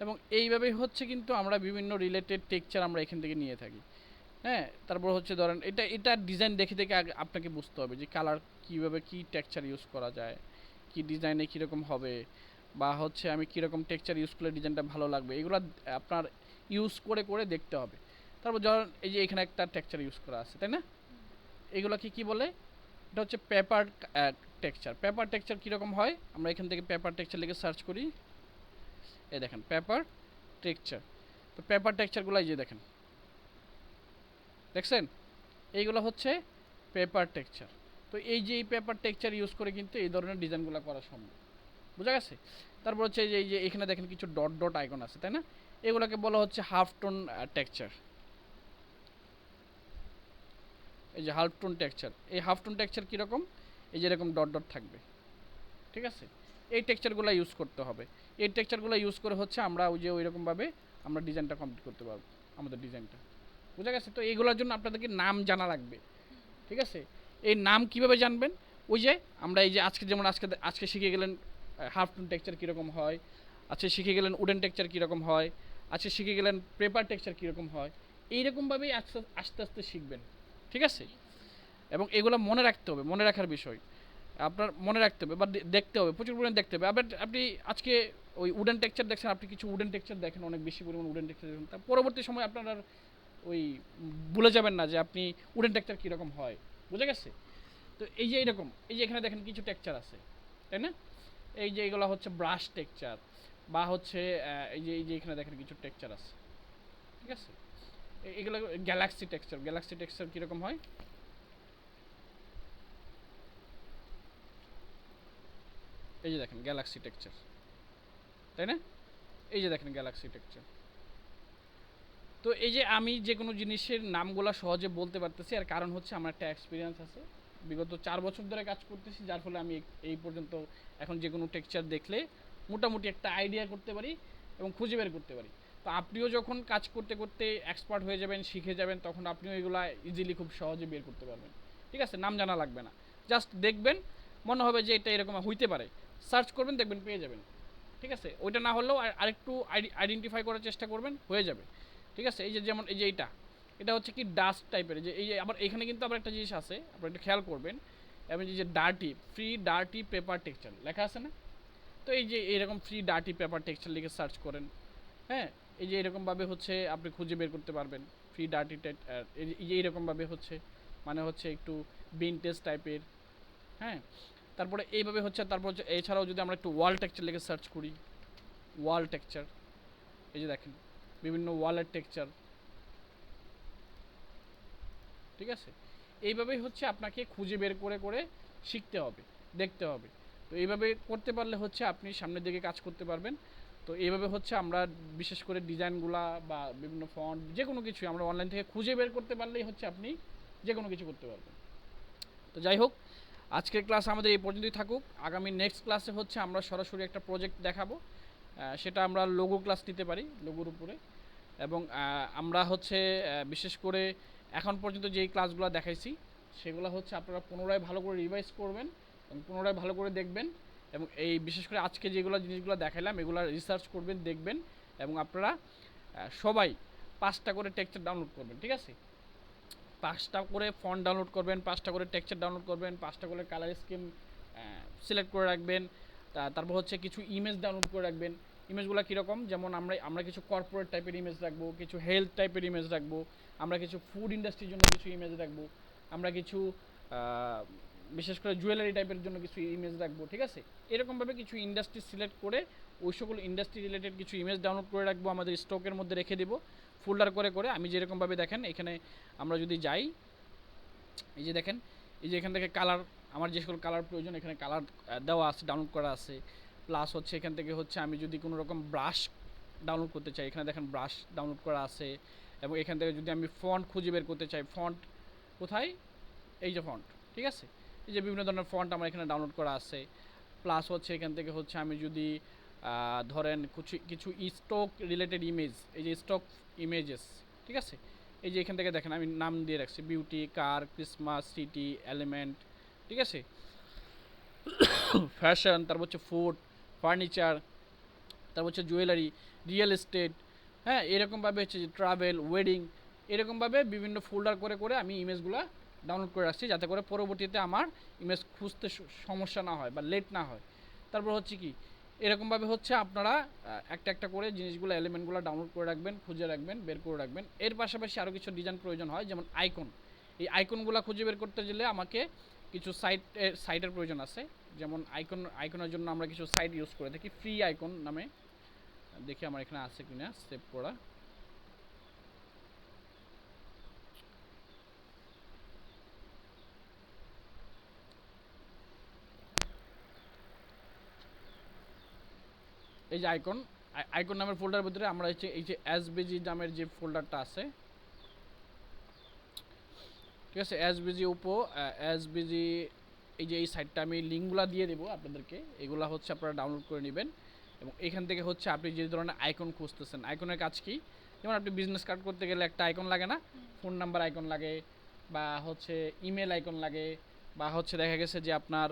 এবং এইভাবেই হচ্ছে কিন্তু আমরা বিভিন্ন রিলেটেড টেক্সচার আমরা এখান থেকে নিয়ে থাকি। হ্যাঁ, তারপর হচ্ছে ধরেন এটা এটা ডিজাইন দেখে দেখে আগে আপনাকে বুঝতে হবে যে কালার কীভাবে কী টেক্সচার ইউজ করা যায়, কি ডিজাইনে কীরকম হবে, বা হচ্ছে আমি কীরকম টেক্সচার ইউজ করলে ডিজাইনটা ভালো লাগবে, এগুলো আপনার ইউজ করে করে দেখতে হবে। তারপর ধরেন এই যে এখানে একটা টেক্সচার ইউজ করা আছে, তাই না, এগুলো কি বলে, এটা হচ্ছে পেপার টেক্সচার। পেপার টেক্সচার কীরকম হয়, আমরা এখান থেকে পেপার টেক্সচার লিখে সার্চ করি, এই দেখেন পেপার টেক্সচার। তো পেপার টেক্সচারগুলো এই যে দেখেন, দেখছেন, এইগুলো হচ্ছে পেপার টেক্সচার। তো এই যে এই পেপার টেক্সচার ইউজ করে কিন্তু এই ধরনের ডিজাইনগুলো করা সম্ভব, বোঝা গেছে। তারপর হচ্ছে এই যে এখানে দেখেন কিছু ডট ডট আইকন আছে, তাই না, এগুলোকে বলা হচ্ছে হাফ টোন টেক্সচার। এই যে হাফ টোন টেক্সচার, এই হাফ টোন টেক্সচার কীরকম, এই যে এরকম ডট ডট থাকবে, ঠিক আছে। এই টেক্সচারগুলো ইউজ করতে হবে, এই টেক্সচারগুলো ইউজ করে হচ্ছে আমরা ওই যে ওইরকমভাবে আমরা ডিজাইনটা কমপ্লিট করতে পারবো, আমাদের ডিজাইনটা, বোঝা গেছে। তো এইগুলোর জন্য আপনাদেরকে নাম জানা লাগবে, ঠিক আছে। এই নাম কিভাবে জানবেন, ওই যে আমরা এই যে আজকে যেমন আজকে শিখে গেলেন হাফ টোন টেক্সচার কীরকম হয়, আজকে শিখে গেলেন উডেন টেক্সচার কীরকম হয়, আজকে শিখে গেলেন পেপার টেক্সচার কীরকম হয়, এইরকমভাবেই আস্তে আস্তে আস্তে শিখবেন, ঠিক আছে। এবং এগুলো মনে রাখতে হবে, মনে রাখার বিষয় আপনার মনে রাখতে হবে বা দেখতে হবে, প্রচুর পরিমাণে দেখতে হবে। আবার আপনি আজকে ওই উডেন টেক্সচার দেখছেন, আপনি কিছু উডেন টেক্সচার দেখেন, অনেক বেশি পরিমাণ উডেন টেক্সচার দেখেন, তার পরবর্তী সময় আপনার আর ওই ভুলে যাবেন না যে আপনি উডেন টেক্সচার কীরকম হয়, বুঝে গেছে। তো এই যে এইরকম এই যে এখানে দেখেন কিছু টেক্সচার আছে, তাই না, এই যে এগুলো হচ্ছে ব্রাশ টেক্সচার, বা হচ্ছে এই যে এখানে দেখেন কিছু টেক্সচার আছে, ঠিক আছে। এগুলো গ্যালাক্সি টেক্সচার, গ্যালাক্সি টেক্সচার কীরকম হয়, এই যে দেখেন গ্যালাক্সি টেক্সচার, তাই না, এই যে দেখেন গ্যালাক্সি টেক্সচার। তো এই যে আমি যে কোনো জিনিসের নামগুলো সহজে বলতে পারতেছি, আর কারণ হচ্ছে আমার একটা এক্সপিরিয়েন্স আছে, বিগত 4 বছর ধরে কাজ করতেছি, যার ফলে আমি এই পর্যন্ত এখন যে কোনো টেক্সচার দেখলে মোটামুটি একটা আইডিয়া করতে পারি এবং খুঁজে বের করতে পারি। তো আপনিও যখন কাজ করতে করতে এক্সপার্ট হয়ে যাবেন, শিখে যাবেন, তখন আপনিও এগুলো ইজিলি খুব সহজে বের করতে পারবেন, ঠিক আছে। নাম জানা লাগবে না, জাস্ট দেখবেন, মনে হবে যে এটা এরকম হইতে পারে, সার্চ করবেন, দেখবেন পেয়ে যাবেন, ঠিক আছে। ওইটা না হলেও আরেকটু আইডেন্টিফাই করার চেষ্টা করবেন, হয়ে যাবে, ঠিক আছে। এই যে যেমন এই যে এটা হচ্ছে কি ডাস্ট টাইপের, যে এই যে আবার এখানে কিন্তু আবার একটা জিনিস আছে, আপনারা একটু খেয়াল করবেন, এবং এই যে dirty, free dirty paper texture লেখা আছে না, তো এই যে এরকম ফ্রি ডার্টি পেপার টেক্সচার লিখে সার্চ করেন, হ্যাঁ, এই যে এরকমভাবে হচ্ছে আপনি খুঁজে বের করতে পারবেন ফ্রি ডার্টি, এই যে এইরকমভাবে হচ্ছে মানে হচ্ছে একটু ভিনটেজ টাইপের, হ্যাঁ। তারপরে এইভাবে হচ্ছে, তারপর হচ্ছে এছাড়াও যদি আমরা একটু ওয়াল টেক্সচার লিখে সার্চ করি, ওয়াল টেক্সচার, এই যে দেখেন বিভিন্ন ওয়ালের টেক্সচার, ঠিক আছে। এইভাবেই হচ্ছে আপনাকে খুঁজে বের করে করে শিখতে হবে, দেখতে হবে। তো এইভাবে করতে পারলে হচ্ছে আপনি সামনের দিকে কাজ করতে পারবেন। তো এইভাবে হচ্ছে আমরা বিশেষ করে ডিজাইনগুলা বা বিভিন্ন ফন্ট যে কোনো কিছু আমরা অনলাইন থেকে খুঁজে বের করতে পারলেই হচ্ছে আপনি যে কোনো কিছু করতে পারবেন। তো যাই হোক, আজকের ক্লাস আমাদের এই পর্যন্তই থাকুক। আগামী নেক্সট ক্লাসে হচ্ছে আমরা সরাসরি একটা প্রজেক্ট দেখাবো, সেটা আমরা লোগো ক্লাস নিতে পারি, লোগোর উপরে। এবং আমরা হচ্ছে বিশেষ করে এখন পর্যন্ত যেই ক্লাসগুলো দেখাইছি সেগুলো হচ্ছে আপনারা পুনরায় ভালো করে রিভাইজ করবেন এবং পুনরায় ভালো করে দেখবেন, এবং এই বিশেষ করে আজকে যেগুলো জিনিসগুলো দেখাইলাম এগুলো রিসার্চ করবেন, দেখবেন, এবং আপনারা সবাই 5টা করে টেক্সচার ডাউনলোড করবেন, ঠিক আছে? 5টা করে ফন্ট ডাউনলোড করবেন, 5টা করে টেক্সচার ডাউনলোড করবেন, 5টা করে কালার স্কিম সিলেক্ট করে রাখবেন। তারপর হচ্ছে কিছু ইমেজ ডাউনলোড করে রাখবেন। ইমেজগুলো কীরকম, যেমন আমরা কিছু কর্পোরেট টাইপের ইমেজ রাখবো, কিছু হেলথ টাইপের ইমেজ রাখবো, আমরা কিছু ফুড ইন্ডাস্ট্রির জন্য কিছু ইমেজ রাখবো, আমরা কিছু বিশেষ করে জুয়েলারি টাইপের জন্য কিছু ইমেজ রাখবো, ঠিক আছে? এরকমভাবে কিছু ইন্ডাস্ট্রি সিলেক্ট করে ওই সকল ইন্ডাস্ট্রি রিলেটেড কিছু ইমেজ ডাউনলোড করে রাখবো, আমাদের স্টকের মধ্যে রেখে দেবো ফোল্ডার করে করে। আমি যেরকমভাবে দেখেন এখানে আমরা যদি যাই, এই যে দেখেন, এই যে এখান থেকে কালার, আমার যে সকল কালার প্রয়োজন এখানে কালার দেওয়া আছে, ডাউনলোড করা আছে। প্লাস হচ্ছে এখান থেকে হচ্ছে আমি যদি কোনো রকম ব্রাশ ডাউনলোড করতে চাই, এখানে দেখেন ব্রাশ ডাউনলোড করা আছে। এবং এখান থেকে যদি আমি ফন্ট খুঁজে বের করতে চাই, ফন্ট কোথায়, এই যে ফন্ট, ঠিক আছে? এই যে বিভিন্ন ধরনের ফন্ট আমার এখানে ডাউনলোড করা আছে। প্লাস হচ্ছে এখান থেকে হচ্ছে আমি যদি ধরেন কিছু স্টক রিলেটেড ইমেজ, এই যে স্টক ইমেজেস, ঠিক আছে? এই যে এখান থেকে দেখেন আমি নাম দিয়ে রাখছি বিউটি, কার, ক্রিসমাস, সিটি, এলিমেন্ট, ঠিক আছে? ফ্যাশন, তারপর হচ্ছে ফুড, ফার্নিচার, তারপর হচ্ছে জুয়েলারি, রিয়েল এস্টেট, হ্যাঁ, এরকমভাবে হচ্ছে যে ট্রাভেল, ওয়েডিং, এরকমভাবে বিভিন্ন ফোল্ডার করে করে আমি ইমেজগুলো ডাউনলোড করে রাখছি, যাতে করে পরবর্তীতে আমার ইমেজ খুঁজতে সমস্যা না হয় বা লেট না হয়। তারপর হচ্ছে কি, এরকমভাবে হচ্ছে আপনারা একটা একটা করে জিনিসগুলো, এলিমেন্টগুলো ডাউনলোড করে রাখবেন, খুঁজে রাখবেন, বের করে রাখবেন। এর পাশাপাশি আরও কিছু ডিজাইন প্রয়োজন হয়, যেমন আইকন। এই আইকনগুলো খুঁজে বের করতে গেলে আমাকে কিছু সাইটের প্রয়োজন আছে। যেমন আইকনের জন্য আমরা কিছু সাইট ইউজ করে থাকি, ফ্রি আইকন নামে। দেখি আমার এখানে আছে কিনা সেভ করা। এই যে আইকন নামের ফোল্ডারের ভিতরে আমরা হচ্ছে এই যে এসবিজি নামের যে ফোল্ডারটা আছে, ঠিক আছে? এসবিজি উপো, এসবিজি, এই যে এই সাইটটা আমি লিঙ্কগুলো দিয়ে দেবো আপনাদেরকে, এগুলো হচ্ছে আপনারা ডাউনলোড করে নেবেন। এবং এখান থেকে হচ্ছে আপনি যে ধরনের আইকন খুঁজতেছেন, আইকনের কাজ কি, যেমন আপনি বিজনেস কার্ড করতে গেলে একটা আইকন লাগে না, ফোন নাম্বার আইকন লাগে, বা হচ্ছে ইমেল আইকন লাগে, বা হচ্ছে দেখা গেছে যে আপনার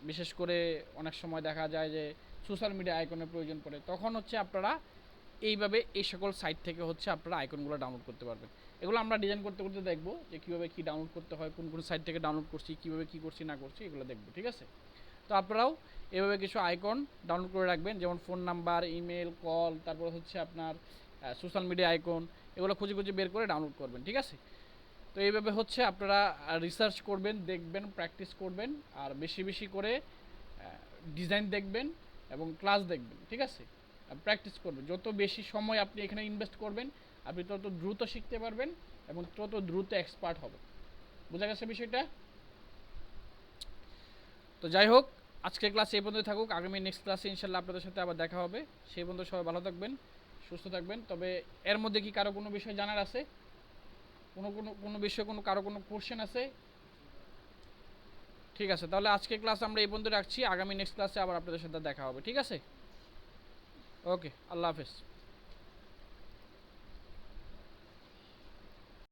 বিশেষ করে অনেক সময় দেখা যায় যে সোশ্যাল মিডিয়া আইকনের প্রয়োজন পড়ে, তখন হচ্ছে আপনারা এইভাবে এই সকল সাইট থেকে হচ্ছে আপনারা আইকনগুলো ডাউনলোড করতে পারবেন। এগুলো আমরা ডিজাইন করতে করতে দেখবো যে কীভাবে কী ডাউনলোড করতে হয়, কোন কোন সাইট থেকে ডাউনলোড করছি, কীভাবে কী করছি না করছি, এগুলো দেখবো, ঠিক আছে? তো আপনারাও এভাবে কিছু আইকন ডাউনলোড করে রাখবেন, যেমন ফোন নাম্বার, ইমেল, কল, তারপর হচ্ছে আপনার সোশ্যাল মিডিয়া আইকন, এগুলো খুঁজে খুঁজে বের করে ডাউনলোড করবেন, ঠিক আছে? তো এইভাবে হচ্ছে আপনারা রিসার্চ করবেন, দেখবেন, প্র্যাকটিস করবেন, আর বেশি বেশি করে ডিজাইন দেখবেন এবং ক্লাস দেখবেন, ঠিক আছে? প্র্যাকটিস করবেন। যত বেশি সময় আপনি এখানে ইনভেস্ট করবেন, আপনি তত দ্রুত শিখতে পারবেন এবং তত দ্রুত এক্সপার্ট হবেন। বোঝা গেছে বিষয়টা? তো যাই হোক, আজকের ক্লাস এই পর্যন্ত থাকুক। আগামী নেক্সট ক্লাসে ইনশাল্লাহ আপনাদের সাথে আবার দেখা হবে। সেই পর্যন্ত সবাই ভালো থাকবেন, সুস্থ থাকবেন। তবে এর মধ্যে কি কারো কোনো বিষয় জানার আছে? কোনো বিষয়ে কারো কোনো কোশ্চেন আছে? ঠিক আছে, তাহলে আজকের ক্লাস আমরা এই পর্যন্ত রাখছি। আগামী নেক্সট ক্লাসে আবার আপনাদের সাথে দেখা হবে, ঠিক আছে? ওকে, আল্লাহ হাফেজ।